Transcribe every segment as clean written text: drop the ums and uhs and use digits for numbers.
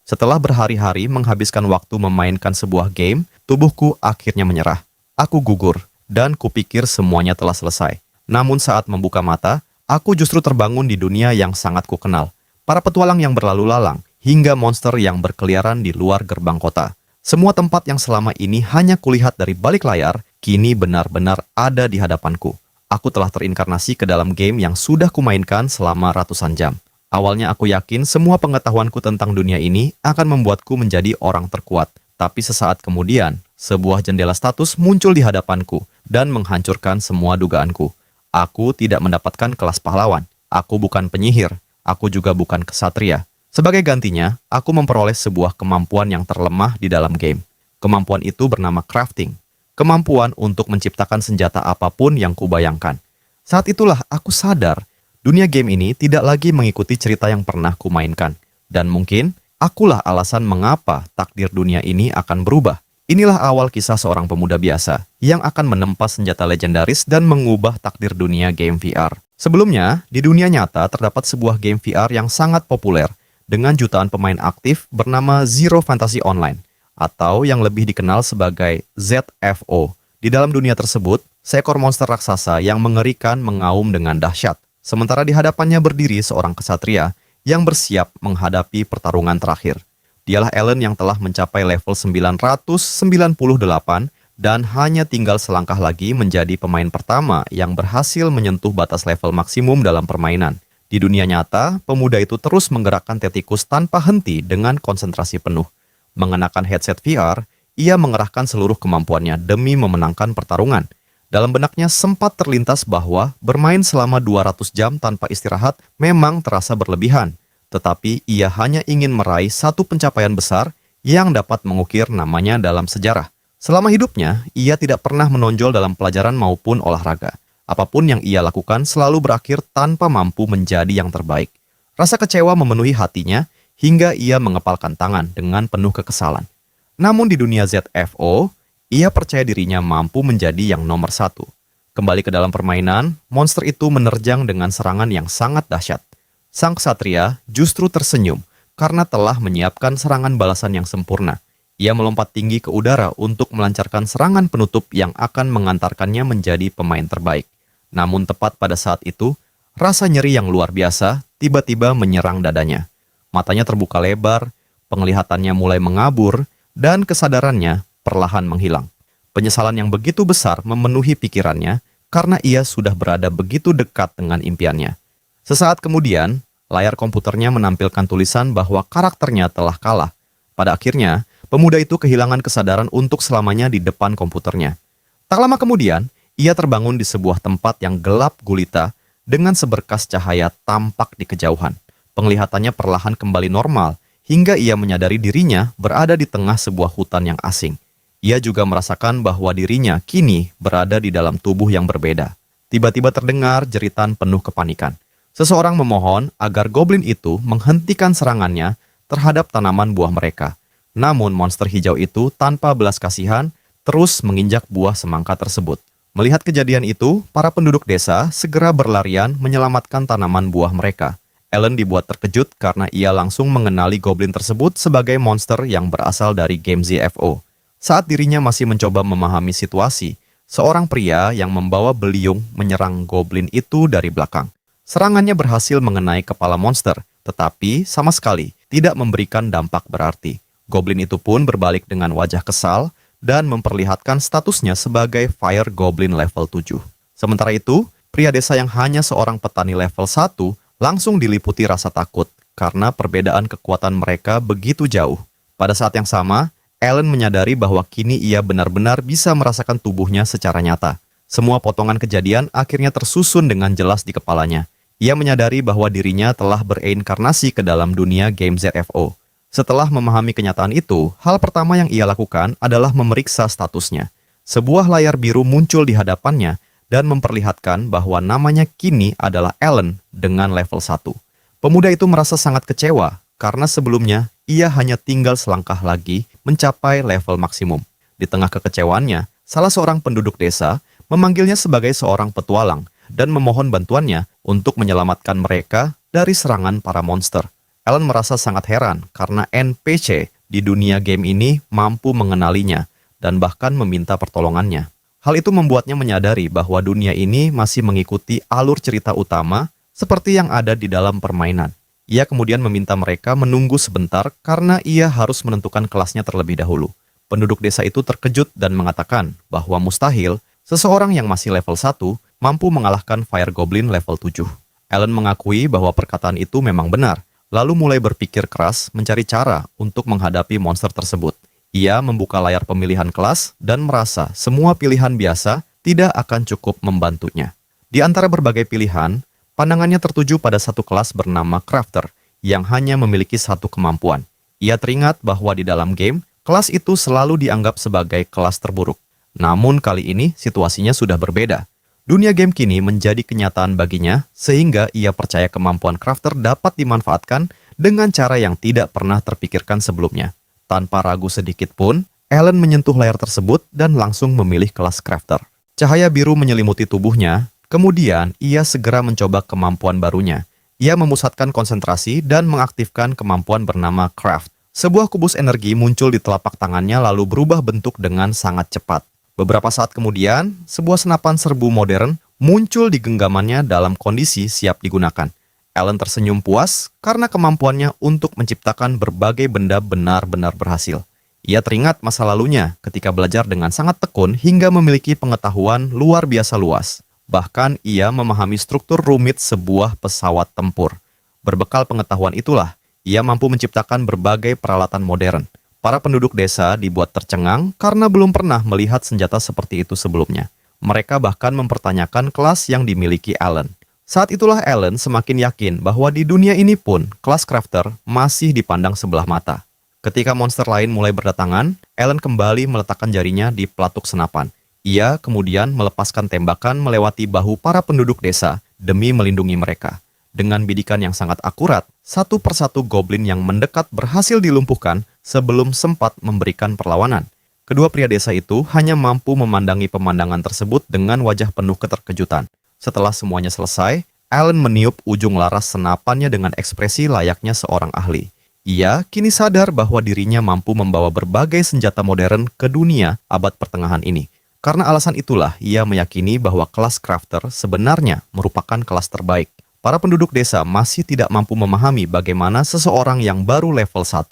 Setelah berhari-hari menghabiskan waktu memainkan sebuah game, tubuhku akhirnya menyerah. Aku gugur, dan kupikir semuanya telah selesai. Namun saat membuka mata, aku justru terbangun di dunia yang sangat kukenal. Para petualang yang berlalu lalang, hingga monster yang berkeliaran di luar gerbang kota. Semua tempat yang selama ini hanya kulihat dari balik layar, kini benar-benar ada di hadapanku. Aku telah terinkarnasi ke dalam game yang sudah kumainkan selama ratusan jam. Awalnya aku yakin semua pengetahuanku tentang dunia ini akan membuatku menjadi orang terkuat. Tapi sesaat kemudian, sebuah jendela status muncul di hadapanku dan menghancurkan semua dugaanku. Aku tidak mendapatkan kelas pahlawan. Aku bukan penyihir. Aku juga bukan kesatria. Sebagai gantinya, aku memperoleh sebuah kemampuan yang terlemah di dalam game. Kemampuan itu bernama crafting. Kemampuan untuk menciptakan senjata apapun yang kubayangkan. Saat itulah aku sadar, dunia game ini tidak lagi mengikuti cerita yang pernah kumainkan. Dan mungkin, akulah alasan mengapa takdir dunia ini akan berubah. Inilah awal kisah seorang pemuda biasa yang akan menempa senjata legendaris dan mengubah takdir dunia game VR. Sebelumnya, di dunia nyata terdapat sebuah game VR yang sangat populer dengan jutaan pemain aktif bernama Zero Fantasy Online, atau yang lebih dikenal sebagai ZFO. Di dalam dunia tersebut, seekor monster raksasa yang mengerikan mengaum dengan dahsyat. Sementara di hadapannya berdiri seorang kesatria yang bersiap menghadapi pertarungan terakhir. Dialah Alan yang telah mencapai level 998 dan hanya tinggal selangkah lagi menjadi pemain pertama yang berhasil menyentuh batas level maksimum dalam permainan. Di dunia nyata, pemuda itu terus menggerakkan tetikus tanpa henti dengan konsentrasi penuh. Mengenakan headset VR, ia mengerahkan seluruh kemampuannya demi memenangkan pertarungan. Dalam benaknya sempat terlintas bahwa bermain selama 200 jam tanpa istirahat memang terasa berlebihan. Tetapi ia hanya ingin meraih satu pencapaian besar yang dapat mengukir namanya dalam sejarah. Selama hidupnya, ia tidak pernah menonjol dalam pelajaran maupun olahraga. Apapun yang ia lakukan selalu berakhir tanpa mampu menjadi yang terbaik. Rasa kecewa memenuhi hatinya hingga ia mengepalkan tangan dengan penuh kekesalan. Namun di dunia ZFO, ia percaya dirinya mampu menjadi yang nomor satu. Kembali ke dalam permainan, monster itu menerjang dengan serangan yang sangat dahsyat. Sang ksatria justru tersenyum karena telah menyiapkan serangan balasan yang sempurna. Ia melompat tinggi ke udara untuk melancarkan serangan penutup yang akan mengantarkannya menjadi pemain terbaik. Namun tepat pada saat itu, rasa nyeri yang luar biasa tiba-tiba menyerang dadanya. Matanya terbuka lebar, penglihatannya mulai mengabur, dan kesadarannya perlahan menghilang. Penyesalan yang begitu besar memenuhi pikirannya karena ia sudah berada begitu dekat dengan impiannya. Sesaat kemudian, layar komputernya menampilkan tulisan bahwa karakternya telah kalah. Pada akhirnya, pemuda itu kehilangan kesadaran untuk selamanya di depan komputernya. Tak lama kemudian, ia terbangun di sebuah tempat yang gelap gulita dengan seberkas cahaya tampak di kejauhan. Penglihatannya perlahan kembali normal, hingga ia menyadari dirinya berada di tengah sebuah hutan yang asing. Ia juga merasakan bahwa dirinya kini berada di dalam tubuh yang berbeda. Tiba-tiba terdengar jeritan penuh kepanikan. Seseorang memohon agar goblin itu menghentikan serangannya terhadap tanaman buah mereka. Namun monster hijau itu tanpa belas kasihan terus menginjak buah semangka tersebut. Melihat kejadian itu, para penduduk desa segera berlarian menyelamatkan tanaman buah mereka. Alan dibuat terkejut karena ia langsung mengenali goblin tersebut sebagai monster yang berasal dari game ZFO. Saat dirinya masih mencoba memahami situasi, seorang pria yang membawa beliung menyerang goblin itu dari belakang. Serangannya berhasil mengenai kepala monster, tetapi sama sekali tidak memberikan dampak berarti. Goblin itu pun berbalik dengan wajah kesal dan memperlihatkan statusnya sebagai Fire Goblin level 7. Sementara itu, pria desa yang hanya seorang petani level 1 langsung diliputi rasa takut karena perbedaan kekuatan mereka begitu jauh. Pada saat yang sama, Alan menyadari bahwa kini ia benar-benar bisa merasakan tubuhnya secara nyata. Semua potongan kejadian akhirnya tersusun dengan jelas di kepalanya. Ia menyadari bahwa dirinya telah bereinkarnasi ke dalam dunia game ZFO. Setelah memahami kenyataan itu, hal pertama yang ia lakukan adalah memeriksa statusnya. Sebuah layar biru muncul di hadapannya dan memperlihatkan bahwa namanya kini adalah Alan dengan level 1. Pemuda itu merasa sangat kecewa karena sebelumnya ia hanya tinggal selangkah lagi mencapai level maksimum. Di tengah kekecewaannya, salah seorang penduduk desa memanggilnya sebagai seorang petualang dan memohon bantuannya untuk menyelamatkan mereka dari serangan para monster. Ellen merasa sangat heran karena NPC di dunia game ini mampu mengenalinya dan bahkan meminta pertolongannya. Hal itu membuatnya menyadari bahwa dunia ini masih mengikuti alur cerita utama seperti yang ada di dalam permainan. Ia kemudian meminta mereka menunggu sebentar karena ia harus menentukan kelasnya terlebih dahulu. Penduduk desa itu terkejut dan mengatakan bahwa mustahil seseorang yang masih level 1 mampu mengalahkan Fire Goblin level 7. Ellen mengakui bahwa perkataan itu memang benar, lalu mulai berpikir keras mencari cara untuk menghadapi monster tersebut. Ia membuka layar pemilihan kelas dan merasa semua pilihan biasa tidak akan cukup membantunya. Di antara berbagai pilihan, pandangannya tertuju pada satu kelas bernama Crafter yang hanya memiliki satu kemampuan. Ia teringat bahwa di dalam game, kelas itu selalu dianggap sebagai kelas terburuk. Namun kali ini situasinya sudah berbeda. Dunia game kini menjadi kenyataan baginya, sehingga ia percaya kemampuan Crafter dapat dimanfaatkan dengan cara yang tidak pernah terpikirkan sebelumnya. Tanpa ragu sedikit pun, Ellen menyentuh layar tersebut dan langsung memilih kelas Crafter. Cahaya biru menyelimuti tubuhnya, kemudian ia segera mencoba kemampuan barunya. Ia memusatkan konsentrasi dan mengaktifkan kemampuan bernama Craft. Sebuah kubus energi muncul di telapak tangannya lalu berubah bentuk dengan sangat cepat. Beberapa saat kemudian, sebuah senapan serbu modern muncul di genggamannya dalam kondisi siap digunakan. Ellen tersenyum puas karena kemampuannya untuk menciptakan berbagai benda benar-benar berhasil. Ia teringat masa lalunya ketika belajar dengan sangat tekun hingga memiliki pengetahuan luar biasa luas. Bahkan ia memahami struktur rumit sebuah pesawat tempur. Berbekal pengetahuan itulah, ia mampu menciptakan berbagai peralatan modern. Para penduduk desa dibuat tercengang karena belum pernah melihat senjata seperti itu sebelumnya. Mereka bahkan mempertanyakan kelas yang dimiliki Ellen. Saat itulah Ellen semakin yakin bahwa di dunia ini pun kelas Crafter masih dipandang sebelah mata. Ketika monster lain mulai berdatangan, Ellen kembali meletakkan jarinya di pelatuk senapan. Ia kemudian melepaskan tembakan melewati bahu para penduduk desa demi melindungi mereka. Dengan bidikan yang sangat akurat, satu persatu goblin yang mendekat berhasil dilumpuhkan sebelum sempat memberikan perlawanan. Kedua pria desa itu hanya mampu memandangi pemandangan tersebut dengan wajah penuh keterkejutan. Setelah semuanya selesai, Ellen meniup ujung laras senapannya dengan ekspresi layaknya seorang ahli. Ia kini sadar bahwa dirinya mampu membawa berbagai senjata modern ke dunia abad pertengahan ini. Karena alasan itulah ia meyakini bahwa kelas Crafter sebenarnya merupakan kelas terbaik. Para penduduk desa masih tidak mampu memahami bagaimana seseorang yang baru level 1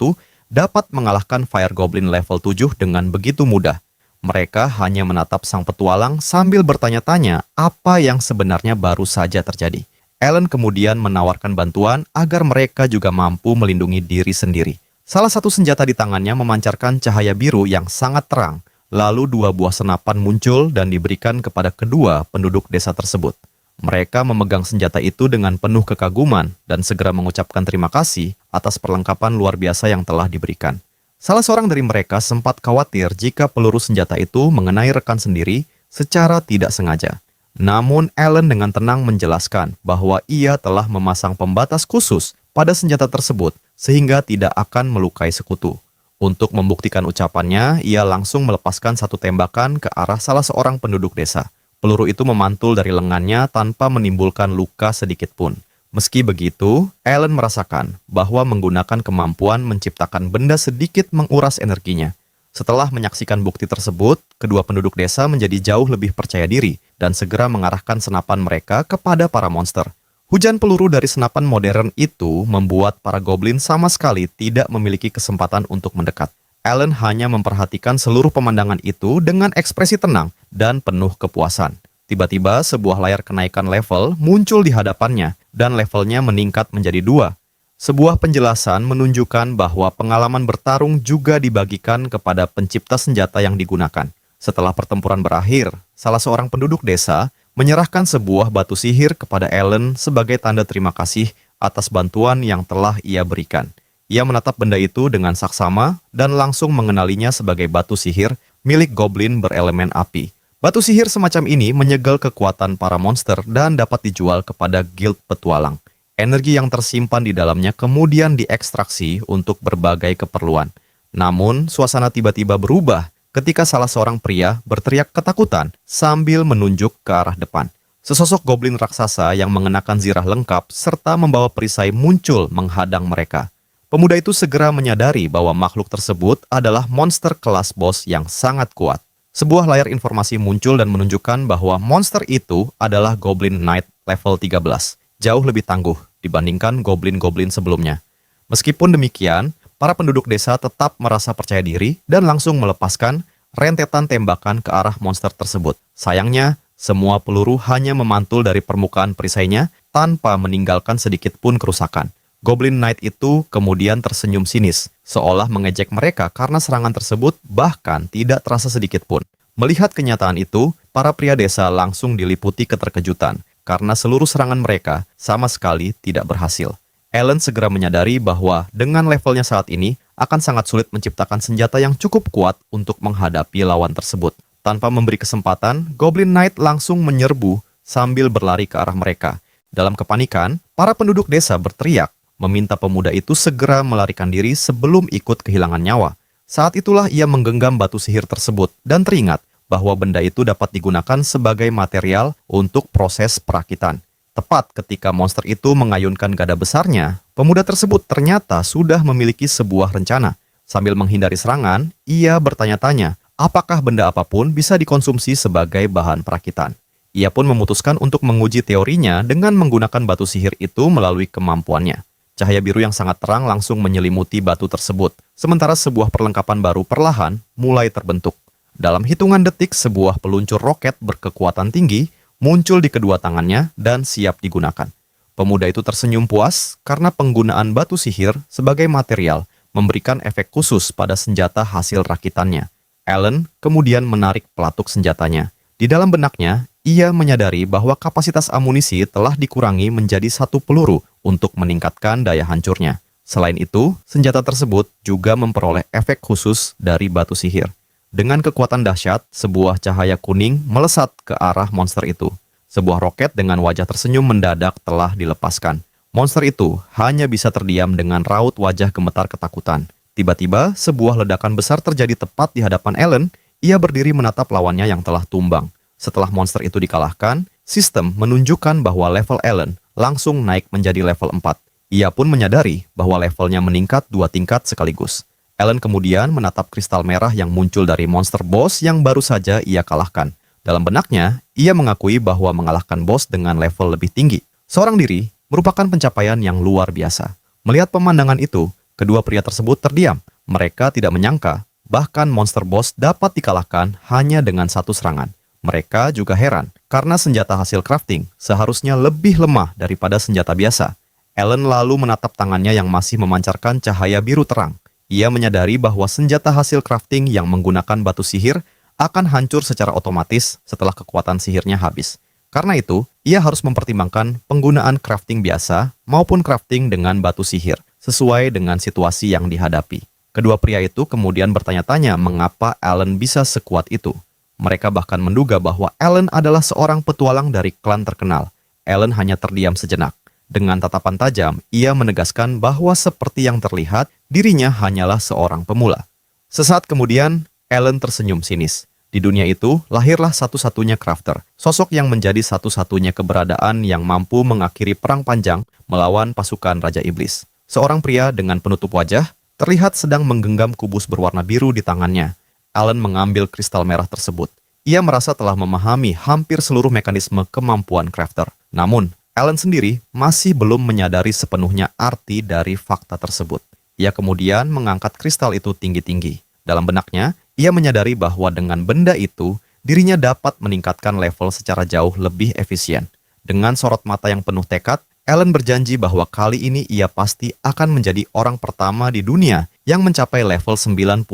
dapat mengalahkan Fire Goblin level 7 dengan begitu mudah. Mereka hanya menatap sang petualang sambil bertanya-tanya apa yang sebenarnya baru saja terjadi. Ellen kemudian menawarkan bantuan agar mereka juga mampu melindungi diri sendiri. Salah satu senjata di tangannya memancarkan cahaya biru yang sangat terang. Lalu dua buah senapan muncul dan diberikan kepada kedua penduduk desa tersebut. Mereka memegang senjata itu dengan penuh kekaguman dan segera mengucapkan terima kasih atas perlengkapan luar biasa yang telah diberikan. Salah seorang dari mereka sempat khawatir jika peluru senjata itu mengenai rekan sendiri secara tidak sengaja. Namun Ellen dengan tenang menjelaskan bahwa ia telah memasang pembatas khusus pada senjata tersebut sehingga tidak akan melukai sekutu. Untuk membuktikan ucapannya, ia langsung melepaskan satu tembakan ke arah salah seorang penduduk desa. Peluru itu memantul dari lengannya tanpa menimbulkan luka sedikit pun. Meski begitu, Ellen merasakan bahwa menggunakan kemampuan menciptakan benda sedikit menguras energinya. Setelah menyaksikan bukti tersebut, kedua penduduk desa menjadi jauh lebih percaya diri dan segera mengarahkan senapan mereka kepada para monster. Hujan peluru dari senapan modern itu membuat para goblin sama sekali tidak memiliki kesempatan untuk mendekat. Ellen hanya memperhatikan seluruh pemandangan itu dengan ekspresi tenang dan penuh kepuasan. Tiba-tiba sebuah layar kenaikan level muncul di hadapannya dan levelnya meningkat menjadi 2. Sebuah penjelasan menunjukkan bahwa pengalaman bertarung juga dibagikan kepada pencipta senjata yang digunakan. Setelah pertempuran berakhir, salah seorang penduduk desa menyerahkan sebuah batu sihir kepada Ellen sebagai tanda terima kasih atas bantuan yang telah ia berikan. Ia menatap benda itu dengan saksama dan langsung mengenalinya sebagai batu sihir milik goblin berelemen api. Batu sihir semacam ini menyegel kekuatan para monster dan dapat dijual kepada guild petualang. Energi yang tersimpan di dalamnya kemudian diekstraksi untuk berbagai keperluan. Namun, suasana tiba-tiba berubah ketika salah seorang pria berteriak ketakutan sambil menunjuk ke arah depan. Sesosok goblin raksasa yang mengenakan zirah lengkap serta membawa perisai muncul menghadang mereka. Pemuda itu segera menyadari bahwa makhluk tersebut adalah monster kelas bos yang sangat kuat. Sebuah layar informasi muncul dan menunjukkan bahwa monster itu adalah Goblin Knight level 13, jauh lebih tangguh dibandingkan goblin-goblin sebelumnya. Meskipun demikian, para penduduk desa tetap merasa percaya diri dan langsung melepaskan rentetan tembakan ke arah monster tersebut. Sayangnya, semua peluru hanya memantul dari permukaan perisainya tanpa meninggalkan sedikit pun kerusakan. Goblin Knight itu kemudian tersenyum sinis, seolah mengejek mereka karena serangan tersebut bahkan tidak terasa sedikit pun. Melihat kenyataan itu, para pria desa langsung diliputi keterkejutan karena seluruh serangan mereka sama sekali tidak berhasil. Alan segera menyadari bahwa dengan levelnya saat ini akan sangat sulit menciptakan senjata yang cukup kuat untuk menghadapi lawan tersebut. Tanpa memberi kesempatan, Goblin Knight langsung menyerbu sambil berlari ke arah mereka. Dalam kepanikan, para penduduk desa berteriak, meminta pemuda itu segera melarikan diri sebelum ikut kehilangan nyawa. Saat itulah ia menggenggam batu sihir tersebut dan teringat bahwa benda itu dapat digunakan sebagai material untuk proses perakitan. Tepat ketika monster itu mengayunkan gada besarnya, pemuda tersebut ternyata sudah memiliki sebuah rencana. Sambil menghindari serangan, ia bertanya-tanya, apakah benda apapun bisa dikonsumsi sebagai bahan perakitan. Ia pun memutuskan untuk menguji teorinya dengan menggunakan batu sihir itu melalui kemampuannya. Cahaya biru yang sangat terang langsung menyelimuti batu tersebut, sementara sebuah perlengkapan baru perlahan mulai terbentuk. Dalam hitungan detik, sebuah peluncur roket berkekuatan tinggi muncul di kedua tangannya dan siap digunakan. Pemuda itu tersenyum puas karena penggunaan batu sihir sebagai material memberikan efek khusus pada senjata hasil rakitannya. Alan kemudian menarik pelatuk senjatanya. Di dalam benaknya, ia menyadari bahwa kapasitas amunisi telah dikurangi menjadi 1 peluru untuk meningkatkan daya hancurnya. Selain itu, senjata tersebut juga memperoleh efek khusus dari batu sihir. Dengan kekuatan dahsyat, sebuah cahaya kuning melesat ke arah monster itu. Sebuah roket dengan wajah tersenyum mendadak telah dilepaskan. Monster itu hanya bisa terdiam dengan raut wajah gemetar ketakutan. Tiba-tiba, sebuah ledakan besar terjadi tepat di hadapan Alan. Ia berdiri menatap lawannya yang telah tumbang. Setelah monster itu dikalahkan, sistem menunjukkan bahwa level Alan langsung naik menjadi level 4. Ia pun menyadari bahwa levelnya meningkat 2 tingkat sekaligus. Alan kemudian menatap kristal merah yang muncul dari monster boss yang baru saja ia kalahkan. Dalam benaknya, ia mengakui bahwa mengalahkan bos dengan level lebih tinggi seorang diri merupakan pencapaian yang luar biasa. Melihat pemandangan itu, kedua pria tersebut terdiam. Mereka tidak menyangka bahkan monster boss dapat dikalahkan hanya dengan 1 serangan. Mereka juga heran karena senjata hasil crafting seharusnya lebih lemah daripada senjata biasa. Alan lalu menatap tangannya yang masih memancarkan cahaya biru terang. Ia menyadari bahwa senjata hasil crafting yang menggunakan batu sihir akan hancur secara otomatis setelah kekuatan sihirnya habis. Karena itu, ia harus mempertimbangkan penggunaan crafting biasa maupun crafting dengan batu sihir, sesuai dengan situasi yang dihadapi. Kedua pria itu kemudian bertanya-tanya mengapa Alan bisa sekuat itu. Mereka bahkan menduga bahwa Alan adalah seorang petualang dari klan terkenal. Alan hanya terdiam sejenak. Dengan tatapan tajam, ia menegaskan bahwa seperti yang terlihat, dirinya hanyalah seorang pemula. Sesaat kemudian, Alan tersenyum sinis. Di dunia itu, lahirlah satu-satunya crafter, sosok yang menjadi satu-satunya keberadaan yang mampu mengakhiri perang panjang melawan pasukan Raja Iblis. Seorang pria dengan penutup wajah, terlihat sedang menggenggam kubus berwarna biru di tangannya. Alan mengambil kristal merah tersebut. Ia merasa telah memahami hampir seluruh mekanisme kemampuan crafter. Namun, Alan sendiri masih belum menyadari sepenuhnya arti dari fakta tersebut. Ia kemudian mengangkat kristal itu tinggi-tinggi. Dalam benaknya, ia menyadari bahwa dengan benda itu, dirinya dapat meningkatkan level secara jauh lebih efisien. Dengan sorot mata yang penuh tekad, Alan berjanji bahwa kali ini ia pasti akan menjadi orang pertama di dunia yang mencapai level 99.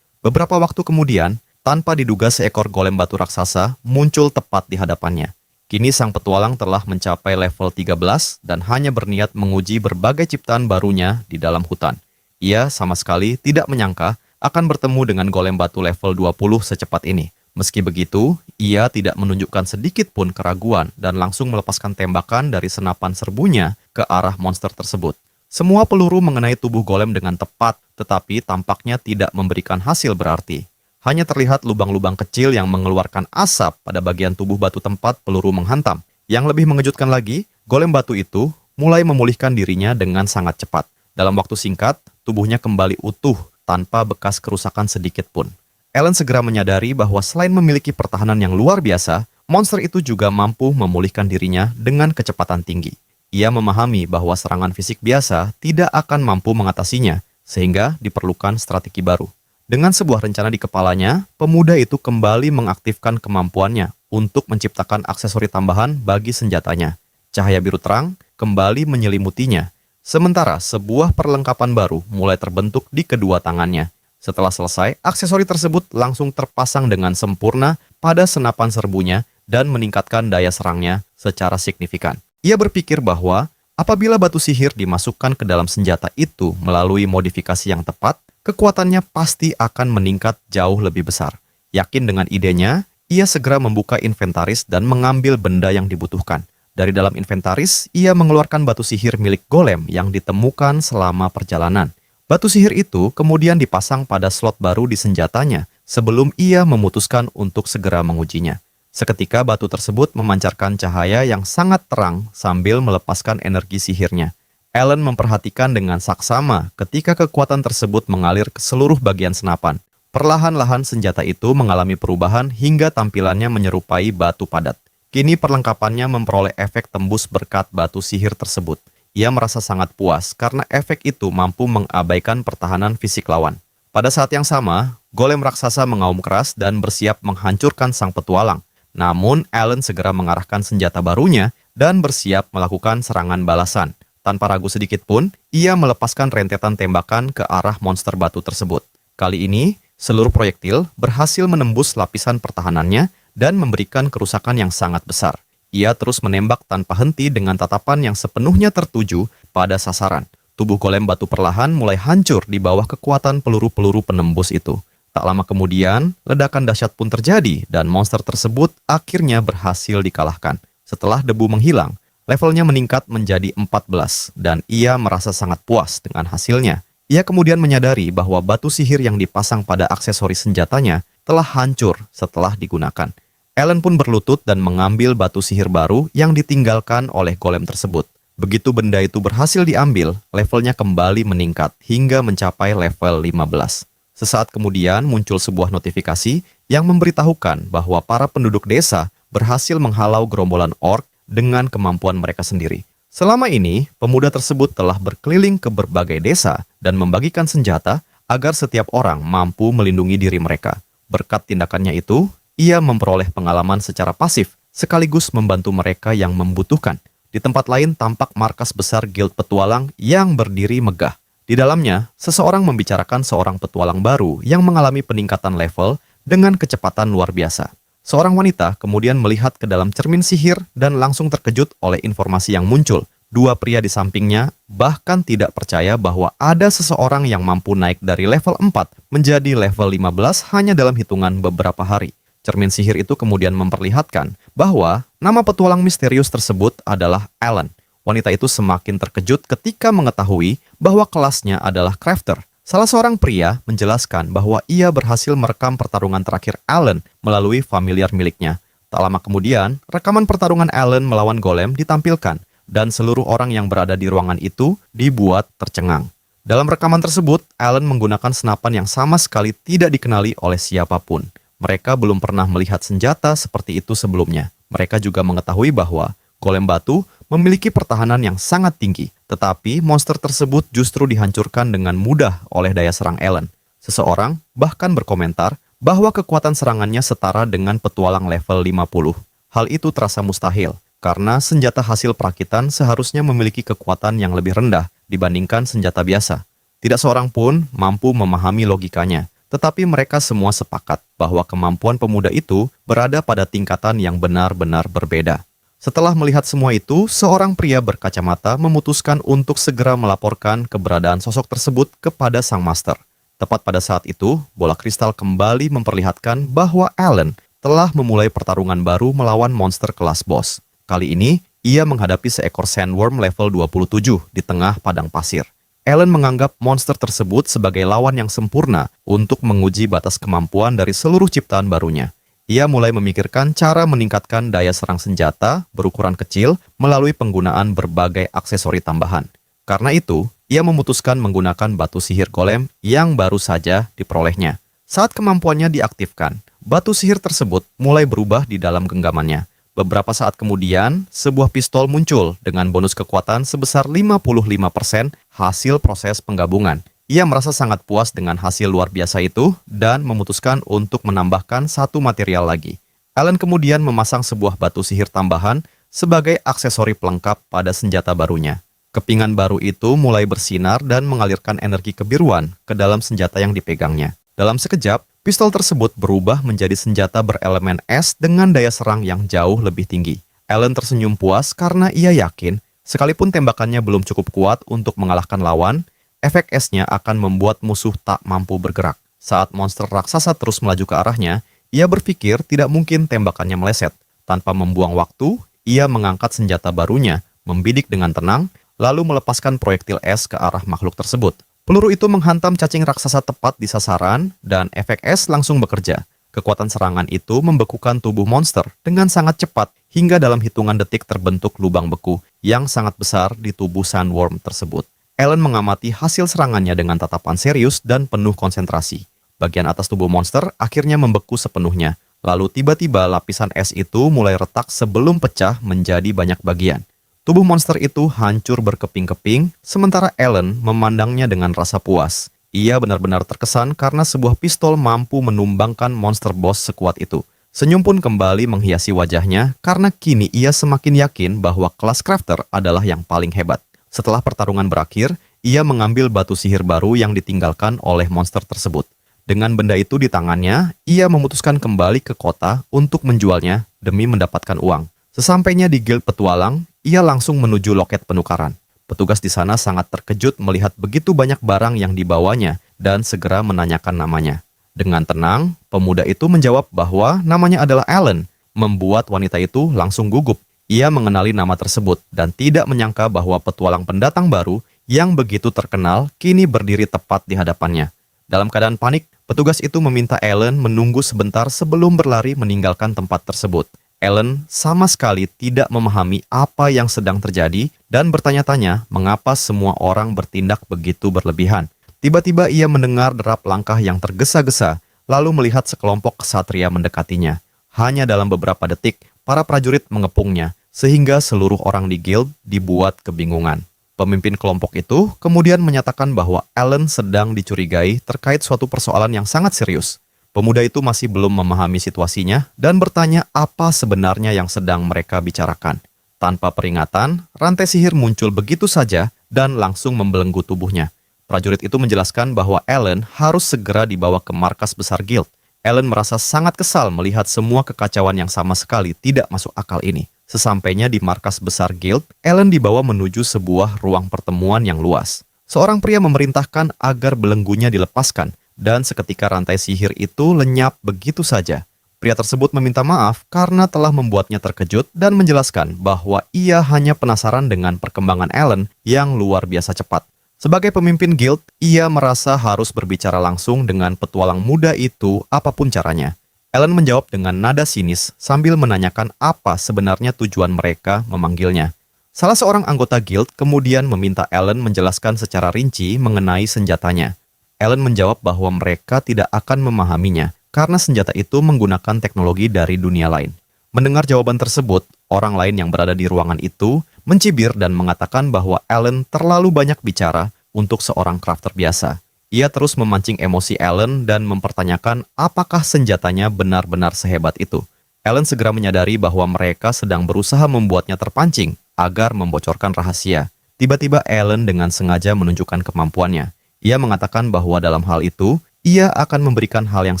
Beberapa waktu kemudian, tanpa diduga seekor golem batu raksasa muncul tepat di hadapannya. Kini sang petualang telah mencapai level 13 dan hanya berniat menguji berbagai ciptaan barunya di dalam hutan. Ia sama sekali tidak menyangka akan bertemu dengan golem batu level 20 secepat ini. Meski begitu, ia tidak menunjukkan sedikit pun keraguan dan langsung melepaskan tembakan dari senapan serbunya ke arah monster tersebut. Semua peluru mengenai tubuh golem dengan tepat, tetapi tampaknya tidak memberikan hasil berarti. Hanya terlihat lubang-lubang kecil yang mengeluarkan asap pada bagian tubuh batu tempat peluru menghantam. Yang lebih mengejutkan lagi, golem batu itu mulai memulihkan dirinya dengan sangat cepat. Dalam waktu singkat, tubuhnya kembali utuh tanpa bekas kerusakan sedikit pun. Alan segera menyadari bahwa selain memiliki pertahanan yang luar biasa, monster itu juga mampu memulihkan dirinya dengan kecepatan tinggi. Ia memahami bahwa serangan fisik biasa tidak akan mampu mengatasinya, sehingga diperlukan strategi baru. Dengan sebuah rencana di kepalanya, pemuda itu kembali mengaktifkan kemampuannya untuk menciptakan aksesori tambahan bagi senjatanya. Cahaya biru terang kembali menyelimutinya, sementara sebuah perlengkapan baru mulai terbentuk di kedua tangannya. Setelah selesai, aksesori tersebut langsung terpasang dengan sempurna pada senapan serbunya dan meningkatkan daya serangnya secara signifikan. Ia berpikir bahwa apabila batu sihir dimasukkan ke dalam senjata itu melalui modifikasi yang tepat, kekuatannya pasti akan meningkat jauh lebih besar. Yakin dengan idenya, ia segera membuka inventaris dan mengambil benda yang dibutuhkan. Dari dalam inventaris, ia mengeluarkan batu sihir milik golem yang ditemukan selama perjalanan. Batu sihir itu kemudian dipasang pada slot baru di senjatanya sebelum ia memutuskan untuk segera mengujinya. Seketika batu tersebut memancarkan cahaya yang sangat terang sambil melepaskan energi sihirnya. Alan memperhatikan dengan saksama ketika kekuatan tersebut mengalir ke seluruh bagian senapan. Perlahan-lahan senjata itu mengalami perubahan hingga tampilannya menyerupai batu padat. Kini perlengkapannya memperoleh efek tembus berkat batu sihir tersebut. Ia merasa sangat puas karena efek itu mampu mengabaikan pertahanan fisik lawan. Pada saat yang sama, golem raksasa mengaum keras dan bersiap menghancurkan sang petualang. Namun, Alan segera mengarahkan senjata barunya dan bersiap melakukan serangan balasan. Tanpa ragu sedikit pun, ia melepaskan rentetan tembakan ke arah monster batu tersebut. Kali ini, seluruh proyektil berhasil menembus lapisan pertahanannya dan memberikan kerusakan yang sangat besar. Ia terus menembak tanpa henti dengan tatapan yang sepenuhnya tertuju pada sasaran. Tubuh golem batu perlahan mulai hancur di bawah kekuatan peluru-peluru penembus itu. Tak lama kemudian, ledakan dahsyat pun terjadi dan monster tersebut akhirnya berhasil dikalahkan. Setelah debu menghilang, levelnya meningkat menjadi 14 dan ia merasa sangat puas dengan hasilnya. Ia kemudian menyadari bahwa batu sihir yang dipasang pada aksesoris senjatanya telah hancur setelah digunakan. Alan pun berlutut dan mengambil batu sihir baru yang ditinggalkan oleh golem tersebut. Begitu benda itu berhasil diambil, levelnya kembali meningkat hingga mencapai level 15. Sesaat kemudian muncul sebuah notifikasi yang memberitahukan bahwa para penduduk desa berhasil menghalau gerombolan orc dengan kemampuan mereka sendiri. Selama ini, pemuda tersebut telah berkeliling ke berbagai desa dan membagikan senjata agar setiap orang mampu melindungi diri mereka. Berkat tindakannya itu, ia memperoleh pengalaman secara pasif, sekaligus membantu mereka yang membutuhkan. Di tempat lain tampak markas besar Guild Petualang yang berdiri megah. Di dalamnya, seseorang membicarakan seorang petualang baru yang mengalami peningkatan level dengan kecepatan luar biasa. Seorang wanita kemudian melihat ke dalam cermin sihir dan langsung terkejut oleh informasi yang muncul. Dua pria di sampingnya bahkan tidak percaya bahwa ada seseorang yang mampu naik dari level 4 menjadi level 15 hanya dalam hitungan beberapa hari. Cermin sihir itu kemudian memperlihatkan bahwa nama petualang misterius tersebut adalah Alan. Wanita itu semakin terkejut ketika mengetahui bahwa kelasnya adalah crafter. Salah seorang pria menjelaskan bahwa ia berhasil merekam pertarungan terakhir Alan melalui familiar miliknya. Tak lama kemudian, rekaman pertarungan Alan melawan golem ditampilkan, dan seluruh orang yang berada di ruangan itu dibuat tercengang. Dalam rekaman tersebut, Alan menggunakan senapan yang sama sekali tidak dikenali oleh siapapun. Mereka belum pernah melihat senjata seperti itu sebelumnya. Mereka juga mengetahui bahwa golem batu memiliki pertahanan yang sangat tinggi, tetapi monster tersebut justru dihancurkan dengan mudah oleh daya serang Alan. Seseorang bahkan berkomentar bahwa kekuatan serangannya setara dengan petualang level 50. Hal itu terasa mustahil, karena senjata hasil perakitan seharusnya memiliki kekuatan yang lebih rendah dibandingkan senjata biasa. Tidak seorang pun mampu memahami logikanya, tetapi mereka semua sepakat bahwa kemampuan pemuda itu berada pada tingkatan yang benar-benar berbeda. Setelah melihat semua itu, seorang pria berkacamata memutuskan untuk segera melaporkan keberadaan sosok tersebut kepada sang master. Tepat pada saat itu, bola kristal kembali memperlihatkan bahwa Alan telah memulai pertarungan baru melawan monster kelas boss. Kali ini, ia menghadapi seekor sandworm level 27 di tengah padang pasir. Ellen menganggap monster tersebut sebagai lawan yang sempurna untuk menguji batas kemampuan dari seluruh ciptaan barunya. Ia mulai memikirkan cara meningkatkan daya serang senjata berukuran kecil melalui penggunaan berbagai aksesori tambahan. Karena itu, ia memutuskan menggunakan batu sihir golem yang baru saja diperolehnya. Saat kemampuannya diaktifkan, batu sihir tersebut mulai berubah di dalam genggamannya. Beberapa saat kemudian, sebuah pistol muncul dengan bonus kekuatan sebesar 55% hasil proses penggabungan. Ia merasa sangat puas dengan hasil luar biasa itu dan memutuskan untuk menambahkan satu material lagi. Ellen kemudian memasang sebuah batu sihir tambahan sebagai aksesori pelengkap pada senjata barunya. Kepingan baru itu mulai bersinar dan mengalirkan energi kebiruan ke dalam senjata yang dipegangnya. Dalam sekejap, pistol tersebut berubah menjadi senjata berelemen es dengan daya serang yang jauh lebih tinggi. Ellen tersenyum puas karena ia yakin, sekalipun tembakannya belum cukup kuat untuk mengalahkan lawan, efek esnya akan membuat musuh tak mampu bergerak. Saat monster raksasa terus melaju ke arahnya, ia berpikir tidak mungkin tembakannya meleset. Tanpa membuang waktu, ia mengangkat senjata barunya, membidik dengan tenang, lalu melepaskan proyektil es ke arah makhluk tersebut. Peluru itu menghantam cacing raksasa tepat di sasaran, dan efek es langsung bekerja. Kekuatan serangan itu membekukan tubuh monster dengan sangat cepat, hingga dalam hitungan detik terbentuk lubang beku yang sangat besar di tubuh sandworm tersebut. Ellen mengamati hasil serangannya dengan tatapan serius dan penuh konsentrasi. Bagian atas tubuh monster akhirnya membeku sepenuhnya, lalu tiba-tiba lapisan es itu mulai retak sebelum pecah menjadi banyak bagian. Tubuh monster itu hancur berkeping-keping, sementara Ellen memandangnya dengan rasa puas. Ia benar-benar terkesan karena sebuah pistol mampu menumbangkan monster boss sekuat itu. Senyum pun kembali menghiasi wajahnya karena kini ia semakin yakin bahwa kelas crafter adalah yang paling hebat. Setelah pertarungan berakhir, ia mengambil batu sihir baru yang ditinggalkan oleh monster tersebut. Dengan benda itu di tangannya, ia memutuskan kembali ke kota untuk menjualnya demi mendapatkan uang. Sesampainya di guild petualang, ia langsung menuju loket penukaran. Petugas di sana sangat terkejut melihat begitu banyak barang yang dibawanya dan segera menanyakan namanya. Dengan tenang, pemuda itu menjawab bahwa namanya adalah Ellen. Membuat wanita itu langsung gugup. Ia mengenali nama tersebut dan tidak menyangka bahwa petualang pendatang baru yang begitu terkenal kini berdiri tepat di hadapannya. Dalam keadaan panik, petugas itu meminta Ellen menunggu sebentar sebelum berlari meninggalkan tempat tersebut. Ellen sama sekali tidak memahami apa yang sedang terjadi dan bertanya-tanya mengapa semua orang bertindak begitu berlebihan. Tiba-tiba ia mendengar derap langkah yang tergesa-gesa, lalu melihat sekelompok ksatria mendekatinya. Hanya dalam beberapa detik, para prajurit mengepungnya, sehingga seluruh orang di guild dibuat kebingungan. Pemimpin kelompok itu kemudian menyatakan bahwa Ellen sedang dicurigai terkait suatu persoalan yang sangat serius. Pemuda itu masih belum memahami situasinya dan bertanya apa sebenarnya yang sedang mereka bicarakan. Tanpa peringatan, rantai sihir muncul begitu saja dan langsung membelenggu tubuhnya. Prajurit itu menjelaskan bahwa Ellen harus segera dibawa ke markas besar guild. Ellen merasa sangat kesal melihat semua kekacauan yang sama sekali tidak masuk akal ini. Sesampainya di markas besar guild, Ellen dibawa menuju sebuah ruang pertemuan yang luas. Seorang pria memerintahkan agar belenggunya dilepaskan, dan seketika rantai sihir itu lenyap begitu saja. Pria tersebut meminta maaf karena telah membuatnya terkejut dan menjelaskan bahwa ia hanya penasaran dengan perkembangan Ellen yang luar biasa cepat. Sebagai pemimpin guild, ia merasa harus berbicara langsung dengan petualang muda itu apapun caranya. Ellen menjawab dengan nada sinis sambil menanyakan apa sebenarnya tujuan mereka memanggilnya. Salah seorang anggota guild kemudian meminta Ellen menjelaskan secara rinci mengenai senjatanya. Ellen menjawab bahwa mereka tidak akan memahaminya karena senjata itu menggunakan teknologi dari dunia lain. Mendengar jawaban tersebut, orang lain yang berada di ruangan itu mencibir dan mengatakan bahwa Ellen terlalu banyak bicara untuk seorang crafter biasa. Ia terus memancing emosi Ellen dan mempertanyakan apakah senjatanya benar-benar sehebat itu. Ellen segera menyadari bahwa mereka sedang berusaha membuatnya terpancing agar membocorkan rahasia. Tiba-tiba Ellen dengan sengaja menunjukkan kemampuannya. Ia mengatakan bahwa dalam hal itu, ia akan memberikan hal yang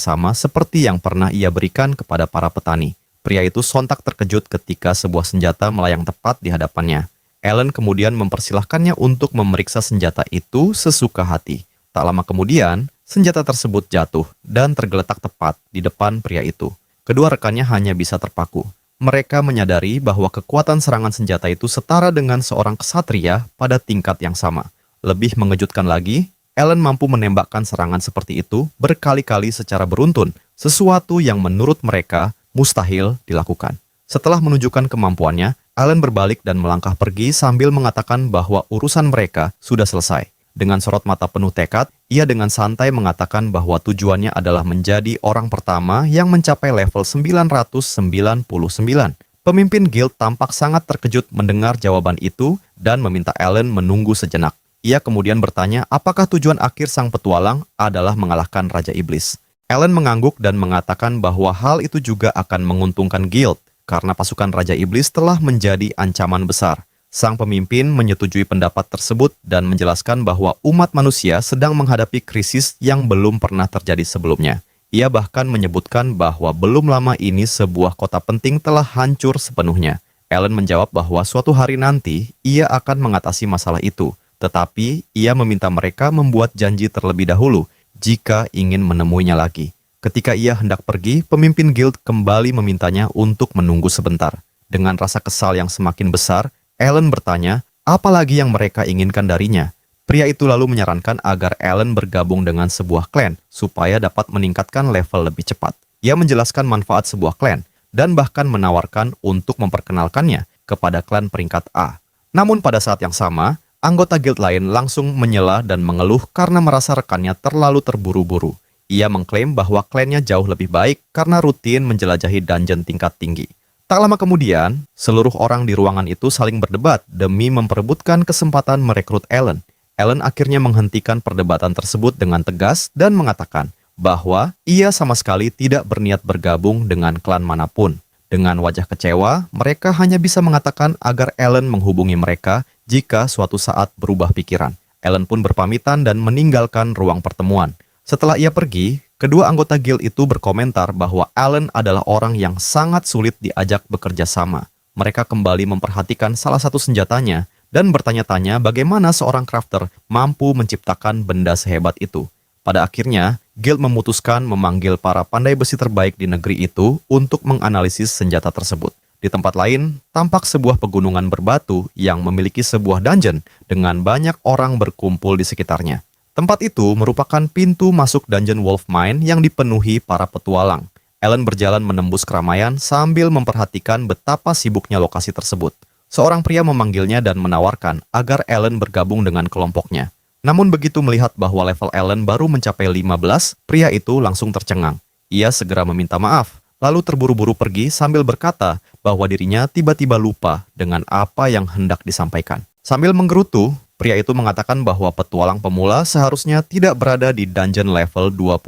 sama seperti yang pernah ia berikan kepada para petani. Pria itu sontak terkejut ketika sebuah senjata melayang tepat di hadapannya. Ellen kemudian mempersilahkannya untuk memeriksa senjata itu sesuka hati. Tak lama kemudian, senjata tersebut jatuh dan tergeletak tepat di depan pria itu. Kedua rekannya hanya bisa terpaku. Mereka menyadari bahwa kekuatan serangan senjata itu setara dengan seorang ksatria pada tingkat yang sama. Lebih mengejutkan lagi, Alan mampu menembakkan serangan seperti itu berkali-kali secara beruntun, sesuatu yang menurut mereka mustahil dilakukan. Setelah menunjukkan kemampuannya, Alan berbalik dan melangkah pergi sambil mengatakan bahwa urusan mereka sudah selesai. Dengan sorot mata penuh tekad, ia dengan santai mengatakan bahwa tujuannya adalah menjadi orang pertama yang mencapai level 999. Pemimpin guild tampak sangat terkejut mendengar jawaban itu dan meminta Alan menunggu sejenak. Ia kemudian bertanya apakah tujuan akhir sang petualang adalah mengalahkan Raja Iblis. Alan mengangguk dan mengatakan bahwa hal itu juga akan menguntungkan guild, karena pasukan Raja Iblis telah menjadi ancaman besar. Sang pemimpin menyetujui pendapat tersebut dan menjelaskan bahwa umat manusia sedang menghadapi krisis yang belum pernah terjadi sebelumnya. Ia bahkan menyebutkan bahwa belum lama ini sebuah kota penting telah hancur sepenuhnya. Alan menjawab bahwa suatu hari nanti ia akan mengatasi masalah itu, tetapi ia meminta mereka membuat janji terlebih dahulu jika ingin menemuinya lagi. Ketika ia hendak pergi, pemimpin guild kembali memintanya untuk menunggu sebentar. Dengan rasa kesal yang semakin besar, Alan bertanya, apa lagi yang mereka inginkan darinya? Pria itu lalu menyarankan agar Alan bergabung dengan sebuah klan supaya dapat meningkatkan level lebih cepat. Ia menjelaskan manfaat sebuah klan dan bahkan menawarkan untuk memperkenalkannya kepada klan peringkat A. Namun pada saat yang sama, anggota guild lain langsung menyela dan mengeluh karena merasa rekannya terlalu terburu-buru. Ia mengklaim bahwa klannya jauh lebih baik karena rutin menjelajahi dungeon tingkat tinggi. Tak lama kemudian, seluruh orang di ruangan itu saling berdebat demi memperebutkan kesempatan merekrut Alan. Alan akhirnya menghentikan perdebatan tersebut dengan tegas dan mengatakan bahwa ia sama sekali tidak berniat bergabung dengan klan manapun. Dengan wajah kecewa, mereka hanya bisa mengatakan agar Alan menghubungi mereka jika suatu saat berubah pikiran. Alan pun berpamitan dan meninggalkan ruang pertemuan. Setelah ia pergi, kedua anggota guild itu berkomentar bahwa Alan adalah orang yang sangat sulit diajak bekerja sama. Mereka kembali memperhatikan salah satu senjatanya dan bertanya-tanya bagaimana seorang crafter mampu menciptakan benda sehebat itu. Pada akhirnya, guild memutuskan memanggil para pandai besi terbaik di negeri itu untuk menganalisis senjata tersebut. Di tempat lain, tampak sebuah pegunungan berbatu yang memiliki sebuah dungeon dengan banyak orang berkumpul di sekitarnya. Tempat itu merupakan pintu masuk dungeon Wolf Mine yang dipenuhi para petualang. Alan berjalan menembus keramaian sambil memperhatikan betapa sibuknya lokasi tersebut. Seorang pria memanggilnya dan menawarkan agar Alan bergabung dengan kelompoknya. Namun begitu melihat bahwa level Alan baru mencapai 15, pria itu langsung tercengang. Ia segera meminta maaf, lalu terburu-buru pergi sambil berkata bahwa dirinya tiba-tiba lupa dengan apa yang hendak disampaikan. Sambil menggerutu, pria itu mengatakan bahwa petualang pemula seharusnya tidak berada di dungeon level 25.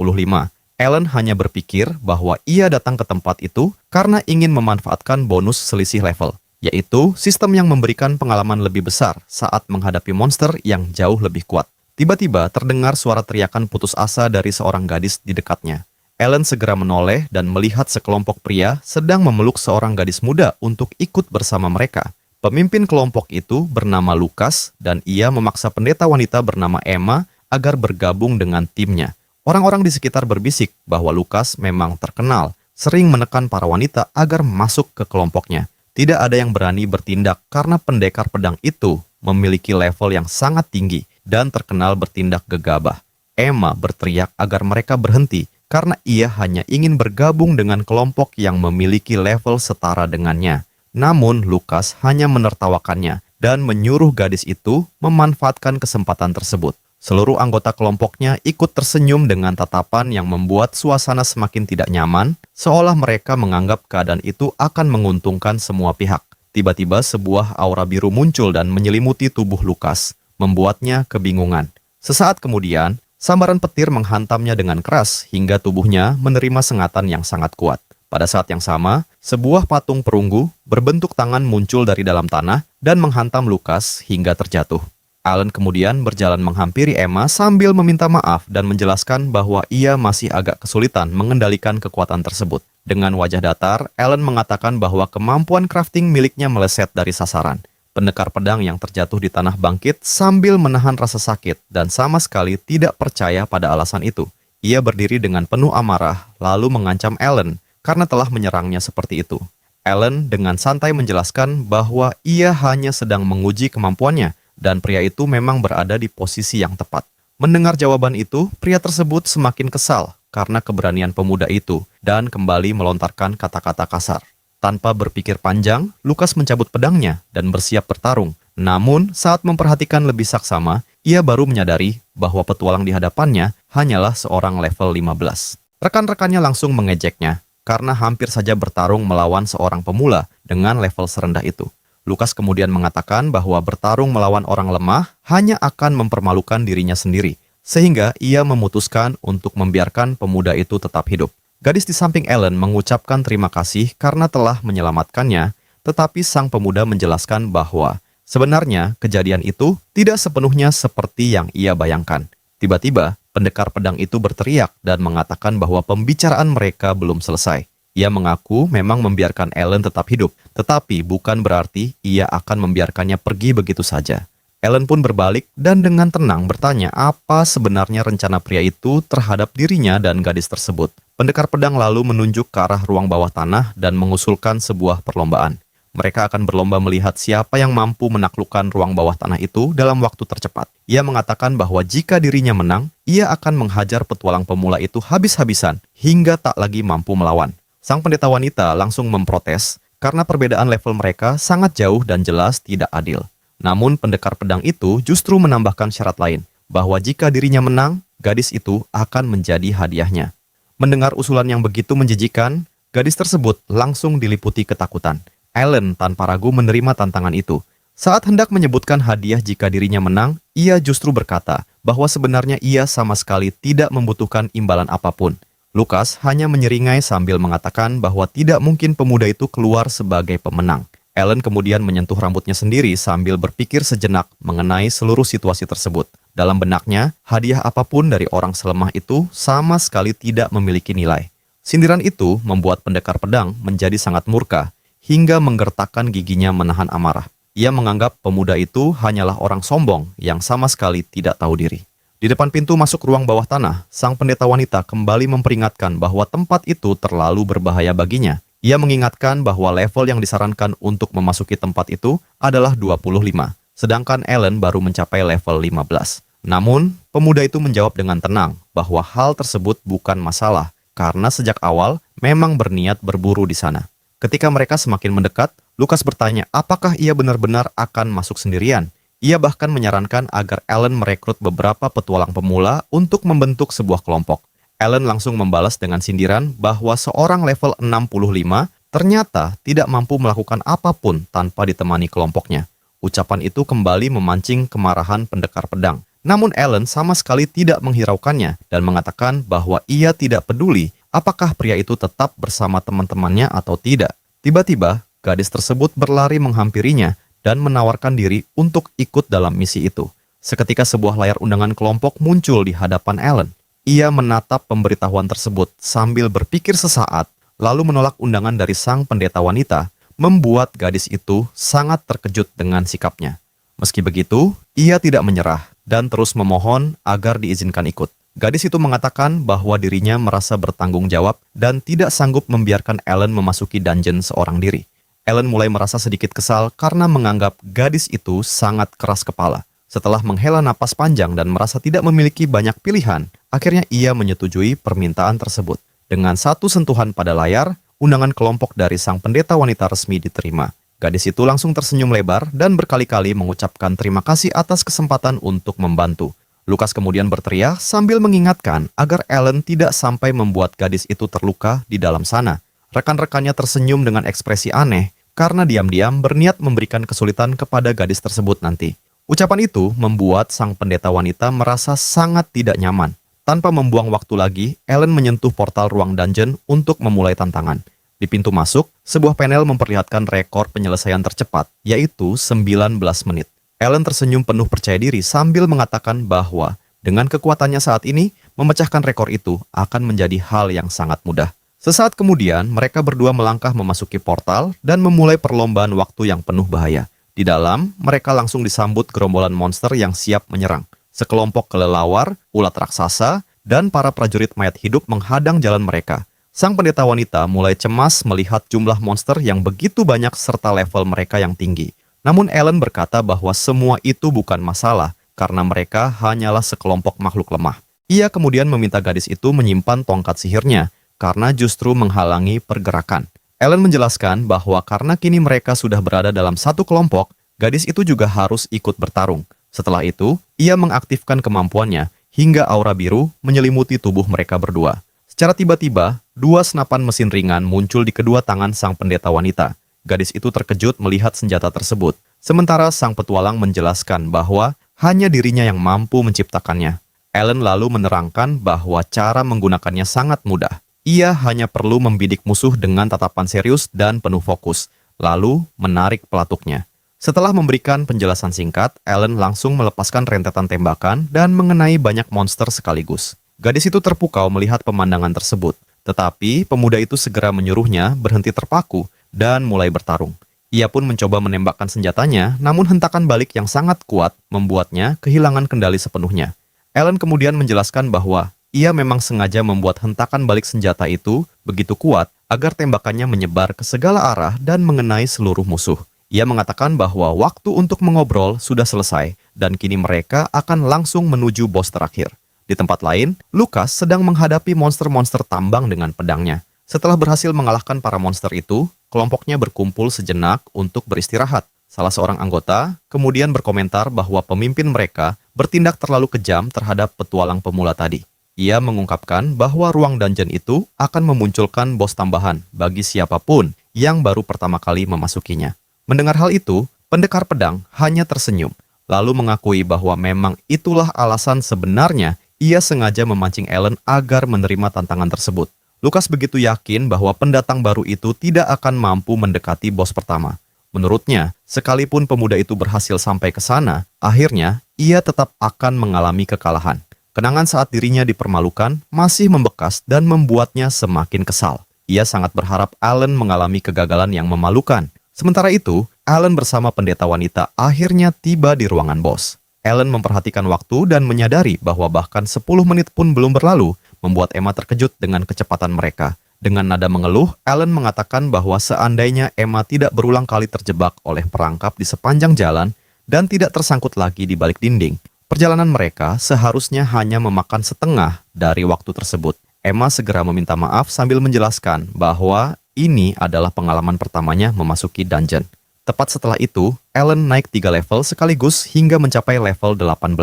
Alan hanya berpikir bahwa ia datang ke tempat itu karena ingin memanfaatkan bonus selisih level, yaitu sistem yang memberikan pengalaman lebih besar saat menghadapi monster yang jauh lebih kuat. Tiba-tiba terdengar suara teriakan putus asa dari seorang gadis di dekatnya. Alan segera menoleh dan melihat sekelompok pria sedang memeluk seorang gadis muda untuk ikut bersama mereka. Pemimpin kelompok itu bernama Lucas dan ia memaksa pendeta wanita bernama Emma agar bergabung dengan timnya. Orang-orang di sekitar berbisik bahwa Lucas memang terkenal, sering menekan para wanita agar masuk ke kelompoknya. Tidak ada yang berani bertindak karena pendekar pedang itu memiliki level yang sangat tinggi dan terkenal bertindak gegabah. Emma berteriak agar mereka berhenti karena ia hanya ingin bergabung dengan kelompok yang memiliki level setara dengannya. Namun Lucas hanya menertawakannya dan menyuruh gadis itu memanfaatkan kesempatan tersebut. Seluruh anggota kelompoknya ikut tersenyum dengan tatapan yang membuat suasana semakin tidak nyaman, seolah mereka menganggap keadaan itu akan menguntungkan semua pihak. Tiba-tiba sebuah aura biru muncul dan menyelimuti tubuh Lucas, membuatnya kebingungan. Sesaat kemudian, sambaran petir menghantamnya dengan keras hingga tubuhnya menerima sengatan yang sangat kuat. Pada saat yang sama, sebuah patung perunggu berbentuk tangan muncul dari dalam tanah dan menghantam Lucas hingga terjatuh. Alan kemudian berjalan menghampiri Emma sambil meminta maaf dan menjelaskan bahwa ia masih agak kesulitan mengendalikan kekuatan tersebut. Dengan wajah datar, Alan mengatakan bahwa kemampuan crafting miliknya meleset dari sasaran. Pendekar pedang yang terjatuh di tanah bangkit sambil menahan rasa sakit dan sama sekali tidak percaya pada alasan itu. Ia berdiri dengan penuh amarah lalu mengancam Alan karena telah menyerangnya seperti itu. Alan dengan santai menjelaskan bahwa ia hanya sedang menguji kemampuannya dan pria itu memang berada di posisi yang tepat. Mendengar jawaban itu, pria tersebut semakin kesal karena keberanian pemuda itu dan kembali melontarkan kata-kata kasar. Tanpa berpikir panjang, Lukas mencabut pedangnya dan bersiap bertarung. Namun, saat memperhatikan lebih saksama, ia baru menyadari bahwa petualang di hadapannya hanyalah seorang level 15. Rekan-rekannya langsung mengejeknya karena hampir saja bertarung melawan seorang pemula dengan level serendah itu. Lukas kemudian mengatakan bahwa bertarung melawan orang lemah hanya akan mempermalukan dirinya sendiri, sehingga ia memutuskan untuk membiarkan pemuda itu tetap hidup. Gadis di samping Ellen mengucapkan terima kasih karena telah menyelamatkannya, tetapi sang pemuda menjelaskan bahwa sebenarnya kejadian itu tidak sepenuhnya seperti yang ia bayangkan. Tiba-tiba, pendekar pedang itu berteriak dan mengatakan bahwa pembicaraan mereka belum selesai. Ia mengaku memang membiarkan Ellen tetap hidup, tetapi bukan berarti ia akan membiarkannya pergi begitu saja. Ellen pun berbalik dan dengan tenang bertanya apa sebenarnya rencana pria itu terhadap dirinya dan gadis tersebut. Pendekar pedang lalu menunjuk ke arah ruang bawah tanah dan mengusulkan sebuah perlombaan. Mereka akan berlomba melihat siapa yang mampu menaklukkan ruang bawah tanah itu dalam waktu tercepat. Ia mengatakan bahwa jika dirinya menang, ia akan menghajar petualang pemula itu habis-habisan hingga tak lagi mampu melawan. Sang pendeta wanita langsung memprotes karena perbedaan level mereka sangat jauh dan jelas tidak adil. Namun pendekar pedang itu justru menambahkan syarat lain, bahwa jika dirinya menang, gadis itu akan menjadi hadiahnya. Mendengar usulan yang begitu menjijikan, gadis tersebut langsung diliputi ketakutan. Ellen tanpa ragu menerima tantangan itu. Saat hendak menyebutkan hadiah jika dirinya menang, ia justru berkata bahwa sebenarnya ia sama sekali tidak membutuhkan imbalan apapun. Lukas hanya menyeringai sambil mengatakan bahwa tidak mungkin pemuda itu keluar sebagai pemenang. Ellen kemudian menyentuh rambutnya sendiri sambil berpikir sejenak mengenai seluruh situasi tersebut. Dalam benaknya, hadiah apapun dari orang selemah itu sama sekali tidak memiliki nilai. Sindiran itu membuat pendekar pedang menjadi sangat murka, hingga menggertakkan giginya menahan amarah. Ia menganggap pemuda itu hanyalah orang sombong yang sama sekali tidak tahu diri. Di depan pintu masuk ruang bawah tanah, sang pendeta wanita kembali memperingatkan bahwa tempat itu terlalu berbahaya baginya. Ia mengingatkan bahwa level yang disarankan untuk memasuki tempat itu adalah 25, sedangkan Ellen baru mencapai level 15. Namun, pemuda itu menjawab dengan tenang bahwa hal tersebut bukan masalah, karena sejak awal memang berniat berburu di sana. Ketika mereka semakin mendekat, Lukas bertanya apakah ia benar-benar akan masuk sendirian. Ia bahkan menyarankan agar Ellen merekrut beberapa petualang pemula untuk membentuk sebuah kelompok. Ellen langsung membalas dengan sindiran bahwa seorang level 65 ternyata tidak mampu melakukan apapun tanpa ditemani kelompoknya. Ucapan itu kembali memancing kemarahan pendekar pedang. Namun Ellen sama sekali tidak menghiraukannya dan mengatakan bahwa ia tidak peduli apakah pria itu tetap bersama teman-temannya atau tidak. Tiba-tiba, gadis tersebut berlari menghampirinya dan menawarkan diri untuk ikut dalam misi itu. Seketika sebuah layar undangan kelompok muncul di hadapan Ellen. Ia menatap pemberitahuan tersebut sambil berpikir sesaat, lalu menolak undangan dari sang pendeta wanita, membuat gadis itu sangat terkejut dengan sikapnya. Meski begitu, ia tidak menyerah dan terus memohon agar diizinkan ikut. Gadis itu mengatakan bahwa dirinya merasa bertanggung jawab dan tidak sanggup membiarkan Ellen memasuki dungeon seorang diri. Ellen mulai merasa sedikit kesal karena menganggap gadis itu sangat keras kepala. Setelah menghela napas panjang dan merasa tidak memiliki banyak pilihan, akhirnya ia menyetujui permintaan tersebut. Dengan satu sentuhan pada layar, undangan kelompok dari sang pendeta wanita resmi diterima. Gadis itu langsung tersenyum lebar dan berkali-kali mengucapkan terima kasih atas kesempatan untuk membantu. Lukas kemudian berteriak sambil mengingatkan agar Ellen tidak sampai membuat gadis itu terluka di dalam sana. Rekan-rekannya tersenyum dengan ekspresi aneh karena diam-diam berniat memberikan kesulitan kepada gadis tersebut nanti. Ucapan itu membuat sang pendeta wanita merasa sangat tidak nyaman. Tanpa membuang waktu lagi, Ellen menyentuh portal ruang dungeon untuk memulai tantangan. Di pintu masuk, sebuah panel memperlihatkan rekor penyelesaian tercepat, yaitu 19 menit. Ellen tersenyum penuh percaya diri sambil mengatakan bahwa dengan kekuatannya saat ini, memecahkan rekor itu akan menjadi hal yang sangat mudah. Sesaat kemudian, mereka berdua melangkah memasuki portal dan memulai perlombaan waktu yang penuh bahaya. Di dalam, mereka langsung disambut gerombolan monster yang siap menyerang. Sekelompok kelelawar, ulat raksasa, dan para prajurit mayat hidup menghadang jalan mereka. Sang pendeta wanita mulai cemas melihat jumlah monster yang begitu banyak serta level mereka yang tinggi. Namun Ellen berkata bahwa semua itu bukan masalah karena mereka hanyalah sekelompok makhluk lemah. Ia kemudian meminta gadis itu menyimpan tongkat sihirnya karena justru menghalangi pergerakan. Ellen menjelaskan bahwa karena kini mereka sudah berada dalam satu kelompok, gadis itu juga harus ikut bertarung. Setelah itu, ia mengaktifkan kemampuannya hingga aura biru menyelimuti tubuh mereka berdua. Secara tiba-tiba, dua senapan mesin ringan muncul di kedua tangan sang pendeta wanita. Gadis itu terkejut melihat senjata tersebut, sementara sang petualang menjelaskan bahwa hanya dirinya yang mampu menciptakannya. Ellen lalu menerangkan bahwa cara menggunakannya sangat mudah. Ia hanya perlu membidik musuh dengan tatapan serius dan penuh fokus, lalu menarik pelatuknya. Setelah memberikan penjelasan singkat, Ellen langsung melepaskan rentetan tembakan dan mengenai banyak monster sekaligus. Gadis itu terpukau melihat pemandangan tersebut, tetapi pemuda itu segera menyuruhnya berhenti terpaku dan mulai bertarung. Ia pun mencoba menembakkan senjatanya, namun hentakan balik yang sangat kuat membuatnya kehilangan kendali sepenuhnya. Ellen kemudian menjelaskan bahwa ia memang sengaja membuat hentakan balik senjata itu begitu kuat agar tembakannya menyebar ke segala arah dan mengenai seluruh musuh. Ia mengatakan bahwa waktu untuk mengobrol sudah selesai dan kini mereka akan langsung menuju bos terakhir. Di tempat lain, Lucas sedang menghadapi monster-monster tambang dengan pedangnya. Setelah berhasil mengalahkan para monster itu, kelompoknya berkumpul sejenak untuk beristirahat. Salah seorang anggota kemudian berkomentar bahwa pemimpin mereka bertindak terlalu kejam terhadap petualang pemula tadi. Ia mengungkapkan bahwa ruang dungeon itu akan memunculkan bos tambahan bagi siapapun yang baru pertama kali memasukinya. Mendengar hal itu, pendekar pedang hanya tersenyum, lalu mengakui bahwa memang itulah alasan sebenarnya ia sengaja memancing Ellen agar menerima tantangan tersebut. Lucas begitu yakin bahwa pendatang baru itu tidak akan mampu mendekati bos pertama. Menurutnya, sekalipun pemuda itu berhasil sampai ke sana, akhirnya ia tetap akan mengalami kekalahan. Kenangan saat dirinya dipermalukan masih membekas dan membuatnya semakin kesal. Ia sangat berharap Ellen mengalami kegagalan yang memalukan. Sementara itu, Ellen bersama pendeta wanita akhirnya tiba di ruangan bos. Ellen memperhatikan waktu dan menyadari bahwa bahkan 10 menit pun belum berlalu, membuat Emma terkejut dengan kecepatan mereka. Dengan nada mengeluh, Ellen mengatakan bahwa seandainya Emma tidak berulang kali terjebak oleh perangkap di sepanjang jalan dan tidak tersangkut lagi di balik dinding, perjalanan mereka seharusnya hanya memakan setengah dari waktu tersebut. Emma segera meminta maaf sambil menjelaskan bahwa ini adalah pengalaman pertamanya memasuki dungeon. Tepat setelah itu, Ellen naik 3 level sekaligus hingga mencapai level 18.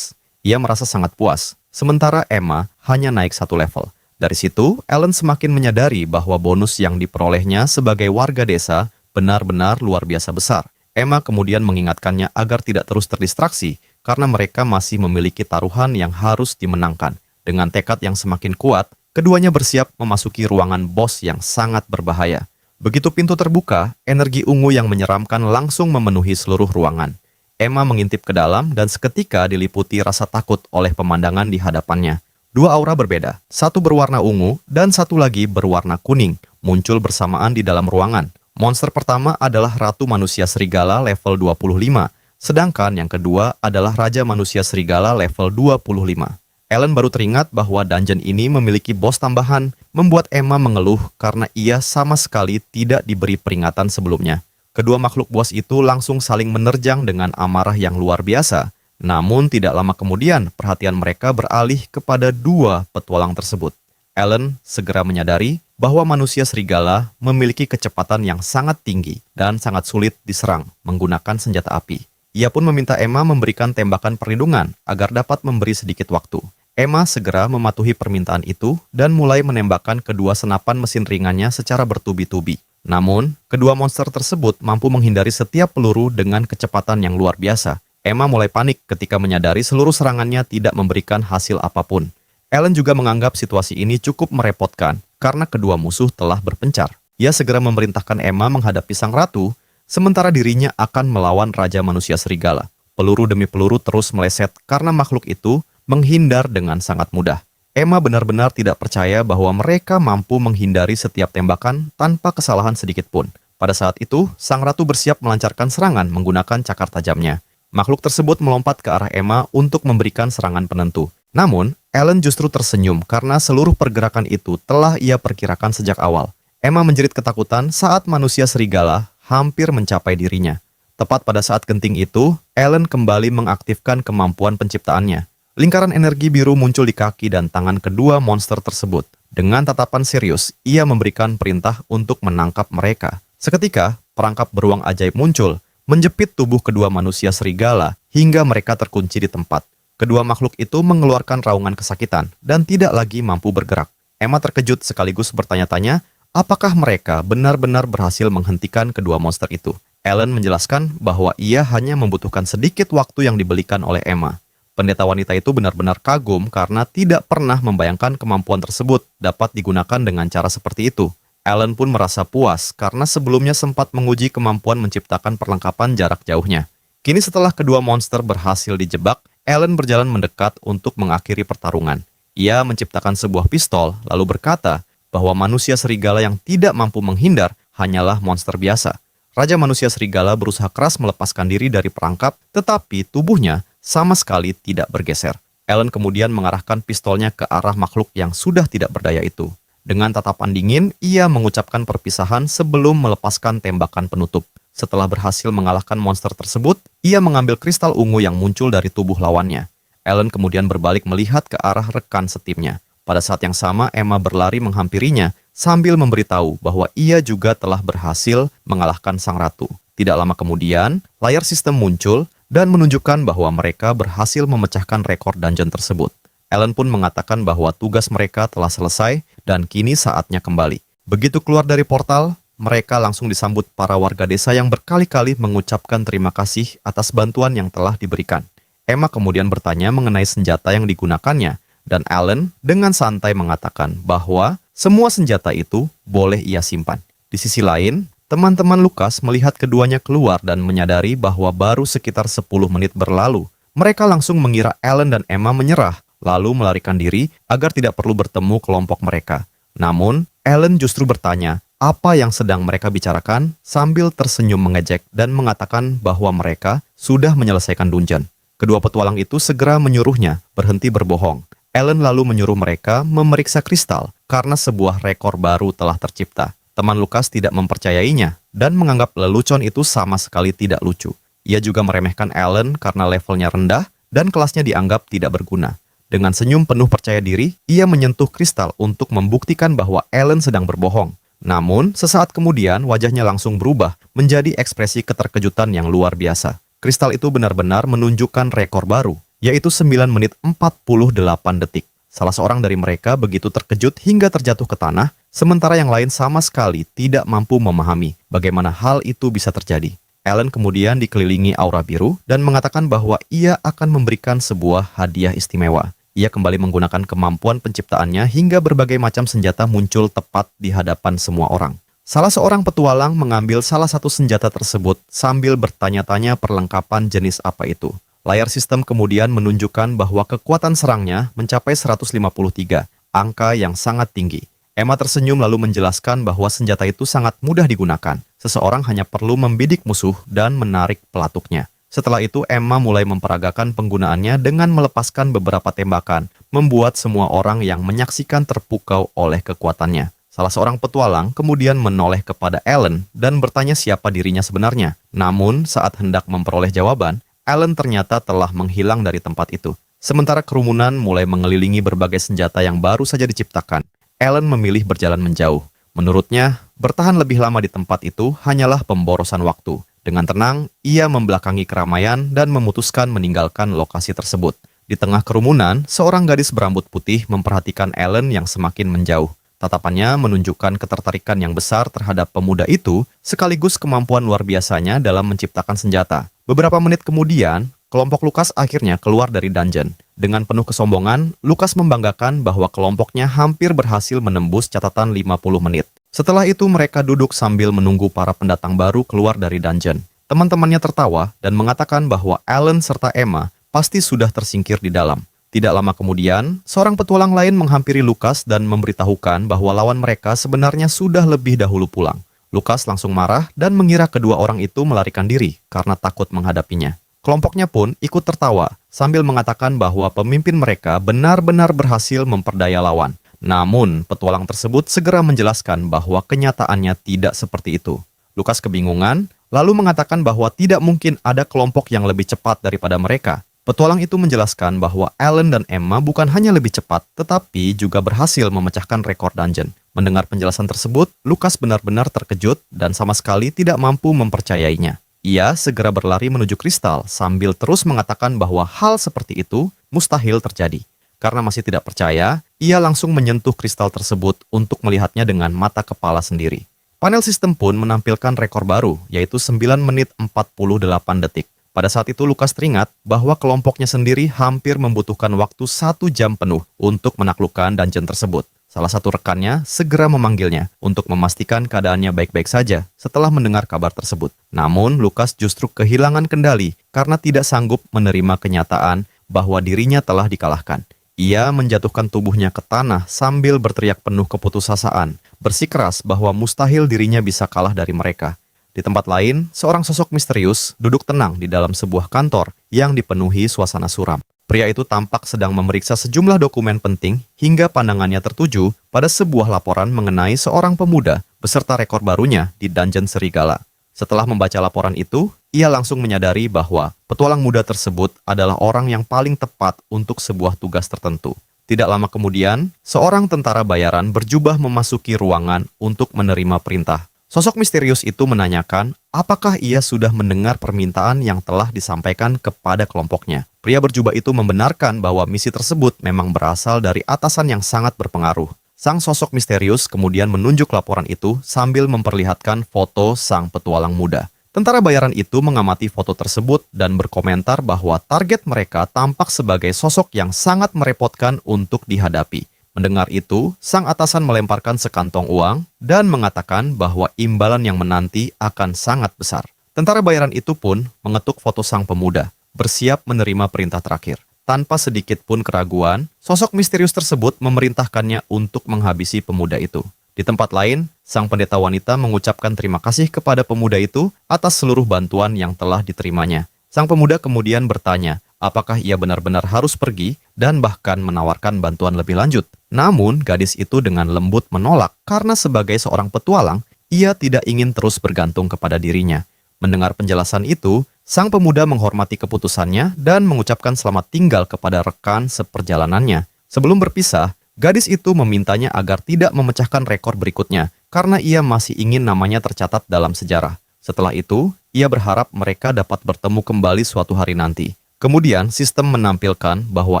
Ia merasa sangat puas, sementara Emma hanya naik 1 level. Dari situ, Ellen semakin menyadari bahwa bonus yang diperolehnya sebagai warga desa benar-benar luar biasa besar. Emma kemudian mengingatkannya agar tidak terus terdistraksi, karena mereka masih memiliki taruhan yang harus dimenangkan. Dengan tekad yang semakin kuat, keduanya bersiap memasuki ruangan bos yang sangat berbahaya. Begitu pintu terbuka, energi ungu yang menyeramkan langsung memenuhi seluruh ruangan. Emma mengintip ke dalam dan seketika diliputi rasa takut oleh pemandangan di hadapannya. 2 aura berbeda, satu berwarna ungu dan satu lagi berwarna kuning, muncul bersamaan di dalam ruangan. Monster pertama adalah Ratu Manusia Serigala level 25, sedangkan yang kedua adalah Raja Manusia Serigala level 25. Ellen baru teringat bahwa dungeon ini memiliki bos tambahan, membuat Emma mengeluh karena ia sama sekali tidak diberi peringatan sebelumnya. Kedua makhluk buas itu langsung saling menerjang dengan amarah yang luar biasa. Namun tidak lama kemudian perhatian mereka beralih kepada 2 petualang tersebut. Ellen segera menyadari bahwa manusia serigala memiliki kecepatan yang sangat tinggi dan sangat sulit diserang menggunakan senjata api. Ia pun meminta Emma memberikan tembakan perlindungan agar dapat memberi sedikit waktu. Emma segera mematuhi permintaan itu dan mulai menembakkan kedua senapan mesin ringannya secara bertubi-tubi. Namun, kedua monster tersebut mampu menghindari setiap peluru dengan kecepatan yang luar biasa. Emma mulai panik ketika menyadari seluruh serangannya tidak memberikan hasil apapun. Ellen juga menganggap situasi ini cukup merepotkan karena kedua musuh telah berpencar. Ia segera memerintahkan Emma menghadapi sang ratu, sementara dirinya akan melawan Raja Manusia Serigala. Peluru demi peluru terus meleset karena makhluk itu menghindar dengan sangat mudah. Emma benar-benar tidak percaya bahwa mereka mampu menghindari setiap tembakan tanpa kesalahan sedikit pun. Pada saat itu, sang ratu bersiap melancarkan serangan menggunakan cakar tajamnya. Makhluk tersebut melompat ke arah Emma untuk memberikan serangan penentu. Namun, Ellen justru tersenyum karena seluruh pergerakan itu telah ia perkirakan sejak awal. Emma menjerit ketakutan saat manusia serigala hampir mencapai dirinya. Tepat pada saat genting itu, Alan kembali mengaktifkan kemampuan penciptaannya. Lingkaran energi biru muncul di kaki dan tangan kedua monster tersebut. Dengan tatapan serius, ia memberikan perintah untuk menangkap mereka. Seketika, perangkap beruang ajaib muncul, menjepit tubuh kedua manusia serigala hingga mereka terkunci di tempat. Kedua makhluk itu mengeluarkan raungan kesakitan dan tidak lagi mampu bergerak. Emma terkejut sekaligus bertanya-tanya, apakah mereka benar-benar berhasil menghentikan kedua monster itu? Alan menjelaskan bahwa ia hanya membutuhkan sedikit waktu yang dibelikan oleh Emma. Pendeta wanita itu benar-benar kagum karena tidak pernah membayangkan kemampuan tersebut dapat digunakan dengan cara seperti itu. Alan pun merasa puas karena sebelumnya sempat menguji kemampuan menciptakan perlengkapan jarak jauhnya. Kini setelah kedua monster berhasil dijebak, Alan berjalan mendekat untuk mengakhiri pertarungan. Ia menciptakan sebuah pistol lalu berkata bahwa manusia serigala yang tidak mampu menghindar hanyalah monster biasa. Raja manusia serigala berusaha keras melepaskan diri dari perangkap, tetapi tubuhnya sama sekali tidak bergeser. Alan kemudian mengarahkan pistolnya ke arah makhluk yang sudah tidak berdaya itu. Dengan tatapan dingin, ia mengucapkan perpisahan sebelum melepaskan tembakan penutup. Setelah berhasil mengalahkan monster tersebut, ia mengambil kristal ungu yang muncul dari tubuh lawannya. Alan kemudian berbalik melihat ke arah rekan setimnya. Pada saat yang sama, Emma berlari menghampirinya sambil memberitahu bahwa ia juga telah berhasil mengalahkan sang ratu. Tidak lama kemudian, layar sistem muncul dan menunjukkan bahwa mereka berhasil memecahkan rekor dungeon tersebut. Alan pun mengatakan bahwa tugas mereka telah selesai dan kini saatnya kembali. Begitu keluar dari portal, mereka langsung disambut para warga desa yang berkali-kali mengucapkan terima kasih atas bantuan yang telah diberikan. Emma kemudian bertanya mengenai senjata yang digunakannya, dan Alan dengan santai mengatakan bahwa semua senjata itu boleh ia simpan. Di sisi lain, teman-teman Lukas melihat keduanya keluar dan menyadari bahwa baru sekitar 10 menit berlalu. Mereka langsung mengira Alan dan Emma menyerah, lalu melarikan diri agar tidak perlu bertemu kelompok mereka. Namun, Alan justru bertanya apa yang sedang mereka bicarakan sambil tersenyum mengejek dan mengatakan bahwa mereka sudah menyelesaikan dungeon. Kedua petualang itu segera menyuruhnya berhenti berbohong. Alan lalu menyuruh mereka memeriksa kristal karena sebuah rekor baru telah tercipta. Teman Lukas tidak mempercayainya dan menganggap lelucon itu sama sekali tidak lucu. Ia juga meremehkan Alan karena levelnya rendah dan kelasnya dianggap tidak berguna. Dengan senyum penuh percaya diri, ia menyentuh kristal untuk membuktikan bahwa Alan sedang berbohong. Namun, sesaat kemudian wajahnya langsung berubah menjadi ekspresi keterkejutan yang luar biasa. Kristal itu benar-benar menunjukkan rekor baru, yaitu 9 menit 48 detik. Salah seorang dari mereka begitu terkejut hingga terjatuh ke tanah, sementara yang lain sama sekali tidak mampu memahami bagaimana hal itu bisa terjadi. Alan kemudian dikelilingi aura biru dan mengatakan bahwa ia akan memberikan sebuah hadiah istimewa. Ia kembali menggunakan kemampuan penciptaannya hingga berbagai macam senjata muncul tepat di hadapan semua orang. Salah seorang petualang mengambil salah satu senjata tersebut sambil bertanya-tanya perlengkapan jenis apa itu. Layar sistem kemudian menunjukkan bahwa kekuatan serangnya mencapai 153, angka yang sangat tinggi. Emma tersenyum lalu menjelaskan bahwa senjata itu sangat mudah digunakan. Seseorang hanya perlu membidik musuh dan menarik pelatuknya. Setelah itu, Emma mulai memperagakan penggunaannya dengan melepaskan beberapa tembakan, membuat semua orang yang menyaksikan terpukau oleh kekuatannya. Salah seorang petualang kemudian menoleh kepada Alan dan bertanya siapa dirinya sebenarnya. Namun, saat hendak memperoleh jawaban, Alan ternyata telah menghilang dari tempat itu. Sementara kerumunan mulai mengelilingi berbagai senjata yang baru saja diciptakan, Alan memilih berjalan menjauh. Menurutnya, bertahan lebih lama di tempat itu hanyalah pemborosan waktu. Dengan tenang, ia membelakangi keramaian dan memutuskan meninggalkan lokasi tersebut. Di tengah kerumunan, seorang gadis berambut putih memperhatikan Alan yang semakin menjauh. Tatapannya menunjukkan ketertarikan yang besar terhadap pemuda itu, sekaligus kemampuan luar biasanya dalam menciptakan senjata. Beberapa menit kemudian, kelompok Lukas akhirnya keluar dari dungeon. Dengan penuh kesombongan, Lukas membanggakan bahwa kelompoknya hampir berhasil menembus catatan 50 menit. Setelah itu mereka duduk sambil menunggu para pendatang baru keluar dari dungeon. Teman-temannya tertawa dan mengatakan bahwa Alan serta Emma pasti sudah tersingkir di dalam. Tidak lama kemudian, seorang petualang lain menghampiri Lukas dan memberitahukan bahwa lawan mereka sebenarnya sudah lebih dahulu pulang. Lukas langsung marah dan mengira kedua orang itu melarikan diri karena takut menghadapinya. Kelompoknya pun ikut tertawa sambil mengatakan bahwa pemimpin mereka benar-benar berhasil memperdaya lawan. Namun, petualang tersebut segera menjelaskan bahwa kenyataannya tidak seperti itu. Lukas kebingungan, lalu mengatakan bahwa tidak mungkin ada kelompok yang lebih cepat daripada mereka. Petualang itu menjelaskan bahwa Alan dan Emma bukan hanya lebih cepat, tetapi juga berhasil memecahkan rekor dungeon. Mendengar penjelasan tersebut, Lukas benar-benar terkejut dan sama sekali tidak mampu mempercayainya. Ia segera berlari menuju kristal sambil terus mengatakan bahwa hal seperti itu mustahil terjadi. Karena masih tidak percaya, ia langsung menyentuh kristal tersebut untuk melihatnya dengan mata kepala sendiri. Panel sistem pun menampilkan rekor baru, yaitu 9 menit 48 detik. Pada saat itu Lukas teringat bahwa kelompoknya sendiri hampir membutuhkan waktu 1 jam penuh untuk menaklukkan dungeon tersebut. Salah satu rekannya segera memanggilnya untuk memastikan keadaannya baik-baik saja setelah mendengar kabar tersebut. Namun, Lukas justru kehilangan kendali karena tidak sanggup menerima kenyataan bahwa dirinya telah dikalahkan. Ia menjatuhkan tubuhnya ke tanah sambil berteriak penuh keputusasaan, bersikeras bahwa mustahil dirinya bisa kalah dari mereka. Di tempat lain, seorang sosok misterius duduk tenang di dalam sebuah kantor yang dipenuhi suasana suram. Pria itu tampak sedang memeriksa sejumlah dokumen penting hingga pandangannya tertuju pada sebuah laporan mengenai seorang pemuda beserta rekor barunya di Dungeon Serigala. Setelah membaca laporan itu, ia langsung menyadari bahwa petualang muda tersebut adalah orang yang paling tepat untuk sebuah tugas tertentu. Tidak lama kemudian, seorang tentara bayaran berjubah memasuki ruangan untuk menerima perintah. Sosok misterius itu menanyakan apakah ia sudah mendengar permintaan yang telah disampaikan kepada kelompoknya. Pria berjubah itu membenarkan bahwa misi tersebut memang berasal dari atasan yang sangat berpengaruh. Sang sosok misterius kemudian menunjuk laporan itu sambil memperlihatkan foto sang petualang muda. Tentara bayaran itu mengamati foto tersebut dan berkomentar bahwa target mereka tampak sebagai sosok yang sangat merepotkan untuk dihadapi. Mendengar itu, sang atasan melemparkan sekantong uang dan mengatakan bahwa imbalan yang menanti akan sangat besar. Tentara bayaran itu pun mengetuk foto sang pemuda, bersiap menerima perintah terakhir. Tanpa sedikit pun keraguan, sosok misterius tersebut memerintahkannya untuk menghabisi pemuda itu. Di tempat lain, sang pendeta wanita mengucapkan terima kasih kepada pemuda itu atas seluruh bantuan yang telah diterimanya. Sang pemuda kemudian bertanya, apakah ia benar-benar harus pergi dan bahkan menawarkan bantuan lebih lanjut. Namun, gadis itu dengan lembut menolak karena sebagai seorang petualang, ia tidak ingin terus bergantung kepada dirinya. Mendengar penjelasan itu, sang pemuda menghormati keputusannya dan mengucapkan selamat tinggal kepada rekan seperjalanannya. Sebelum berpisah, gadis itu memintanya agar tidak memecahkan rekor berikutnya karena ia masih ingin namanya tercatat dalam sejarah. Setelah itu, ia berharap mereka dapat bertemu kembali suatu hari nanti. Kemudian, sistem menampilkan bahwa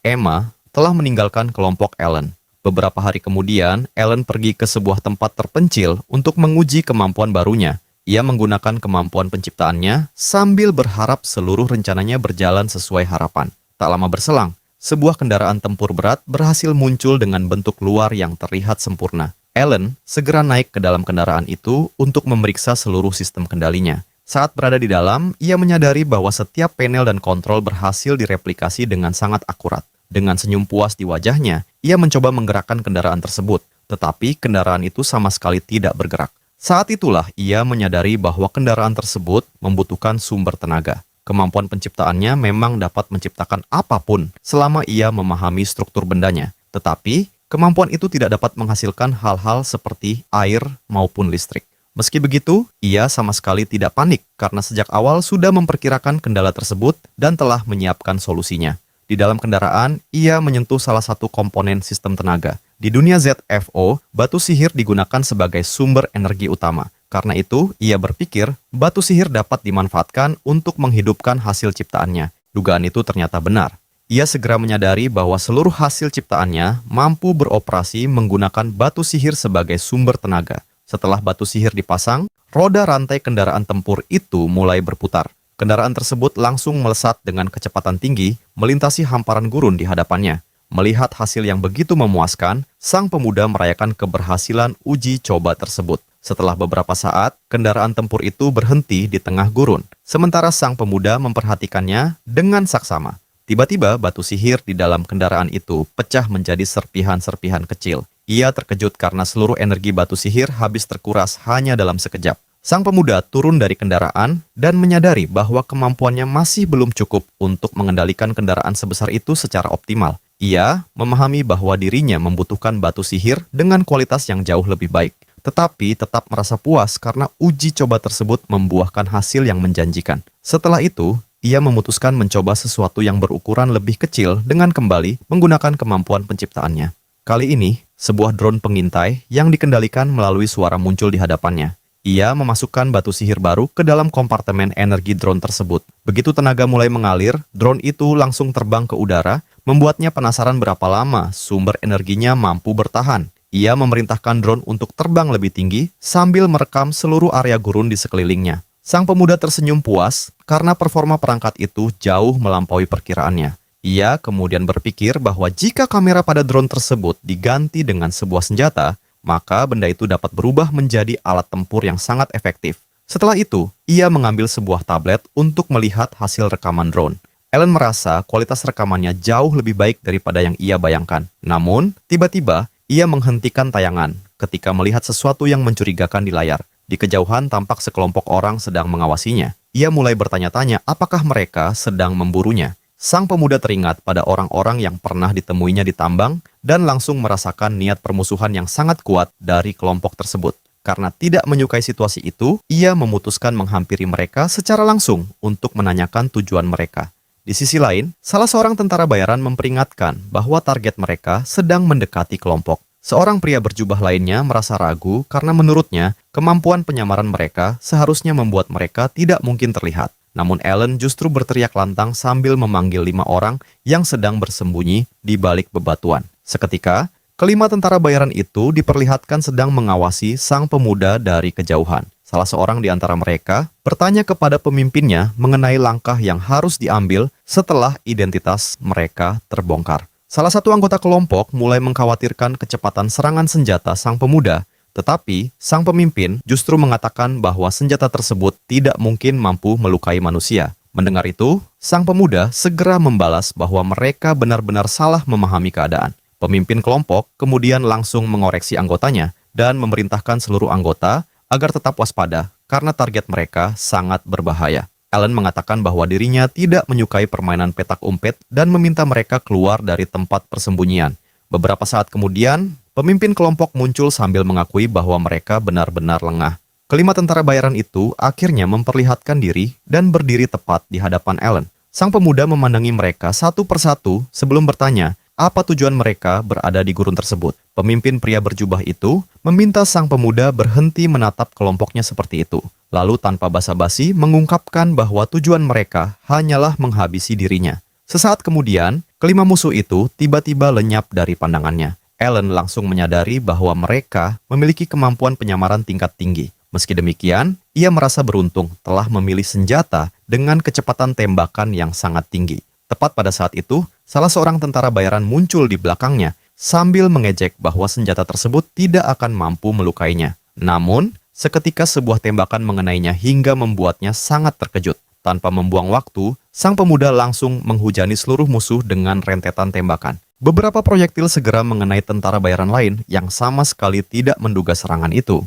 Emma telah meninggalkan kelompok Alan. Beberapa hari kemudian, Alan pergi ke sebuah tempat terpencil untuk menguji kemampuan barunya. Ia menggunakan kemampuan penciptaannya sambil berharap seluruh rencananya berjalan sesuai harapan. Tak lama berselang, sebuah kendaraan tempur berat berhasil muncul dengan bentuk luar yang terlihat sempurna. Alan segera naik ke dalam kendaraan itu untuk memeriksa seluruh sistem kendalinya. Saat berada di dalam, ia menyadari bahwa setiap panel dan kontrol berhasil direplikasi dengan sangat akurat. Dengan senyum puas di wajahnya, ia mencoba menggerakkan kendaraan tersebut, tetapi kendaraan itu sama sekali tidak bergerak. Saat itulah ia menyadari bahwa kendaraan tersebut membutuhkan sumber tenaga. Kemampuan penciptaannya memang dapat menciptakan apapun selama ia memahami struktur bendanya. Tetapi, kemampuan itu tidak dapat menghasilkan hal-hal seperti air maupun listrik. Meski begitu, ia sama sekali tidak panik karena sejak awal sudah memperkirakan kendala tersebut dan telah menyiapkan solusinya. Di dalam kendaraan, ia menyentuh salah satu komponen sistem tenaga. Di dunia ZFO, batu sihir digunakan sebagai sumber energi utama. Karena itu, ia berpikir batu sihir dapat dimanfaatkan untuk menghidupkan hasil ciptaannya. Dugaan itu ternyata benar. Ia segera menyadari bahwa seluruh hasil ciptaannya mampu beroperasi menggunakan batu sihir sebagai sumber tenaga. Setelah batu sihir dipasang, roda rantai kendaraan tempur itu mulai berputar. Kendaraan tersebut langsung melesat dengan kecepatan tinggi, melintasi hamparan gurun di hadapannya. Melihat hasil yang begitu memuaskan, sang pemuda merayakan keberhasilan uji coba tersebut. Setelah beberapa saat, kendaraan tempur itu berhenti di tengah gurun. Sementara sang pemuda memperhatikannya dengan saksama. Tiba-tiba batu sihir di dalam kendaraan itu pecah menjadi serpihan-serpihan kecil. Ia terkejut karena seluruh energi batu sihir habis terkuras hanya dalam sekejap. Sang pemuda turun dari kendaraan dan menyadari bahwa kemampuannya masih belum cukup untuk mengendalikan kendaraan sebesar itu secara optimal. Ia memahami bahwa dirinya membutuhkan batu sihir dengan kualitas yang jauh lebih baik. tetapi tetap merasa puas karena uji coba tersebut membuahkan hasil yang menjanjikan. Setelah itu, ia memutuskan mencoba sesuatu yang berukuran lebih kecil dengan kembali menggunakan kemampuan penciptaannya. Kali ini, sebuah drone pengintai yang dikendalikan melalui suara muncul di hadapannya. Ia memasukkan batu sihir baru ke dalam kompartemen energi drone tersebut. Begitu tenaga mulai mengalir, drone itu langsung terbang ke udara, membuatnya penasaran berapa lama sumber energinya mampu bertahan. Ia memerintahkan drone untuk terbang lebih tinggi sambil merekam seluruh area gurun di sekelilingnya. Sang pemuda tersenyum puas karena performa perangkat itu jauh melampaui perkiraannya. Ia kemudian berpikir bahwa jika kamera pada drone tersebut diganti dengan sebuah senjata, maka benda itu dapat berubah menjadi alat tempur yang sangat efektif. Setelah itu, ia mengambil sebuah tablet untuk melihat hasil rekaman drone. Alan merasa kualitas rekamannya jauh lebih baik daripada yang ia bayangkan. Namun, tiba-tiba, ia menghentikan tayangan ketika melihat sesuatu yang mencurigakan di layar. Di kejauhan tampak sekelompok orang sedang mengawasinya. Ia mulai bertanya-tanya apakah mereka sedang memburunya. Sang pemuda teringat pada orang-orang yang pernah ditemuinya di tambang dan langsung merasakan niat permusuhan yang sangat kuat dari kelompok tersebut. Karena tidak menyukai situasi itu, ia memutuskan menghampiri mereka secara langsung untuk menanyakan tujuan mereka. Di sisi lain, salah seorang tentara bayaran memperingatkan bahwa target mereka sedang mendekati kelompok. Seorang pria berjubah lainnya merasa ragu karena menurutnya kemampuan penyamaran mereka seharusnya membuat mereka tidak mungkin terlihat. Namun Alan justru berteriak lantang sambil memanggil 5 orang yang sedang bersembunyi di balik bebatuan. Seketika, kelima tentara bayaran itu diperlihatkan sedang mengawasi sang pemuda dari kejauhan. Salah seorang di antara mereka bertanya kepada pemimpinnya mengenai langkah yang harus diambil setelah identitas mereka terbongkar. Salah satu anggota kelompok mulai mengkhawatirkan kecepatan serangan senjata sang pemuda, tetapi sang pemimpin justru mengatakan bahwa senjata tersebut tidak mungkin mampu melukai manusia. Mendengar itu, sang pemuda segera membalas bahwa mereka benar-benar salah memahami keadaan. Pemimpin kelompok kemudian langsung mengoreksi anggotanya dan memerintahkan seluruh anggota agar tetap waspada karena target mereka sangat berbahaya. Alan mengatakan bahwa dirinya tidak menyukai permainan petak umpet dan meminta mereka keluar dari tempat persembunyian. Beberapa saat kemudian, pemimpin kelompok muncul sambil mengakui bahwa mereka benar-benar lengah. Kelima tentara bayaran itu akhirnya memperlihatkan diri dan berdiri tepat di hadapan Alan. Sang pemuda memandangi mereka satu persatu sebelum bertanya apa tujuan mereka berada di gurun tersebut. Pemimpin pria berjubah itu meminta sang pemuda berhenti menatap kelompoknya seperti itu. Lalu tanpa basa-basi mengungkapkan bahwa tujuan mereka hanyalah menghabisi dirinya. Sesaat kemudian, kelima musuh itu tiba-tiba lenyap dari pandangannya. Alan langsung menyadari bahwa mereka memiliki kemampuan penyamaran tingkat tinggi. Meski demikian, ia merasa beruntung telah memilih senjata dengan kecepatan tembakan yang sangat tinggi. Tepat pada saat itu, salah seorang tentara bayaran muncul di belakangnya sambil mengejek bahwa senjata tersebut tidak akan mampu melukainya. Namun, seketika sebuah tembakan mengenainya hingga membuatnya sangat terkejut. Tanpa membuang waktu, sang pemuda langsung menghujani seluruh musuh dengan rentetan tembakan. Beberapa proyektil segera mengenai tentara bayaran lain yang sama sekali tidak menduga serangan itu.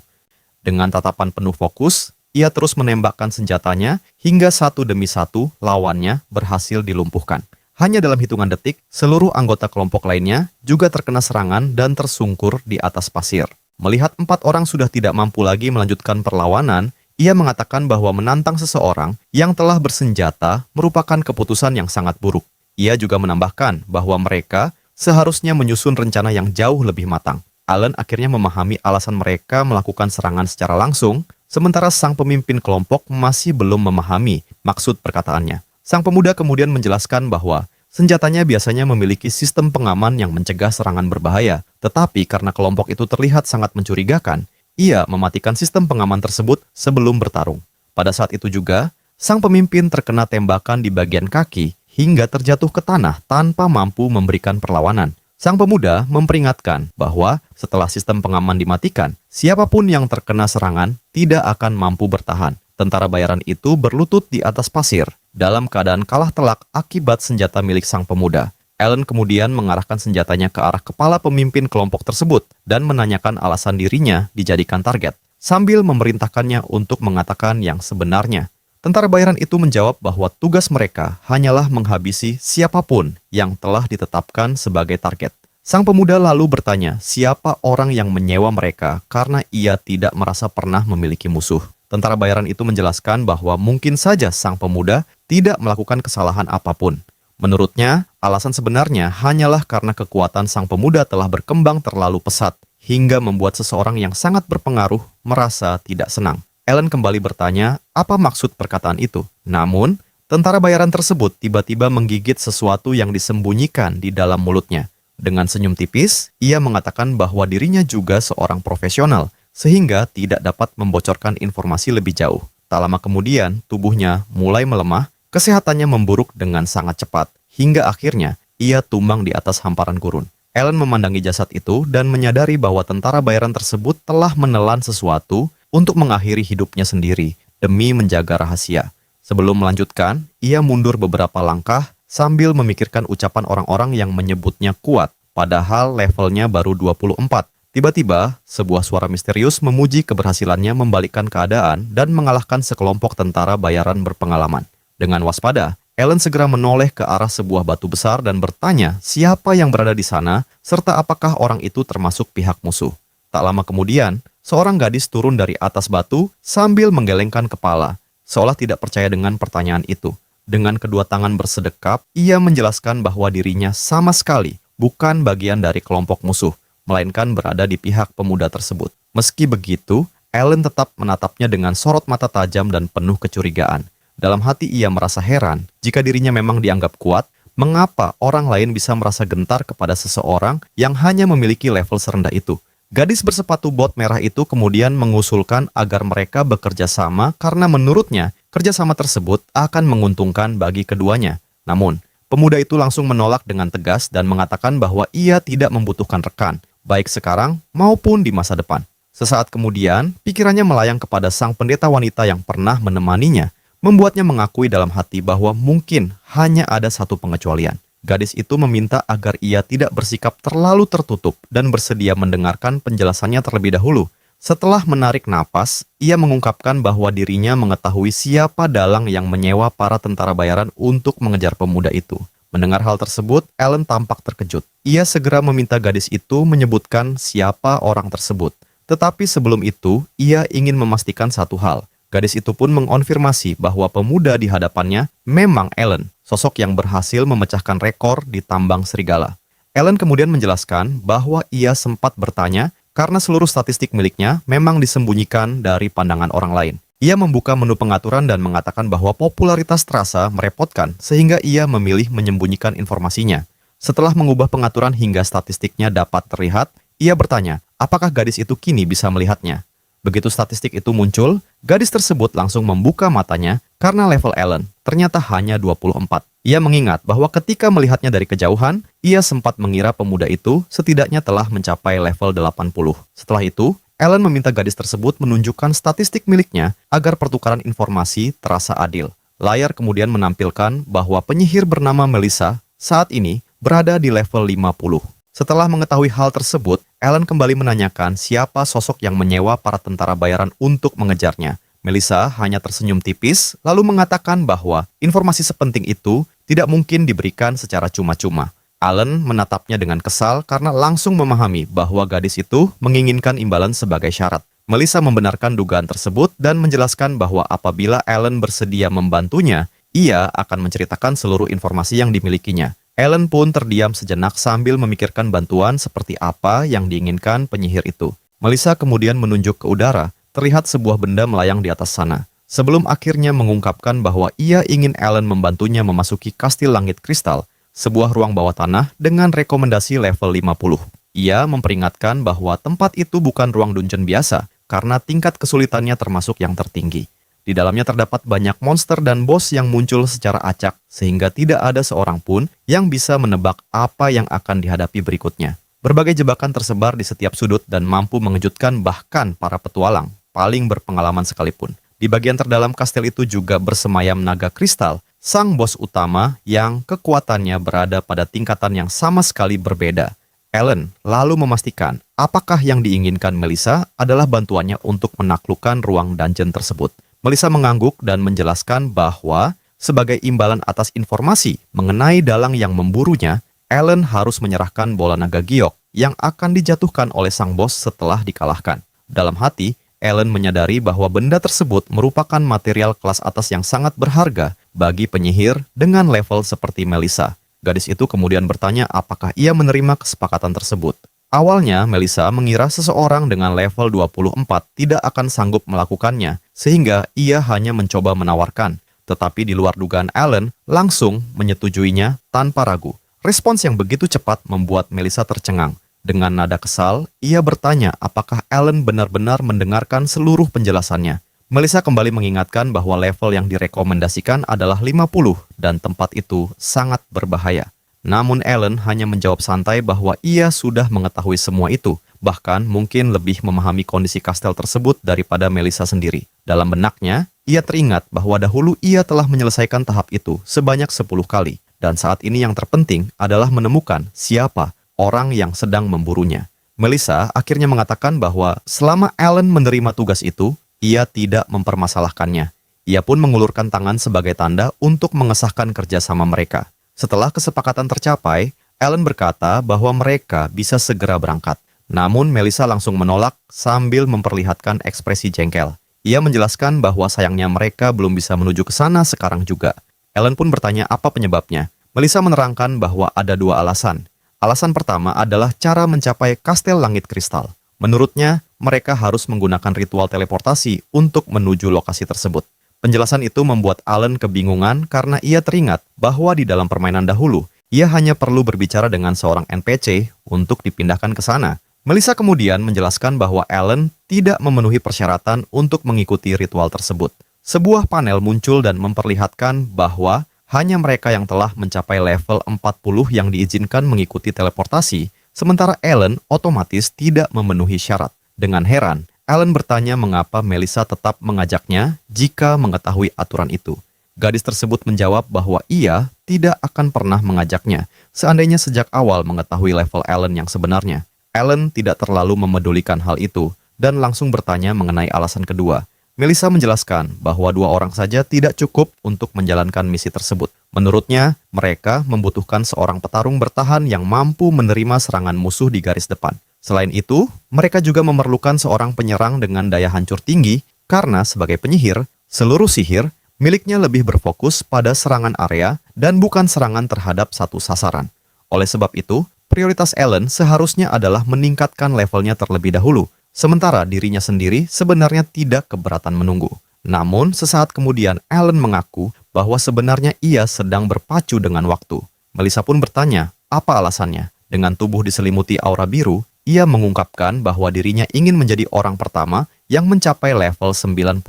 Dengan tatapan penuh fokus, ia terus menembakkan senjatanya hingga satu demi satu lawannya berhasil dilumpuhkan. Hanya dalam hitungan detik, seluruh anggota kelompok lainnya juga terkena serangan dan tersungkur di atas pasir. Melihat 4 orang sudah tidak mampu lagi melanjutkan perlawanan, ia mengatakan bahwa menantang seseorang yang telah bersenjata merupakan keputusan yang sangat buruk. Ia juga menambahkan bahwa mereka seharusnya menyusun rencana yang jauh lebih matang. Alan akhirnya memahami alasan mereka melakukan serangan secara langsung, sementara sang pemimpin kelompok masih belum memahami maksud perkataannya. Sang pemuda kemudian menjelaskan bahwa senjatanya biasanya memiliki sistem pengaman yang mencegah serangan berbahaya, tetapi karena kelompok itu terlihat sangat mencurigakan, ia mematikan sistem pengaman tersebut sebelum bertarung. Pada saat itu juga, sang pemimpin terkena tembakan di bagian kaki hingga terjatuh ke tanah tanpa mampu memberikan perlawanan. Sang pemuda memperingatkan bahwa setelah sistem pengaman dimatikan, siapapun yang terkena serangan tidak akan mampu bertahan. Tentara bayaran itu berlutut di atas pasir dalam keadaan kalah telak akibat senjata milik sang pemuda. Alan kemudian mengarahkan senjatanya ke arah kepala pemimpin kelompok tersebut dan menanyakan alasan dirinya dijadikan target, sambil memerintahkannya untuk mengatakan yang sebenarnya. Tentara bayaran itu menjawab bahwa tugas mereka hanyalah menghabisi siapapun yang telah ditetapkan sebagai target. Sang pemuda lalu bertanya siapa orang yang menyewa mereka karena ia tidak merasa pernah memiliki musuh. Tentara bayaran itu menjelaskan bahwa mungkin saja sang pemuda tidak melakukan kesalahan apapun. Menurutnya, alasan sebenarnya hanyalah karena kekuatan sang pemuda telah berkembang terlalu pesat, hingga membuat seseorang yang sangat berpengaruh merasa tidak senang. Ellen kembali bertanya apa maksud perkataan itu. Namun, tentara bayaran tersebut tiba-tiba menggigit sesuatu yang disembunyikan di dalam mulutnya. Dengan senyum tipis, ia mengatakan bahwa dirinya juga seorang profesional, sehingga tidak dapat membocorkan informasi lebih jauh. Tak lama kemudian, tubuhnya mulai melemah, kesehatannya memburuk dengan sangat cepat, hingga akhirnya ia tumbang di atas hamparan gurun. Ellen memandangi jasad itu dan menyadari bahwa tentara bayaran tersebut telah menelan sesuatu untuk mengakhiri hidupnya sendiri demi menjaga rahasia. Sebelum melanjutkan, ia mundur beberapa langkah sambil memikirkan ucapan orang-orang yang menyebutnya kuat, padahal levelnya baru 24. Tiba-tiba, sebuah suara misterius memuji keberhasilannya membalikkan keadaan dan mengalahkan sekelompok tentara bayaran berpengalaman. Dengan waspada, Ellen segera menoleh ke arah sebuah batu besar dan bertanya siapa yang berada di sana, serta apakah orang itu termasuk pihak musuh. Tak lama kemudian, seorang gadis turun dari atas batu sambil menggelengkan kepala, seolah tidak percaya dengan pertanyaan itu. Dengan kedua tangan bersedekap, ia menjelaskan bahwa dirinya sama sekali bukan bagian dari kelompok musuh, melainkan berada di pihak pemuda tersebut. Meski begitu, Ellen tetap menatapnya dengan sorot mata tajam dan penuh kecurigaan. Dalam hati ia merasa heran, jika dirinya memang dianggap kuat, mengapa orang lain bisa merasa gentar kepada seseorang yang hanya memiliki level serendah itu? Gadis bersepatu bot merah itu kemudian mengusulkan agar mereka bekerja sama karena menurutnya kerjasama tersebut akan menguntungkan bagi keduanya. Namun, pemuda itu langsung menolak dengan tegas dan mengatakan bahwa ia tidak membutuhkan rekan, baik sekarang maupun di masa depan. Sesaat kemudian, pikirannya melayang kepada sang pendeta wanita yang pernah menemaninya, membuatnya mengakui dalam hati bahwa mungkin hanya ada satu pengecualian. Gadis itu meminta agar ia tidak bersikap terlalu tertutup dan bersedia mendengarkan penjelasannya terlebih dahulu. Setelah menarik napas, ia mengungkapkan bahwa dirinya mengetahui siapa dalang yang menyewa para tentara bayaran untuk mengejar pemuda itu. Mendengar hal tersebut, Ellen tampak terkejut. Ia segera meminta gadis itu menyebutkan siapa orang tersebut. Tetapi sebelum itu, ia ingin memastikan satu hal. Gadis itu pun mengonfirmasi bahwa pemuda di hadapannya memang Ellen, sosok yang berhasil memecahkan rekor di tambang serigala. Ellen kemudian menjelaskan bahwa ia sempat bertanya karena seluruh statistik miliknya memang disembunyikan dari pandangan orang lain. Ia membuka menu pengaturan dan mengatakan bahwa popularitas terasa merepotkan sehingga ia memilih menyembunyikan informasinya. Setelah mengubah pengaturan hingga statistiknya dapat terlihat, ia bertanya, apakah gadis itu kini bisa melihatnya? Begitu statistik itu muncul, gadis tersebut langsung membuka matanya karena level Ellen ternyata hanya 24. Ia mengingat bahwa ketika melihatnya dari kejauhan, ia sempat mengira pemuda itu setidaknya telah mencapai level 80. Setelah itu, Ellen meminta gadis tersebut menunjukkan statistik miliknya agar pertukaran informasi terasa adil. Layar kemudian menampilkan bahwa penyihir bernama Melissa saat ini berada di level 50. Setelah mengetahui hal tersebut, Ellen kembali menanyakan siapa sosok yang menyewa para tentara bayaran untuk mengejarnya. Melissa hanya tersenyum tipis, lalu mengatakan bahwa informasi sepenting itu tidak mungkin diberikan secara cuma-cuma. Ellen menatapnya dengan kesal karena langsung memahami bahwa gadis itu menginginkan imbalan sebagai syarat. Melissa membenarkan dugaan tersebut dan menjelaskan bahwa apabila Ellen bersedia membantunya, ia akan menceritakan seluruh informasi yang dimilikinya. Ellen pun terdiam sejenak sambil memikirkan bantuan seperti apa yang diinginkan penyihir itu. Melissa kemudian menunjuk ke udara, terlihat sebuah benda melayang di atas sana. Sebelum akhirnya mengungkapkan bahwa ia ingin Ellen membantunya memasuki kastil langit kristal, sebuah ruang bawah tanah dengan rekomendasi level 50. Ia memperingatkan bahwa tempat itu bukan ruang dungeon biasa, karena tingkat kesulitannya termasuk yang tertinggi. Di dalamnya terdapat banyak monster dan bos yang muncul secara acak, sehingga tidak ada seorang pun yang bisa menebak apa yang akan dihadapi berikutnya. Berbagai jebakan tersebar di setiap sudut dan mampu mengejutkan bahkan para petualang, paling berpengalaman sekalipun. Di bagian terdalam kastil itu juga bersemayam naga kristal, sang bos utama yang kekuatannya berada pada tingkatan yang sama sekali berbeda. Ellen lalu memastikan apakah yang diinginkan Melissa adalah bantuannya untuk menaklukkan ruang dungeon tersebut. Melissa mengangguk dan menjelaskan bahwa sebagai imbalan atas informasi mengenai dalang yang memburunya, Ellen harus menyerahkan bola naga giok yang akan dijatuhkan oleh sang bos setelah dikalahkan. Dalam hati, Ellen menyadari bahwa benda tersebut merupakan material kelas atas yang sangat berharga bagi penyihir dengan level seperti Melissa. Gadis itu kemudian bertanya apakah ia menerima kesepakatan tersebut. Awalnya, Melissa mengira seseorang dengan level 24 tidak akan sanggup melakukannya, sehingga ia hanya mencoba menawarkan. Tetapi di luar dugaan Ellen, langsung menyetujuinya tanpa ragu. Respons yang begitu cepat membuat Melissa tercengang. Dengan nada kesal, ia bertanya apakah Ellen benar-benar mendengarkan seluruh penjelasannya. Melissa kembali mengingatkan bahwa level yang direkomendasikan adalah 50 dan tempat itu sangat berbahaya. Namun Ellen hanya menjawab santai bahwa ia sudah mengetahui semua itu, bahkan mungkin lebih memahami kondisi kastel tersebut daripada Melissa sendiri. Dalam benaknya, ia teringat bahwa dahulu ia telah menyelesaikan tahap itu sebanyak 10 kali, dan saat ini yang terpenting adalah menemukan siapa orang yang sedang memburunya. Melissa akhirnya mengatakan bahwa selama Ellen menerima tugas itu, ia tidak mempermasalahkannya. Ia pun mengulurkan tangan sebagai tanda untuk mengesahkan kerjasama mereka. Setelah kesepakatan tercapai, Ellen berkata bahwa mereka bisa segera berangkat. Namun Melissa langsung menolak sambil memperlihatkan ekspresi jengkel. Ia menjelaskan bahwa sayangnya mereka belum bisa menuju ke sana sekarang juga. Ellen pun bertanya apa penyebabnya. Melissa menerangkan bahwa ada 2 alasan. Alasan pertama adalah cara mencapai kastel langit kristal. Menurutnya, mereka harus menggunakan ritual teleportasi untuk menuju lokasi tersebut. Penjelasan itu membuat Ellen kebingungan karena ia teringat bahwa di dalam permainan dahulu, ia hanya perlu berbicara dengan seorang NPC untuk dipindahkan ke sana. Melissa kemudian menjelaskan bahwa Ellen tidak memenuhi persyaratan untuk mengikuti ritual tersebut. Sebuah panel muncul dan memperlihatkan bahwa hanya mereka yang telah mencapai level 40 yang diizinkan mengikuti teleportasi, sementara Ellen otomatis tidak memenuhi syarat. Dengan heran, Ellen bertanya mengapa Melissa tetap mengajaknya jika mengetahui aturan itu. Gadis tersebut menjawab bahwa ia tidak akan pernah mengajaknya, seandainya sejak awal mengetahui level Ellen yang sebenarnya. Ellen tidak terlalu memedulikan hal itu, dan langsung bertanya mengenai alasan kedua. Melissa menjelaskan bahwa 2 orang saja tidak cukup untuk menjalankan misi tersebut. Menurutnya, mereka membutuhkan seorang petarung bertahan yang mampu menerima serangan musuh di garis depan. Selain itu, mereka juga memerlukan seorang penyerang dengan daya hancur tinggi karena sebagai penyihir, seluruh sihir miliknya lebih berfokus pada serangan area dan bukan serangan terhadap satu sasaran. Oleh sebab itu, prioritas Ellen seharusnya adalah meningkatkan levelnya terlebih dahulu. Sementara dirinya sendiri sebenarnya tidak keberatan menunggu. Namun, sesaat kemudian Ellen mengaku bahwa sebenarnya ia sedang berpacu dengan waktu. Melissa pun bertanya, apa alasannya? Dengan tubuh diselimuti aura biru, ia mengungkapkan bahwa dirinya ingin menjadi orang pertama yang mencapai level 99.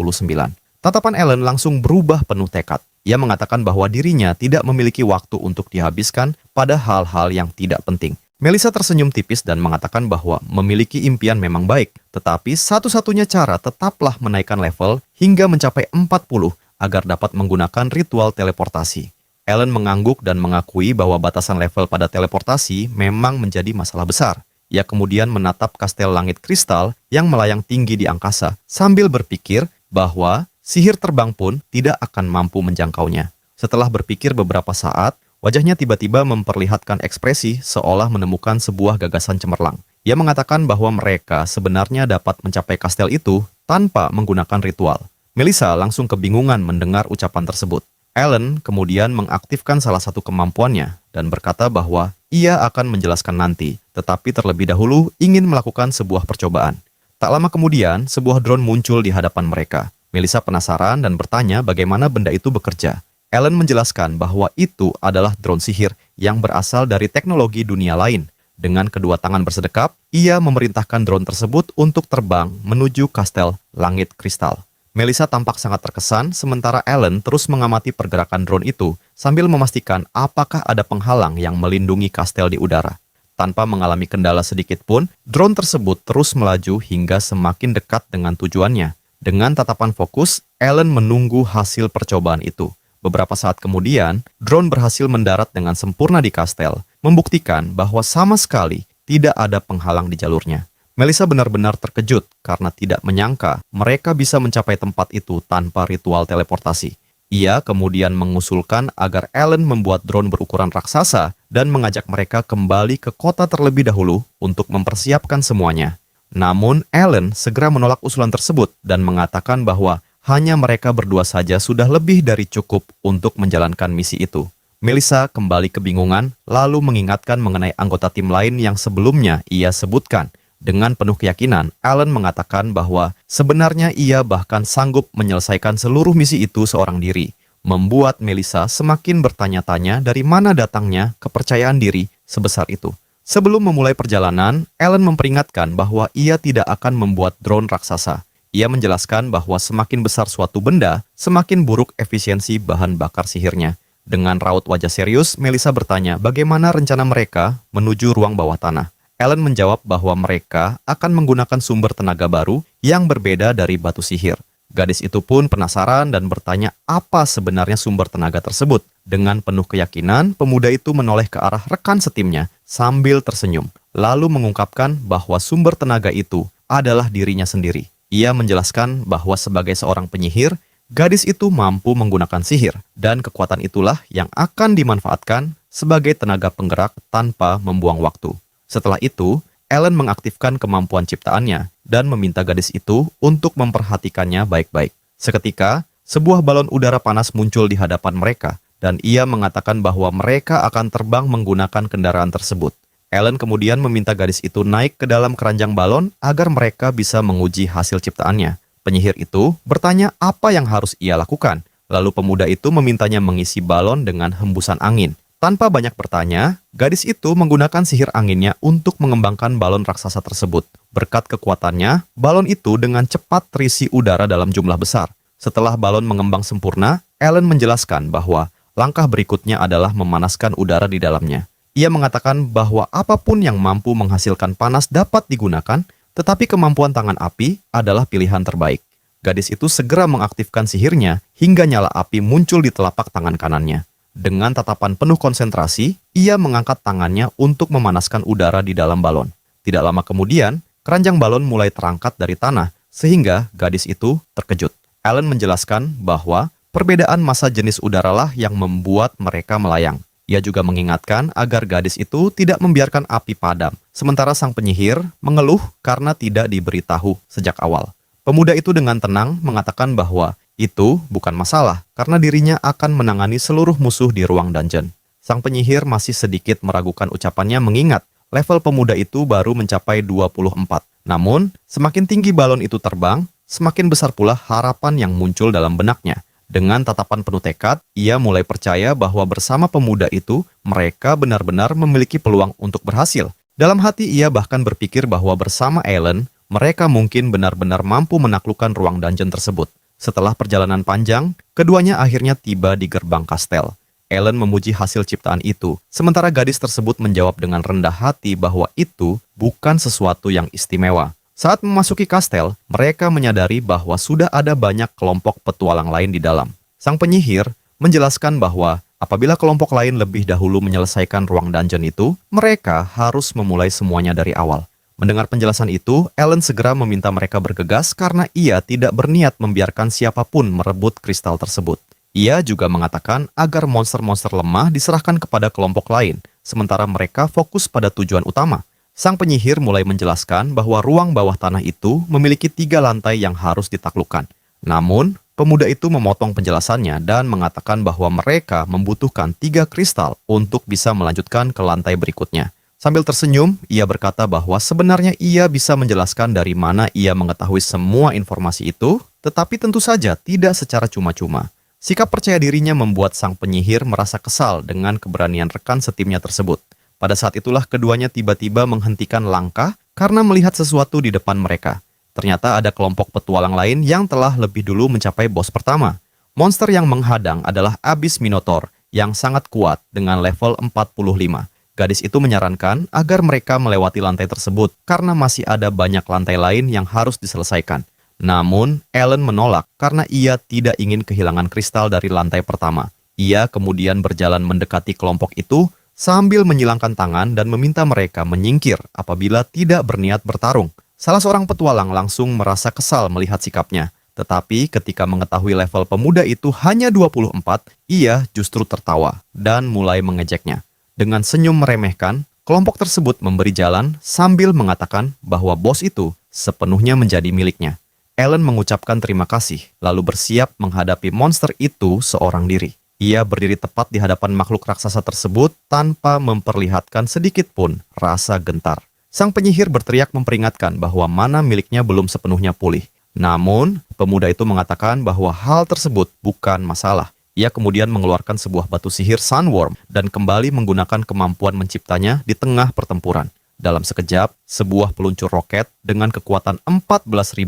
Tatapan Ellen langsung berubah penuh tekad. Ia mengatakan bahwa dirinya tidak memiliki waktu untuk dihabiskan pada hal-hal yang tidak penting. Melissa tersenyum tipis dan mengatakan bahwa memiliki impian memang baik, tetapi satu-satunya cara tetaplah menaikkan level hingga mencapai 40 agar dapat menggunakan ritual teleportasi. Ellen mengangguk dan mengakui bahwa batasan level pada teleportasi memang menjadi masalah besar. Ia kemudian menatap kastel langit kristal yang melayang tinggi di angkasa sambil berpikir bahwa sihir terbang pun tidak akan mampu menjangkaunya. Setelah berpikir beberapa saat, wajahnya tiba-tiba memperlihatkan ekspresi seolah menemukan sebuah gagasan cemerlang. Ia mengatakan bahwa mereka sebenarnya dapat mencapai kastel itu tanpa menggunakan ritual. Melissa langsung kebingungan mendengar ucapan tersebut. Ellen kemudian mengaktifkan salah satu kemampuannya dan berkata bahwa ia akan menjelaskan nanti, tetapi terlebih dahulu ingin melakukan sebuah percobaan. Tak lama kemudian, sebuah drone muncul di hadapan mereka. Melissa penasaran dan bertanya bagaimana benda itu bekerja. Ellen menjelaskan bahwa itu adalah drone sihir yang berasal dari teknologi dunia lain. Dengan kedua tangan bersedekap, ia memerintahkan drone tersebut untuk terbang menuju kastel langit kristal. Melissa tampak sangat terkesan, sementara Ellen terus mengamati pergerakan drone itu sambil memastikan apakah ada penghalang yang melindungi kastel di udara. Tanpa mengalami kendala sedikit pun, drone tersebut terus melaju hingga semakin dekat dengan tujuannya. Dengan tatapan fokus, Ellen menunggu hasil percobaan itu. Beberapa saat kemudian, drone berhasil mendarat dengan sempurna di kastel, membuktikan bahwa sama sekali tidak ada penghalang di jalurnya. Melissa benar-benar terkejut karena tidak menyangka mereka bisa mencapai tempat itu tanpa ritual teleportasi. Ia kemudian mengusulkan agar Ellen membuat drone berukuran raksasa dan mengajak mereka kembali ke kota terlebih dahulu untuk mempersiapkan semuanya. Namun, Alan segera menolak usulan tersebut dan mengatakan bahwa hanya mereka berdua saja sudah lebih dari cukup untuk menjalankan misi itu. Melissa kembali kebingungan, lalu mengingatkan mengenai anggota tim lain yang sebelumnya ia sebutkan. Dengan penuh keyakinan, Alan mengatakan bahwa sebenarnya ia bahkan sanggup menyelesaikan seluruh misi itu seorang diri, membuat Melissa semakin bertanya-tanya dari mana datangnya kepercayaan diri sebesar itu. Sebelum memulai perjalanan, Alan memperingatkan bahwa ia tidak akan membuat drone raksasa. Ia menjelaskan bahwa semakin besar suatu benda, semakin buruk efisiensi bahan bakar sihirnya. Dengan raut wajah serius, Melissa bertanya bagaimana rencana mereka menuju ruang bawah tanah. Alan menjawab bahwa mereka akan menggunakan sumber tenaga baru yang berbeda dari batu sihir. Gadis itu pun penasaran dan bertanya apa sebenarnya sumber tenaga tersebut. Dengan penuh keyakinan, pemuda itu menoleh ke arah rekan setimnya sambil tersenyum, lalu mengungkapkan bahwa sumber tenaga itu adalah dirinya sendiri. Ia menjelaskan bahwa sebagai seorang penyihir, gadis itu mampu menggunakan sihir, dan kekuatan itulah yang akan dimanfaatkan sebagai tenaga penggerak tanpa membuang waktu. Setelah itu, Alan mengaktifkan kemampuan ciptaannya dan meminta gadis itu untuk memperhatikannya baik-baik. Seketika, sebuah balon udara panas muncul di hadapan mereka, dan ia mengatakan bahwa mereka akan terbang menggunakan kendaraan tersebut. Alan kemudian meminta gadis itu naik ke dalam keranjang balon agar mereka bisa menguji hasil ciptaannya. Penyihir itu bertanya apa yang harus ia lakukan. Lalu pemuda itu memintanya mengisi balon dengan hembusan angin. Tanpa banyak bertanya, gadis itu menggunakan sihir anginnya untuk mengembangkan balon raksasa tersebut. Berkat kekuatannya, balon itu dengan cepat terisi udara dalam jumlah besar. Setelah balon mengembang sempurna, Alan menjelaskan bahwa langkah berikutnya adalah memanaskan udara di dalamnya. Ia mengatakan bahwa apapun yang mampu menghasilkan panas dapat digunakan, tetapi kemampuan tangan api adalah pilihan terbaik. Gadis itu segera mengaktifkan sihirnya hingga nyala api muncul di telapak tangan kanannya. Dengan tatapan penuh konsentrasi, ia mengangkat tangannya untuk memanaskan udara di dalam balon. Tidak lama kemudian, keranjang balon mulai terangkat dari tanah, sehingga gadis itu terkejut. Alan menjelaskan bahwa perbedaan massa jenis udaralah yang membuat mereka melayang. Ia juga mengingatkan agar gadis itu tidak membiarkan api padam, sementara sang penyihir mengeluh karena tidak diberitahu sejak awal. Pemuda itu dengan tenang mengatakan bahwa itu bukan masalah, karena dirinya akan menangani seluruh musuh di ruang dungeon. Sang penyihir masih sedikit meragukan ucapannya mengingat level pemuda itu baru mencapai 24. Namun, semakin tinggi balon itu terbang, semakin besar pula harapan yang muncul dalam benaknya. Dengan tatapan penuh tekad, ia mulai percaya bahwa bersama pemuda itu, mereka benar-benar memiliki peluang untuk berhasil. Dalam hati ia bahkan berpikir bahwa bersama Alan, mereka mungkin benar-benar mampu menaklukkan ruang dungeon tersebut. Setelah perjalanan panjang, keduanya akhirnya tiba di gerbang kastel. Alan memuji hasil ciptaan itu, sementara gadis tersebut menjawab dengan rendah hati bahwa itu bukan sesuatu yang istimewa. Saat memasuki kastel, mereka menyadari bahwa sudah ada banyak kelompok petualang lain di dalam. Sang penyihir menjelaskan bahwa apabila kelompok lain lebih dahulu menyelesaikan ruang dungeon itu, mereka harus memulai semuanya dari awal. Mendengar penjelasan itu, Alan segera meminta mereka bergegas karena ia tidak berniat membiarkan siapapun merebut kristal tersebut. Ia juga mengatakan agar monster-monster lemah diserahkan kepada kelompok lain, sementara mereka fokus pada tujuan utama. Sang penyihir mulai menjelaskan bahwa ruang bawah tanah itu memiliki 3 lantai yang harus ditaklukkan. Namun, pemuda itu memotong penjelasannya dan mengatakan bahwa mereka membutuhkan 3 kristal untuk bisa melanjutkan ke lantai berikutnya. Sambil tersenyum, ia berkata bahwa sebenarnya ia bisa menjelaskan dari mana ia mengetahui semua informasi itu, tetapi tentu saja tidak secara cuma-cuma. Sikap percaya dirinya membuat sang penyihir merasa kesal dengan keberanian rekan setimnya tersebut. Pada saat itulah keduanya tiba-tiba menghentikan langkah karena melihat sesuatu di depan mereka. Ternyata ada kelompok petualang lain yang telah lebih dulu mencapai bos pertama. Monster yang menghadang adalah Abyss Minotaur yang sangat kuat dengan level 45. Gadis itu menyarankan agar mereka melewati lantai tersebut karena masih ada banyak lantai lain yang harus diselesaikan. Namun, Alan menolak karena ia tidak ingin kehilangan kristal dari lantai pertama. Ia kemudian berjalan mendekati kelompok itu sambil menyilangkan tangan dan meminta mereka menyingkir apabila tidak berniat bertarung. Salah seorang petualang langsung merasa kesal melihat sikapnya. Tetapi ketika mengetahui level pemuda itu hanya 24, ia justru tertawa dan mulai mengejeknya. Dengan senyum meremehkan, kelompok tersebut memberi jalan sambil mengatakan bahwa bos itu sepenuhnya menjadi miliknya. Ellen mengucapkan terima kasih, lalu bersiap menghadapi monster itu seorang diri. Ia berdiri tepat di hadapan makhluk raksasa tersebut tanpa memperlihatkan sedikit pun rasa gentar. Sang penyihir berteriak memperingatkan bahwa mana miliknya belum sepenuhnya pulih. Namun, pemuda itu mengatakan bahwa hal tersebut bukan masalah. Ia kemudian mengeluarkan sebuah batu sihir Sunworm dan kembali menggunakan kemampuan menciptanya di tengah pertempuran. Dalam sekejap, sebuah peluncur roket dengan kekuatan 14.500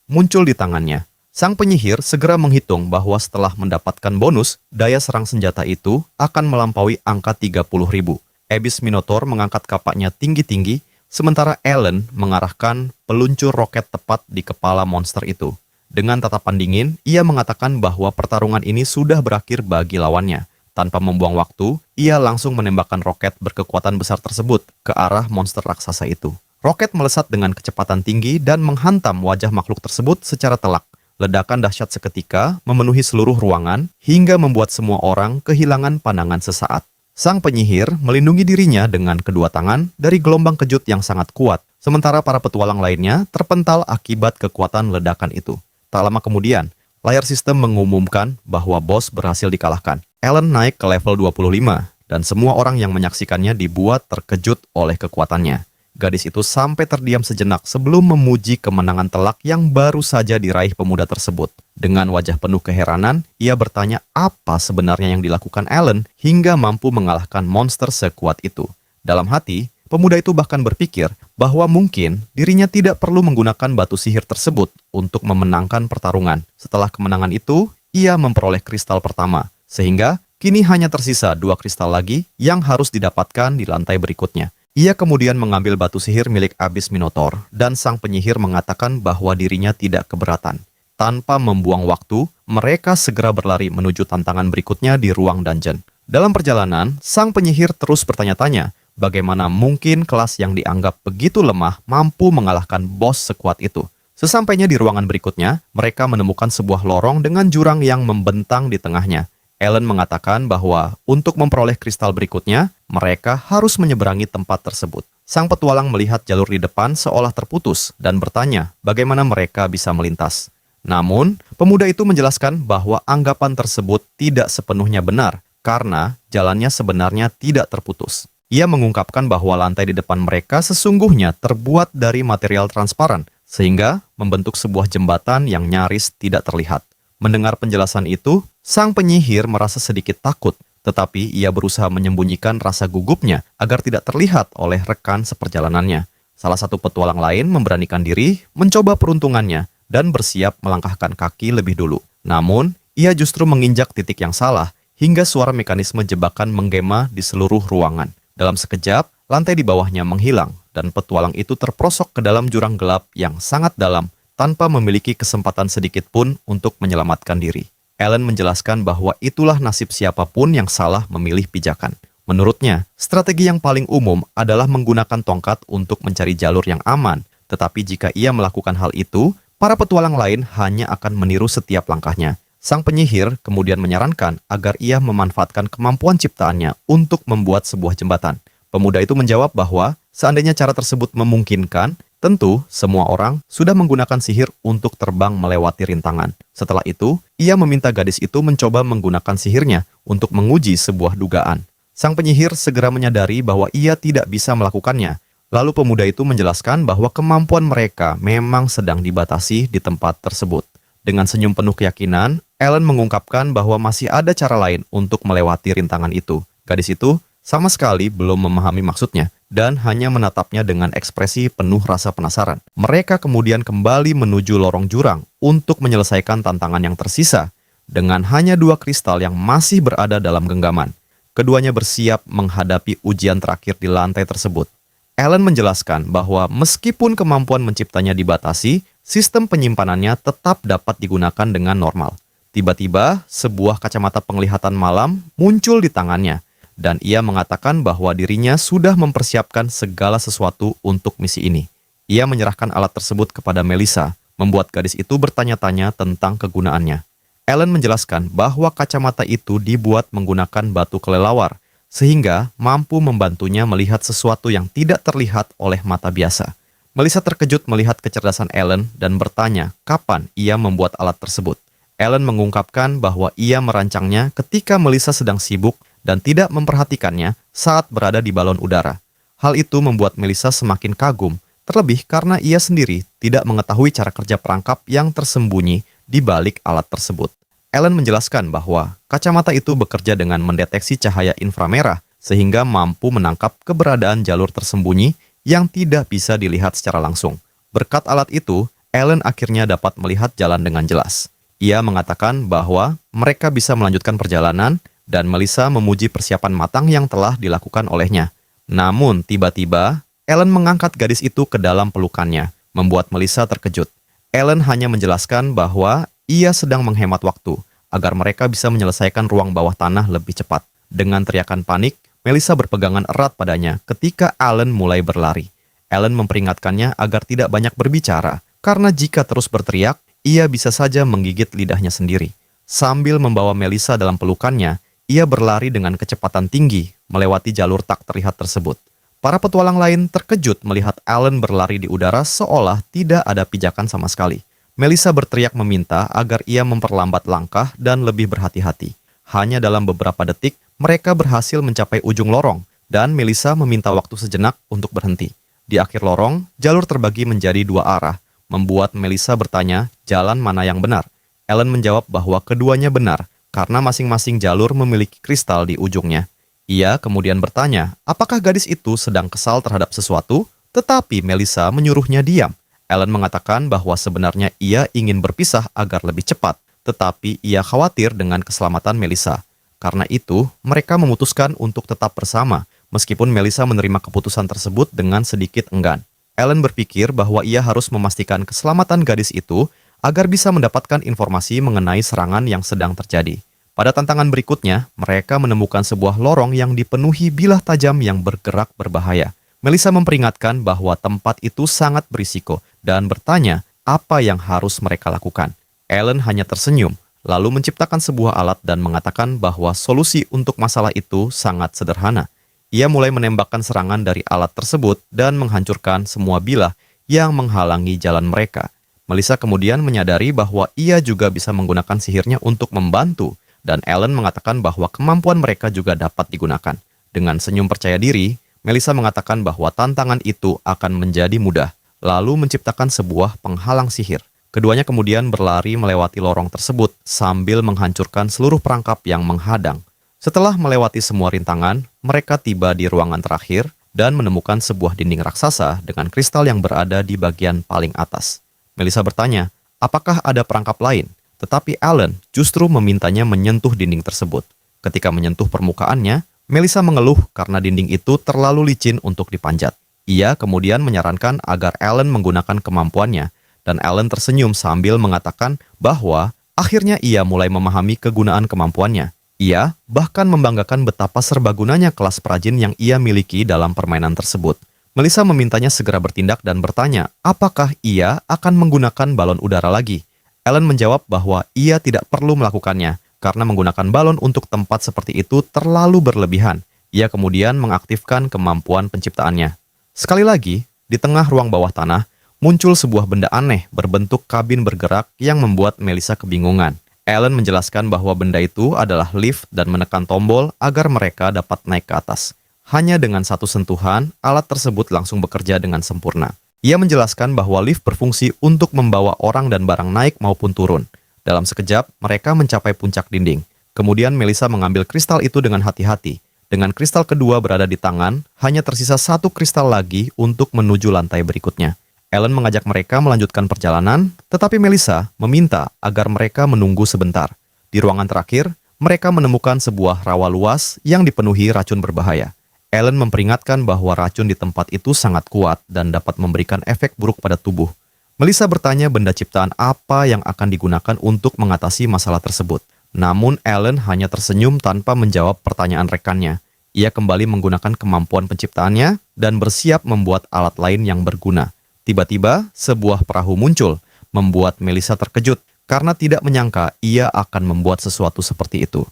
muncul di tangannya. Sang penyihir segera menghitung bahwa setelah mendapatkan bonus, daya serang senjata itu akan melampaui angka 30.000. Abyss Minotaur mengangkat kapaknya tinggi-tinggi, sementara Ellen mengarahkan peluncur roket tepat di kepala monster itu. Dengan tatapan dingin, ia mengatakan bahwa pertarungan ini sudah berakhir bagi lawannya. Tanpa membuang waktu, ia langsung menembakkan roket berkekuatan besar tersebut ke arah monster raksasa itu. Roket melesat dengan kecepatan tinggi dan menghantam wajah makhluk tersebut secara telak. Ledakan dahsyat seketika memenuhi seluruh ruangan hingga membuat semua orang kehilangan pandangan sesaat. Sang penyihir melindungi dirinya dengan kedua tangan dari gelombang kejut yang sangat kuat, sementara para petualang lainnya terpental akibat kekuatan ledakan itu. Tak lama kemudian, layar sistem mengumumkan bahwa bos berhasil dikalahkan. Ellen naik ke level 25, dan semua orang yang menyaksikannya dibuat terkejut oleh kekuatannya. Gadis itu sampai terdiam sejenak sebelum memuji kemenangan telak yang baru saja diraih pemuda tersebut. Dengan wajah penuh keheranan, ia bertanya apa sebenarnya yang dilakukan Ellen hingga mampu mengalahkan monster sekuat itu. Dalam hati, pemuda itu bahkan berpikir bahwa mungkin dirinya tidak perlu menggunakan batu sihir tersebut untuk memenangkan pertarungan. Setelah kemenangan itu, ia memperoleh kristal pertama, sehingga kini hanya tersisa 2 kristal lagi yang harus didapatkan di lantai berikutnya. Ia kemudian mengambil batu sihir milik Abyss Minotaur, dan sang penyihir mengatakan bahwa dirinya tidak keberatan. Tanpa membuang waktu, mereka segera berlari menuju tantangan berikutnya di ruang dungeon. Dalam perjalanan, sang penyihir terus bertanya-tanya, bagaimana mungkin kelas yang dianggap begitu lemah mampu mengalahkan bos sekuat itu. Sesampainya di ruangan berikutnya, mereka menemukan sebuah lorong dengan jurang yang membentang di tengahnya. Ellen mengatakan bahwa untuk memperoleh kristal berikutnya, mereka harus menyeberangi tempat tersebut. Sang petualang melihat jalur di depan seolah terputus dan bertanya bagaimana mereka bisa melintas. Namun, pemuda itu menjelaskan bahwa anggapan tersebut tidak sepenuhnya benar karena jalannya sebenarnya tidak terputus. Ia mengungkapkan bahwa lantai di depan mereka sesungguhnya terbuat dari material transparan, sehingga membentuk sebuah jembatan yang nyaris tidak terlihat. Mendengar penjelasan itu, sang penyihir merasa sedikit takut, tetapi ia berusaha menyembunyikan rasa gugupnya agar tidak terlihat oleh rekan seperjalanannya. Salah satu petualang lain memberanikan diri, mencoba peruntungannya, dan bersiap melangkahkan kaki lebih dulu. Namun, ia justru menginjak titik yang salah, hingga suara mekanisme jebakan menggema di seluruh ruangan. Dalam sekejap, lantai di bawahnya menghilang, dan petualang itu terprosok ke dalam jurang gelap yang sangat dalam, tanpa memiliki kesempatan sedikit pun untuk menyelamatkan diri. Ellen menjelaskan bahwa itulah nasib siapapun yang salah memilih pijakan. Menurutnya, strategi yang paling umum adalah menggunakan tongkat untuk mencari jalur yang aman, tetapi jika ia melakukan hal itu, para petualang lain hanya akan meniru setiap langkahnya. Sang penyihir kemudian menyarankan agar ia memanfaatkan kemampuan ciptaannya untuk membuat sebuah jembatan. Pemuda itu menjawab bahwa seandainya cara tersebut memungkinkan, tentu semua orang sudah menggunakan sihir untuk terbang melewati rintangan. Setelah itu, ia meminta gadis itu mencoba menggunakan sihirnya untuk menguji sebuah dugaan. Sang penyihir segera menyadari bahwa ia tidak bisa melakukannya. Lalu pemuda itu menjelaskan bahwa kemampuan mereka memang sedang dibatasi di tempat tersebut. Dengan senyum penuh keyakinan, Ellen mengungkapkan bahwa masih ada cara lain untuk melewati rintangan itu. Gadis itu sama sekali belum memahami maksudnya dan hanya menatapnya dengan ekspresi penuh rasa penasaran. Mereka kemudian kembali menuju lorong jurang untuk menyelesaikan tantangan yang tersisa dengan hanya 2 kristal yang masih berada dalam genggaman. Keduanya bersiap menghadapi ujian terakhir di lantai tersebut. Ellen menjelaskan bahwa meskipun kemampuan menciptanya dibatasi, sistem penyimpanannya tetap dapat digunakan dengan normal. Tiba-tiba, sebuah kacamata penglihatan malam muncul di tangannya, dan ia mengatakan bahwa dirinya sudah mempersiapkan segala sesuatu untuk misi ini. Ia menyerahkan alat tersebut kepada Melissa, membuat gadis itu bertanya-tanya tentang kegunaannya. Ellen menjelaskan bahwa kacamata itu dibuat menggunakan batu kelelawar, sehingga mampu membantunya melihat sesuatu yang tidak terlihat oleh mata biasa. Melissa terkejut melihat kecerdasan Ellen dan bertanya kapan ia membuat alat tersebut. Ellen mengungkapkan bahwa ia merancangnya ketika Melissa sedang sibuk dan tidak memperhatikannya saat berada di balon udara. Hal itu membuat Melissa semakin kagum, terlebih karena ia sendiri tidak mengetahui cara kerja perangkap yang tersembunyi di balik alat tersebut. Ellen menjelaskan bahwa kacamata itu bekerja dengan mendeteksi cahaya inframerah sehingga mampu menangkap keberadaan jalur tersembunyi yang tidak bisa dilihat secara langsung. Berkat alat itu, Ellen akhirnya dapat melihat jalan dengan jelas. Ia mengatakan bahwa mereka bisa melanjutkan perjalanan dan Melissa memuji persiapan matang yang telah dilakukan olehnya. Namun, tiba-tiba, Ellen mengangkat gadis itu ke dalam pelukannya, membuat Melissa terkejut. Ellen hanya menjelaskan bahwa ia sedang menghemat waktu agar mereka bisa menyelesaikan ruang bawah tanah lebih cepat. Dengan teriakan panik, Melissa berpegangan erat padanya ketika Ellen mulai berlari. Ellen memperingatkannya agar tidak banyak berbicara, karena jika terus berteriak, ia bisa saja menggigit lidahnya sendiri. Sambil membawa Melissa dalam pelukannya, ia berlari dengan kecepatan tinggi melewati jalur tak terlihat tersebut. Para petualang lain terkejut melihat Ellen berlari di udara seolah tidak ada pijakan sama sekali. Melissa berteriak meminta agar ia memperlambat langkah dan lebih berhati-hati. Hanya dalam beberapa detik, mereka berhasil mencapai ujung lorong dan Melissa meminta waktu sejenak untuk berhenti. Di akhir lorong, jalur terbagi menjadi dua arah, membuat Melissa bertanya jalan mana yang benar. Ellen menjawab bahwa keduanya benar, karena masing-masing jalur memiliki kristal di ujungnya. Ia kemudian bertanya, apakah gadis itu sedang kesal terhadap sesuatu? Tetapi Melissa menyuruhnya diam. Ellen mengatakan bahwa sebenarnya ia ingin berpisah agar lebih cepat, tetapi ia khawatir dengan keselamatan Melissa. Karena itu, mereka memutuskan untuk tetap bersama, meskipun Melissa menerima keputusan tersebut dengan sedikit enggan. Ellen berpikir bahwa ia harus memastikan keselamatan gadis itu agar bisa mendapatkan informasi mengenai serangan yang sedang terjadi. Pada tantangan berikutnya, mereka menemukan sebuah lorong yang dipenuhi bilah tajam yang bergerak berbahaya. Melissa memperingatkan bahwa tempat itu sangat berisiko dan bertanya apa yang harus mereka lakukan. Ellen hanya tersenyum, lalu menciptakan sebuah alat dan mengatakan bahwa solusi untuk masalah itu sangat sederhana. Ia mulai menembakkan serangan dari alat tersebut dan menghancurkan semua bilah yang menghalangi jalan mereka. Melissa kemudian menyadari bahwa ia juga bisa menggunakan sihirnya untuk membantu, dan Ellen mengatakan bahwa kemampuan mereka juga dapat digunakan. Dengan senyum percaya diri, Melissa mengatakan bahwa tantangan itu akan menjadi mudah, lalu menciptakan sebuah penghalang sihir. Keduanya kemudian berlari melewati lorong tersebut sambil menghancurkan seluruh perangkap yang menghadang. Setelah melewati semua rintangan, mereka tiba di ruangan terakhir dan menemukan sebuah dinding raksasa dengan kristal yang berada di bagian paling atas. Melissa bertanya, apakah ada perangkap lain? Tetapi Ellen justru memintanya menyentuh dinding tersebut. Ketika menyentuh permukaannya, Melissa mengeluh karena dinding itu terlalu licin untuk dipanjat. Ia kemudian menyarankan agar Ellen menggunakan kemampuannya, dan Ellen tersenyum sambil mengatakan bahwa akhirnya ia mulai memahami kegunaan kemampuannya. Ia bahkan membanggakan betapa serbagunanya kelas perajin yang ia miliki dalam permainan tersebut. Melissa memintanya segera bertindak dan bertanya apakah ia akan menggunakan balon udara lagi. Ellen menjawab bahwa ia tidak perlu melakukannya, karena menggunakan balon untuk tempat seperti itu terlalu berlebihan. Ia kemudian mengaktifkan kemampuan penciptaannya. Sekali lagi, di tengah ruang bawah tanah, muncul sebuah benda aneh berbentuk kabin bergerak yang membuat Melissa kebingungan. Ellen menjelaskan bahwa benda itu adalah lift dan menekan tombol agar mereka dapat naik ke atas. Hanya dengan satu sentuhan, alat tersebut langsung bekerja dengan sempurna. Ia menjelaskan bahwa lift berfungsi untuk membawa orang dan barang naik maupun turun. Dalam sekejap, mereka mencapai puncak dinding. Kemudian Melissa mengambil kristal itu dengan hati-hati. Dengan kristal kedua berada di tangan, hanya tersisa satu kristal lagi untuk menuju lantai berikutnya. Ellen mengajak mereka melanjutkan perjalanan, tetapi Melissa meminta agar mereka menunggu sebentar. Di ruangan terakhir, mereka menemukan sebuah rawa luas yang dipenuhi racun berbahaya. Ellen memperingatkan bahwa racun di tempat itu sangat kuat dan dapat memberikan efek buruk pada tubuh. Melissa bertanya benda ciptaan apa yang akan digunakan untuk mengatasi masalah tersebut. Namun Ellen hanya tersenyum tanpa menjawab pertanyaan rekannya. Ia kembali menggunakan kemampuan penciptaannya dan bersiap membuat alat lain yang berguna. Tiba-tiba, sebuah perahu muncul, membuat Melissa terkejut karena tidak menyangka ia akan membuat sesuatu seperti itu.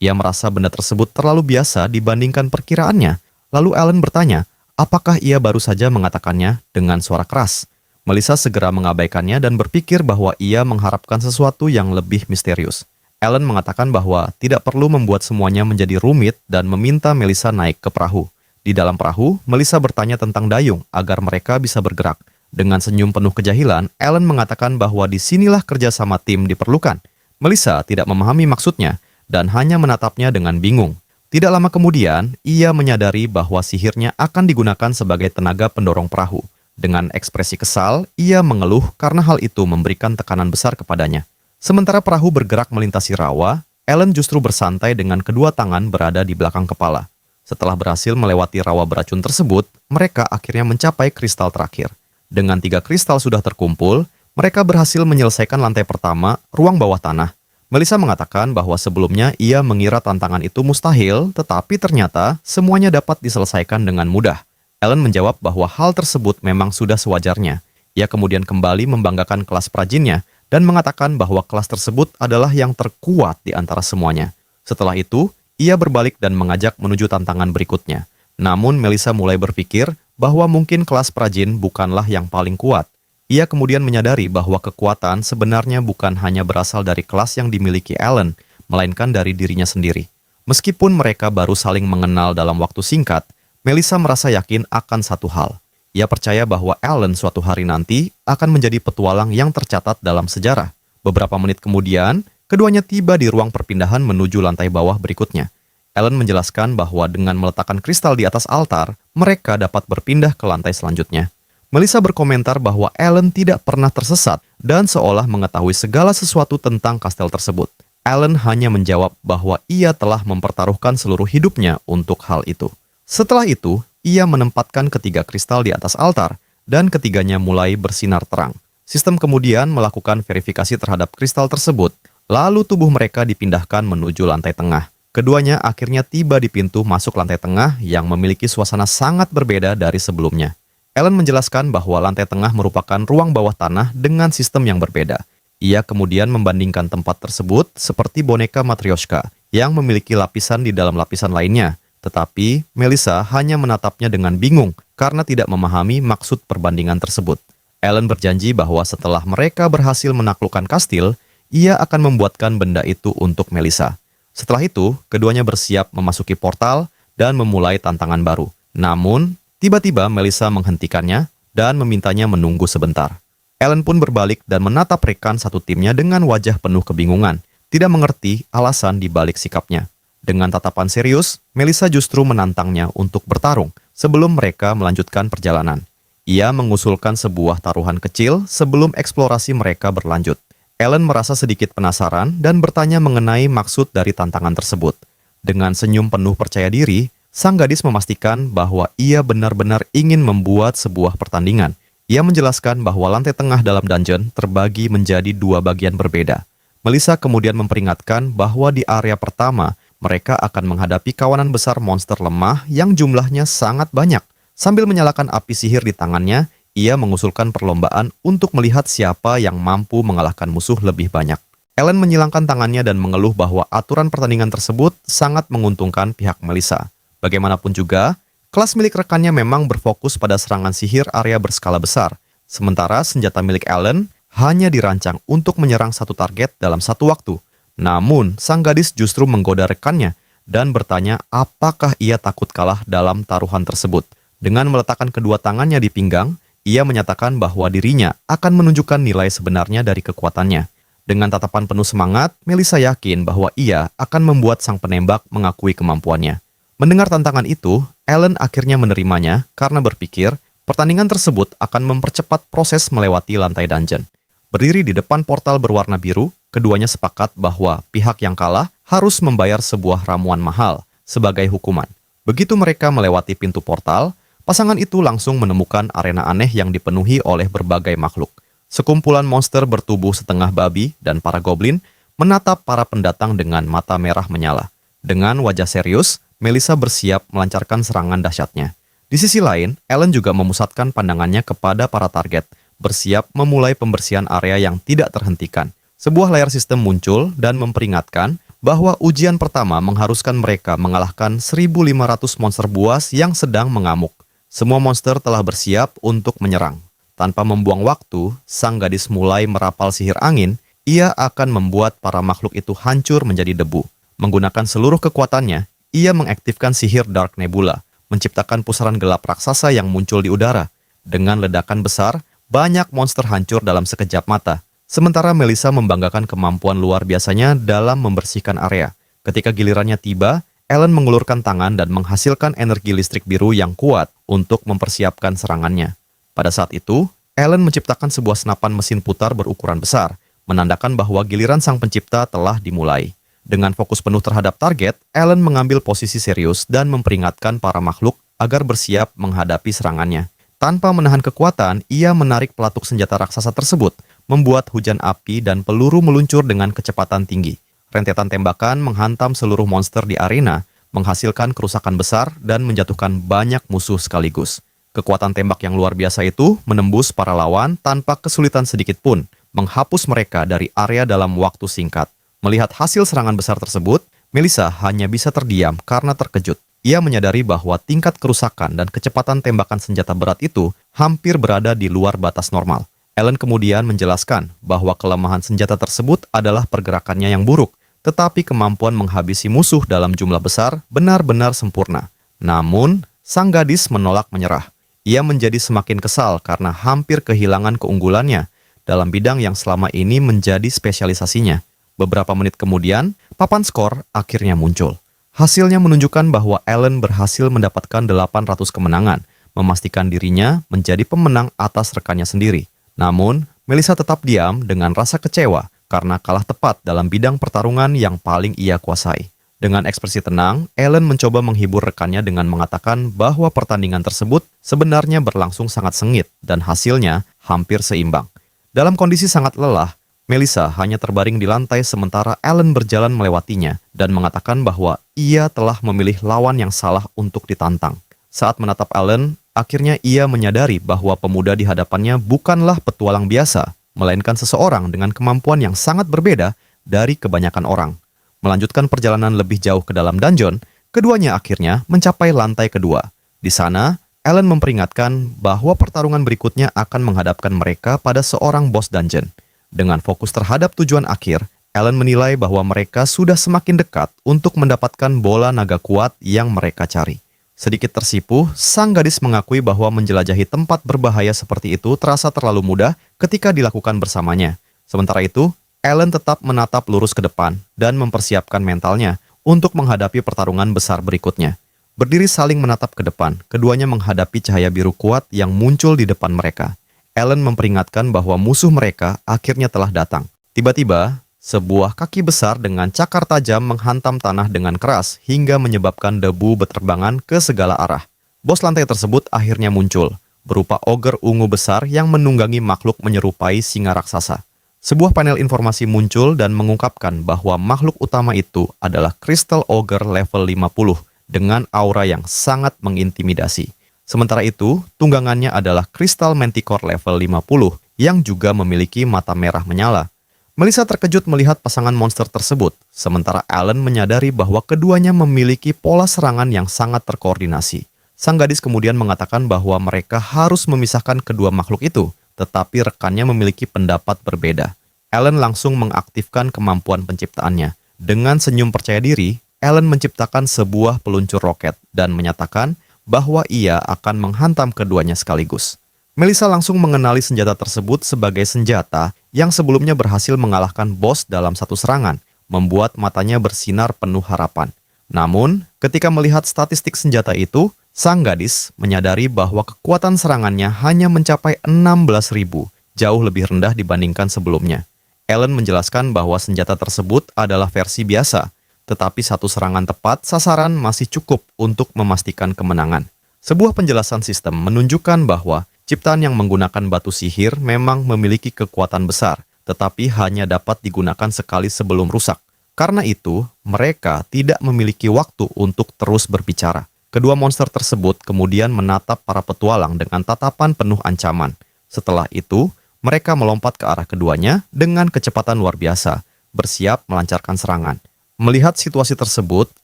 Ia merasa benda tersebut terlalu biasa dibandingkan perkiraannya. Lalu Ellen bertanya, apakah ia baru saja mengatakannya dengan suara keras? Melissa segera mengabaikannya dan berpikir bahwa ia mengharapkan sesuatu yang lebih misterius. Ellen mengatakan bahwa tidak perlu membuat semuanya menjadi rumit dan meminta Melissa naik ke perahu. Di dalam perahu, Melissa bertanya tentang dayung agar mereka bisa bergerak. Dengan senyum penuh kejahilan, Ellen mengatakan bahwa disinilah kerjasama tim diperlukan. Melissa tidak memahami maksudnya dan hanya menatapnya dengan bingung. Tidak lama kemudian, ia menyadari bahwa sihirnya akan digunakan sebagai tenaga pendorong perahu. Dengan ekspresi kesal, ia mengeluh karena hal itu memberikan tekanan besar kepadanya. Sementara perahu bergerak melintasi rawa, Ellen justru bersantai dengan kedua tangan berada di belakang kepala. Setelah berhasil melewati rawa beracun tersebut, mereka akhirnya mencapai kristal terakhir. Dengan 3 kristal sudah terkumpul, mereka berhasil menyelesaikan lantai pertama, ruang bawah tanah. Melissa mengatakan bahwa sebelumnya ia mengira tantangan itu mustahil, tetapi ternyata semuanya dapat diselesaikan dengan mudah. Ellen menjawab bahwa hal tersebut memang sudah sewajarnya. Ia kemudian kembali membanggakan kelas prajinnya dan mengatakan bahwa kelas tersebut adalah yang terkuat di antara semuanya. Setelah itu, ia berbalik dan mengajak menuju tantangan berikutnya. Namun Melissa mulai berpikir bahwa mungkin kelas prajin bukanlah yang paling kuat. Ia kemudian menyadari bahwa kekuatan sebenarnya bukan hanya berasal dari kelas yang dimiliki Ellen, melainkan dari dirinya sendiri. Meskipun mereka baru saling mengenal dalam waktu singkat, Melissa merasa yakin akan satu hal. Ia percaya bahwa Ellen suatu hari nanti akan menjadi petualang yang tercatat dalam sejarah. Beberapa menit kemudian, keduanya tiba di ruang perpindahan menuju lantai bawah berikutnya. Ellen menjelaskan bahwa dengan meletakkan kristal di atas altar, mereka dapat berpindah ke lantai selanjutnya. Melissa berkomentar bahwa Ellen tidak pernah tersesat dan seolah mengetahui segala sesuatu tentang kastel tersebut. Ellen hanya menjawab bahwa ia telah mempertaruhkan seluruh hidupnya untuk hal itu. Setelah itu, ia menempatkan ketiga kristal di atas altar dan ketiganya mulai bersinar terang. Sistem kemudian melakukan verifikasi terhadap kristal tersebut, lalu tubuh mereka dipindahkan menuju lantai tengah. Keduanya akhirnya tiba di pintu masuk lantai tengah yang memiliki suasana sangat berbeda dari sebelumnya. Ellen menjelaskan bahwa lantai tengah merupakan ruang bawah tanah dengan sistem yang berbeda. Ia kemudian membandingkan tempat tersebut seperti boneka Matryoshka yang memiliki lapisan di dalam lapisan lainnya. Tetapi Melissa hanya menatapnya dengan bingung karena tidak memahami maksud perbandingan tersebut. Ellen berjanji bahwa setelah mereka berhasil menaklukkan kastil, ia akan membuatkan benda itu untuk Melissa. Setelah itu, keduanya bersiap memasuki portal dan memulai tantangan baru. Namun, tiba-tiba Melissa menghentikannya dan memintanya menunggu sebentar. Ellen pun berbalik dan menatap rekan satu timnya dengan wajah penuh kebingungan, tidak mengerti alasan di balik sikapnya. Dengan tatapan serius, Melissa justru menantangnya untuk bertarung sebelum mereka melanjutkan perjalanan. Ia mengusulkan sebuah taruhan kecil sebelum eksplorasi mereka berlanjut. Ellen merasa sedikit penasaran dan bertanya mengenai maksud dari tantangan tersebut. Dengan senyum penuh percaya diri, sang gadis memastikan bahwa ia benar-benar ingin membuat sebuah pertandingan. Ia menjelaskan bahwa lantai tengah dalam dungeon terbagi menjadi 2 bagian berbeda. Melissa kemudian memperingatkan bahwa di area pertama, mereka akan menghadapi kawanan besar monster lemah yang jumlahnya sangat banyak. Sambil menyalakan api sihir di tangannya, ia mengusulkan perlombaan untuk melihat siapa yang mampu mengalahkan musuh lebih banyak. Ellen menyilangkan tangannya dan mengeluh bahwa aturan pertandingan tersebut sangat menguntungkan pihak Melissa. Bagaimanapun juga, kelas milik rekannya memang berfokus pada serangan sihir area berskala besar, sementara senjata milik Ellen hanya dirancang untuk menyerang satu target dalam satu waktu. Namun, sang gadis justru menggoda rekannya dan bertanya apakah ia takut kalah dalam taruhan tersebut. Dengan meletakkan kedua tangannya di pinggang, ia menyatakan bahwa dirinya akan menunjukkan nilai sebenarnya dari kekuatannya. Dengan tatapan penuh semangat, Melissa yakin bahwa ia akan membuat sang penembak mengakui kemampuannya. Mendengar tantangan itu, Ellen akhirnya menerimanya karena berpikir pertandingan tersebut akan mempercepat proses melewati lantai dungeon. Berdiri di depan portal berwarna biru, keduanya sepakat bahwa pihak yang kalah harus membayar sebuah ramuan mahal sebagai hukuman. Begitu mereka melewati pintu portal, pasangan itu langsung menemukan arena aneh yang dipenuhi oleh berbagai makhluk. Sekumpulan monster bertubuh setengah babi dan para goblin menatap para pendatang dengan mata merah menyala. Dengan wajah serius, Melissa bersiap melancarkan serangan dahsyatnya. Di sisi lain, Ellen juga memusatkan pandangannya kepada para target, bersiap memulai pembersihan area yang tidak terhentikan. Sebuah layar sistem muncul dan memperingatkan bahwa ujian pertama mengharuskan mereka mengalahkan 1.500 monster buas yang sedang mengamuk. Semua monster telah bersiap untuk menyerang. Tanpa membuang waktu, sang gadis mulai merapal sihir angin. Ia akan membuat para makhluk itu hancur menjadi debu. Menggunakan seluruh kekuatannya, ia mengaktifkan sihir Dark Nebula, menciptakan pusaran gelap raksasa yang muncul di udara. Dengan ledakan besar, banyak monster hancur dalam sekejap mata. Sementara Melissa membanggakan kemampuan luar biasanya dalam membersihkan area. Ketika gilirannya tiba, Ellen mengulurkan tangan dan menghasilkan energi listrik biru yang kuat untuk mempersiapkan serangannya. Pada saat itu, Ellen menciptakan sebuah senapan mesin putar berukuran besar, menandakan bahwa giliran sang pencipta telah dimulai. Dengan fokus penuh terhadap target, Ellen mengambil posisi serius dan memperingatkan para makhluk agar bersiap menghadapi serangannya. Tanpa menahan kekuatan, ia menarik pelatuk senjata raksasa tersebut, membuat hujan api dan peluru meluncur dengan kecepatan tinggi. Rentetan tembakan menghantam seluruh monster di arena, menghasilkan kerusakan besar dan menjatuhkan banyak musuh sekaligus. Kekuatan tembak yang luar biasa itu menembus para lawan tanpa kesulitan sedikit pun, menghapus mereka dari area dalam waktu singkat. Melihat hasil serangan besar tersebut, Melissa hanya bisa terdiam karena terkejut. Ia menyadari bahwa tingkat kerusakan dan kecepatan tembakan senjata berat itu hampir berada di luar batas normal. Ellen kemudian menjelaskan bahwa kelemahan senjata tersebut adalah pergerakannya yang buruk, tetapi kemampuan menghabisi musuh dalam jumlah besar benar-benar sempurna. Namun, sang gadis menolak menyerah. Ia menjadi semakin kesal karena hampir kehilangan keunggulannya dalam bidang yang selama ini menjadi spesialisasinya. Beberapa menit kemudian, papan skor akhirnya muncul. Hasilnya menunjukkan bahwa Ellen berhasil mendapatkan 800 kemenangan, memastikan dirinya menjadi pemenang atas rekannya sendiri. Namun, Melissa tetap diam dengan rasa kecewa karena kalah tepat dalam bidang pertarungan yang paling ia kuasai. Dengan ekspresi tenang, Ellen mencoba menghibur rekannya dengan mengatakan bahwa pertandingan tersebut sebenarnya berlangsung sangat sengit dan hasilnya hampir seimbang. Dalam kondisi sangat lelah, Melissa hanya terbaring di lantai sementara Ellen berjalan melewatinya dan mengatakan bahwa ia telah memilih lawan yang salah untuk ditantang. Saat menatap Ellen, akhirnya ia menyadari bahwa pemuda di hadapannya bukanlah petualang biasa, melainkan seseorang dengan kemampuan yang sangat berbeda dari kebanyakan orang. Melanjutkan perjalanan lebih jauh ke dalam dungeon, keduanya akhirnya mencapai lantai kedua. Di sana, Ellen memperingatkan bahwa pertarungan berikutnya akan menghadapkan mereka pada seorang bos dungeon. Dengan fokus terhadap tujuan akhir, Ellen menilai bahwa mereka sudah semakin dekat untuk mendapatkan bola naga kuat yang mereka cari. Sedikit tersipu, sang gadis mengakui bahwa menjelajahi tempat berbahaya seperti itu terasa terlalu mudah ketika dilakukan bersamanya. Sementara itu, Ellen tetap menatap lurus ke depan dan mempersiapkan mentalnya untuk menghadapi pertarungan besar berikutnya. Berdiri saling menatap ke depan, keduanya menghadapi cahaya biru kuat yang muncul di depan mereka. Ellen memperingatkan bahwa musuh mereka akhirnya telah datang. Tiba-tiba, sebuah kaki besar dengan cakar tajam menghantam tanah dengan keras hingga menyebabkan debu berterbangan ke segala arah. Bos lantai tersebut akhirnya muncul, berupa ogre ungu besar yang menunggangi makhluk menyerupai singa raksasa. Sebuah panel informasi muncul dan mengungkapkan bahwa makhluk utama itu adalah Crystal Ogre level 50 dengan aura yang sangat mengintimidasi. Sementara itu, tunggangannya adalah Crystal Manticore level 50 yang juga memiliki mata merah menyala. Melissa terkejut melihat pasangan monster tersebut, sementara Ellen menyadari bahwa keduanya memiliki pola serangan yang sangat terkoordinasi. Sang gadis kemudian mengatakan bahwa mereka harus memisahkan kedua makhluk itu, tetapi rekannya memiliki pendapat berbeda. Ellen langsung mengaktifkan kemampuan penciptaannya. Dengan senyum percaya diri, Ellen menciptakan sebuah peluncur roket dan menyatakan bahwa ia akan menghantam keduanya sekaligus. Melissa langsung mengenali senjata tersebut sebagai senjata yang sebelumnya berhasil mengalahkan bos dalam satu serangan, membuat matanya bersinar penuh harapan. Namun, ketika melihat statistik senjata itu, sang gadis menyadari bahwa kekuatan serangannya hanya mencapai 16.000, jauh lebih rendah dibandingkan sebelumnya. Ellen menjelaskan bahwa senjata tersebut adalah versi biasa, tetapi satu serangan tepat sasaran masih cukup untuk memastikan kemenangan. Sebuah penjelasan sistem menunjukkan bahwa ciptaan yang menggunakan batu sihir memang memiliki kekuatan besar, tetapi hanya dapat digunakan sekali sebelum rusak. Karena itu, mereka tidak memiliki waktu untuk terus berbicara. Kedua monster tersebut kemudian menatap para petualang dengan tatapan penuh ancaman. Setelah itu, mereka melompat ke arah keduanya dengan kecepatan luar biasa, bersiap melancarkan serangan. Melihat situasi tersebut,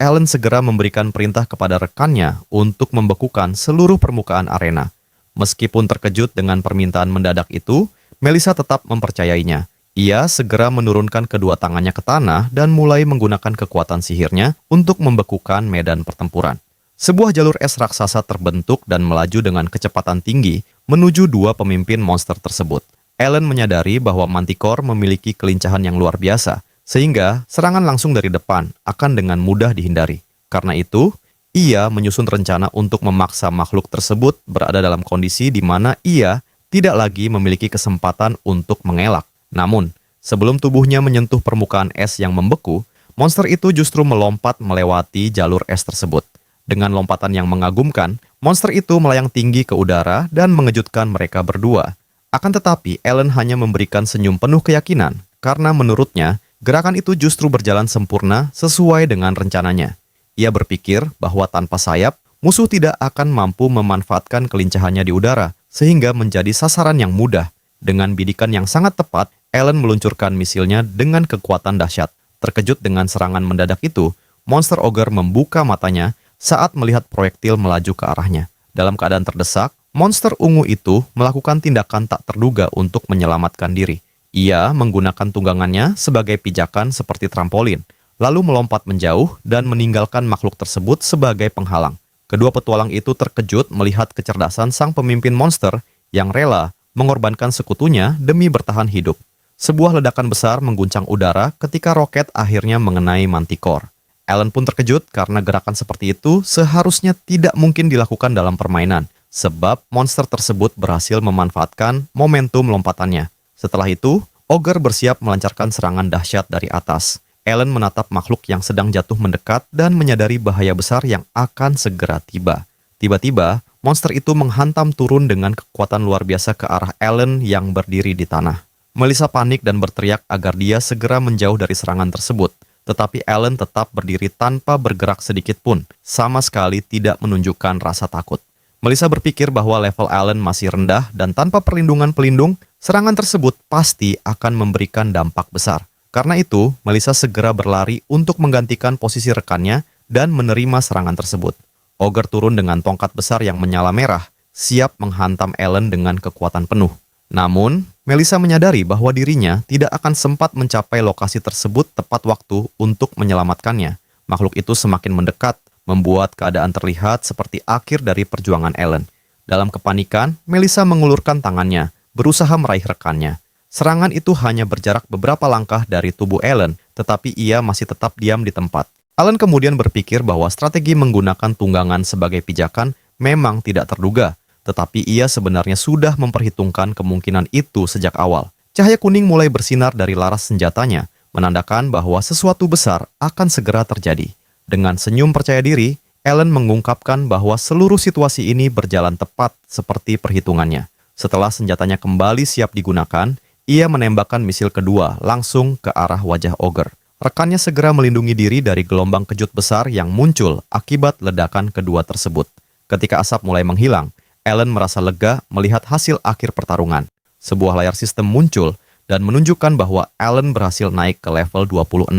Ellen segera memberikan perintah kepada rekannya untuk membekukan seluruh permukaan arena. Meskipun terkejut dengan permintaan mendadak itu, Melissa tetap mempercayainya. Ia segera menurunkan kedua tangannya ke tanah dan mulai menggunakan kekuatan sihirnya untuk membekukan medan pertempuran. Sebuah jalur es raksasa terbentuk dan melaju dengan kecepatan tinggi menuju dua pemimpin monster tersebut. Ellen menyadari bahwa Manticore memiliki kelincahan yang luar biasa, sehingga serangan langsung dari depan akan dengan mudah dihindari. Karena itu, ia menyusun rencana untuk memaksa makhluk tersebut berada dalam kondisi di mana ia tidak lagi memiliki kesempatan untuk mengelak. Namun, sebelum tubuhnya menyentuh permukaan es yang membeku, monster itu justru melompat melewati jalur es tersebut. Dengan lompatan yang mengagumkan, monster itu melayang tinggi ke udara dan mengejutkan mereka berdua. Akan tetapi, Ellen hanya memberikan senyum penuh keyakinan, karena menurutnya, gerakan itu justru berjalan sempurna sesuai dengan rencananya. Ia berpikir bahwa tanpa sayap, musuh tidak akan mampu memanfaatkan kelincahannya di udara, sehingga menjadi sasaran yang mudah. Dengan bidikan yang sangat tepat, Ellen meluncurkan misilnya dengan kekuatan dahsyat. Terkejut dengan serangan mendadak itu, monster ogre membuka matanya saat melihat proyektil melaju ke arahnya. Dalam keadaan terdesak, monster ungu itu melakukan tindakan tak terduga untuk menyelamatkan diri. Ia menggunakan tunggangannya sebagai pijakan seperti trampolin, lalu melompat menjauh dan meninggalkan makhluk tersebut sebagai penghalang. Kedua petualang itu terkejut melihat kecerdasan sang pemimpin monster yang rela mengorbankan sekutunya demi bertahan hidup. Sebuah ledakan besar mengguncang udara ketika roket akhirnya mengenai Manticore. Ellen pun terkejut karena gerakan seperti itu seharusnya tidak mungkin dilakukan dalam permainan, sebab monster tersebut berhasil memanfaatkan momentum lompatannya. Setelah itu, ogre bersiap melancarkan serangan dahsyat dari atas. Ellen menatap makhluk yang sedang jatuh mendekat dan menyadari bahaya besar yang akan segera tiba. Tiba-tiba, monster itu menghantam turun dengan kekuatan luar biasa ke arah Ellen yang berdiri di tanah. Melissa panik dan berteriak agar dia segera menjauh dari serangan tersebut. Tetapi Ellen tetap berdiri tanpa bergerak sedikit pun, sama sekali tidak menunjukkan rasa takut. Melissa berpikir bahwa level Ellen masih rendah dan tanpa perlindungan pelindung, serangan tersebut pasti akan memberikan dampak besar. Karena itu, Melissa segera berlari untuk menggantikan posisi rekannya dan menerima serangan tersebut. Ogre turun dengan tongkat besar yang menyala merah, siap menghantam Ellen dengan kekuatan penuh. Namun, Melissa menyadari bahwa dirinya tidak akan sempat mencapai lokasi tersebut tepat waktu untuk menyelamatkannya. Makhluk itu semakin mendekat, membuat keadaan terlihat seperti akhir dari perjuangan Ellen. Dalam kepanikan, Melissa mengulurkan tangannya, berusaha meraih rekannya. Serangan itu hanya berjarak beberapa langkah dari tubuh Ellen, tetapi ia masih tetap diam di tempat. Ellen kemudian berpikir bahwa strategi menggunakan tunggangan sebagai pijakan memang tidak terduga, tetapi ia sebenarnya sudah memperhitungkan kemungkinan itu sejak awal. Cahaya kuning mulai bersinar dari laras senjatanya, menandakan bahwa sesuatu besar akan segera terjadi. Dengan senyum percaya diri, Ellen mengungkapkan bahwa seluruh situasi ini berjalan tepat seperti perhitungannya. Setelah senjatanya kembali siap digunakan, ia menembakkan misil kedua langsung ke arah wajah ogre. Rekannya segera melindungi diri dari gelombang kejut besar yang muncul akibat ledakan kedua tersebut. Ketika asap mulai menghilang, Ellen merasa lega melihat hasil akhir pertarungan. Sebuah layar sistem muncul dan menunjukkan bahwa Ellen berhasil naik ke level 26.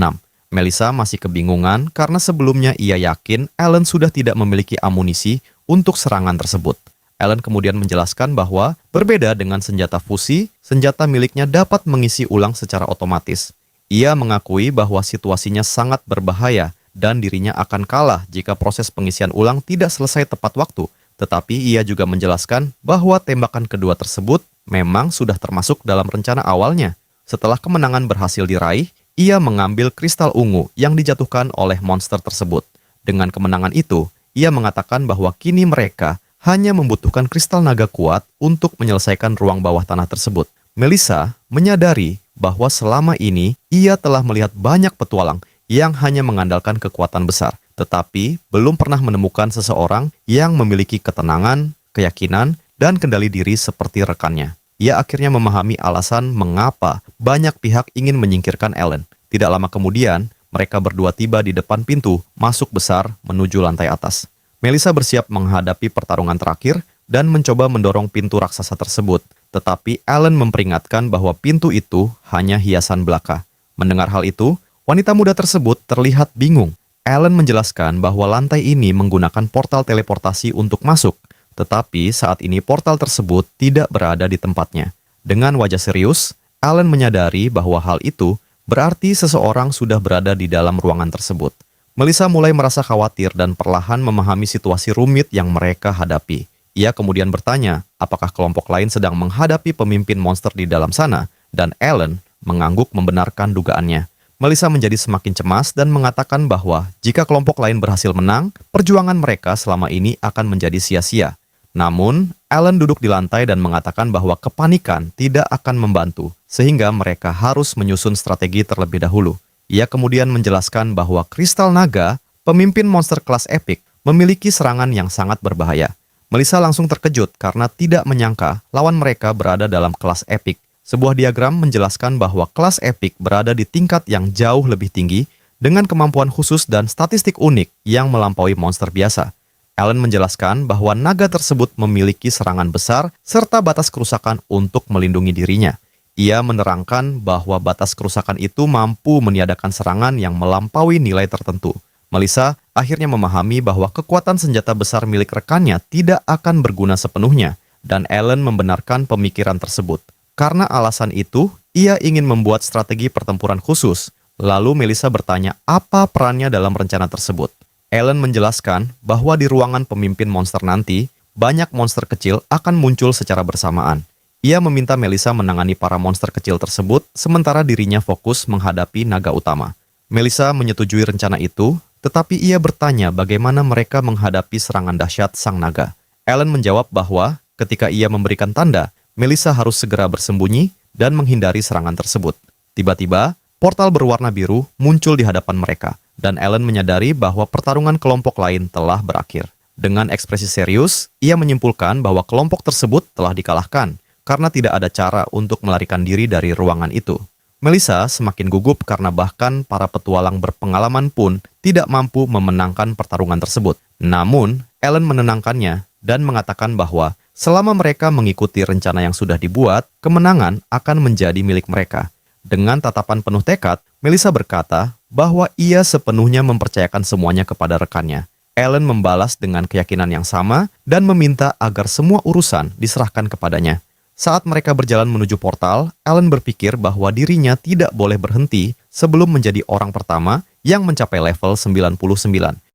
Melissa masih kebingungan karena sebelumnya ia yakin Ellen sudah tidak memiliki amunisi untuk serangan tersebut. Ellen kemudian menjelaskan bahwa berbeda dengan senjata fusi, senjata miliknya dapat mengisi ulang secara otomatis. Ia mengakui bahwa situasinya sangat berbahaya dan dirinya akan kalah jika proses pengisian ulang tidak selesai tepat waktu. Tetapi ia juga menjelaskan bahwa tembakan kedua tersebut memang sudah termasuk dalam rencana awalnya. Setelah kemenangan berhasil diraih, ia mengambil kristal ungu yang dijatuhkan oleh monster tersebut. Dengan kemenangan itu, ia mengatakan bahwa kini mereka hanya membutuhkan kristal naga kuat untuk menyelesaikan ruang bawah tanah tersebut. Melissa menyadari bahwa selama ini ia telah melihat banyak petualang yang hanya mengandalkan kekuatan besar, tetapi belum pernah menemukan seseorang yang memiliki ketenangan, keyakinan, dan kendali diri seperti rekannya. Ia akhirnya memahami alasan mengapa banyak pihak ingin menyingkirkan Ellen. Tidak lama kemudian, mereka berdua tiba di depan pintu masuk besar menuju lantai atas. Melissa bersiap menghadapi pertarungan terakhir dan mencoba mendorong pintu raksasa tersebut. Tetapi Ellen memperingatkan bahwa pintu itu hanya hiasan belaka. Mendengar hal itu, Wanita muda tersebut terlihat bingung. Ellen menjelaskan bahwa lantai ini menggunakan portal teleportasi untuk masuk, tetapi saat ini portal tersebut tidak berada di tempatnya. Dengan wajah serius, Ellen menyadari bahwa hal itu berarti seseorang sudah berada di dalam ruangan tersebut. Melissa mulai merasa khawatir dan perlahan memahami situasi rumit yang mereka hadapi. Ia kemudian bertanya, apakah kelompok lain sedang menghadapi pemimpin monster di dalam sana, dan Ellen mengangguk membenarkan dugaannya. Melissa menjadi semakin cemas dan mengatakan bahwa jika kelompok lain berhasil menang, perjuangan mereka selama ini akan menjadi sia-sia. Namun, Ellen duduk di lantai dan mengatakan bahwa kepanikan tidak akan membantu, sehingga mereka harus menyusun strategi terlebih dahulu. Ia kemudian menjelaskan bahwa kristal naga, pemimpin monster kelas epik, memiliki serangan yang sangat berbahaya. Melissa langsung terkejut karena tidak menyangka lawan mereka berada dalam kelas epik. Sebuah diagram menjelaskan bahwa kelas epik berada di tingkat yang jauh lebih tinggi dengan kemampuan khusus dan statistik unik yang melampaui monster biasa. Ellen menjelaskan bahwa naga tersebut memiliki serangan besar serta batas kerusakan untuk melindungi dirinya. Ia menerangkan bahwa batas kerusakan itu mampu meniadakan serangan yang melampaui nilai tertentu. Melissa akhirnya memahami bahwa kekuatan senjata besar milik rekannya tidak akan berguna sepenuhnya, dan Ellen membenarkan pemikiran tersebut. Karena alasan itu, ia ingin membuat strategi pertempuran khusus. Lalu Melissa bertanya apa perannya dalam rencana tersebut. Ellen menjelaskan bahwa di ruangan pemimpin monster nanti, banyak monster kecil akan muncul secara bersamaan. Ia meminta Melissa menangani para monster kecil tersebut, sementara dirinya fokus menghadapi naga utama. Melissa menyetujui rencana itu, tetapi ia bertanya bagaimana mereka menghadapi serangan dahsyat sang naga. Ellen menjawab bahwa ketika ia memberikan tanda, Melissa harus segera bersembunyi dan menghindari serangan tersebut. Tiba-tiba, portal berwarna biru muncul di hadapan mereka, dan Ellen menyadari bahwa pertarungan kelompok lain telah berakhir. Dengan ekspresi serius, ia menyimpulkan bahwa kelompok tersebut telah dikalahkan, karena tidak ada cara untuk melarikan diri dari ruangan itu. Melissa semakin gugup karena bahkan para petualang berpengalaman pun tidak mampu memenangkan pertarungan tersebut. Namun, Ellen menenangkannya dan mengatakan bahwa selama mereka mengikuti rencana yang sudah dibuat, kemenangan akan menjadi milik mereka. Dengan tatapan penuh tekad, Melissa berkata bahwa ia sepenuhnya mempercayakan semuanya kepada rekannya. Ellen membalas dengan keyakinan yang sama dan meminta agar semua urusan diserahkan kepadanya. Saat mereka berjalan menuju portal, Ellen berpikir bahwa dirinya tidak boleh berhenti sebelum menjadi orang pertama yang mencapai level 99.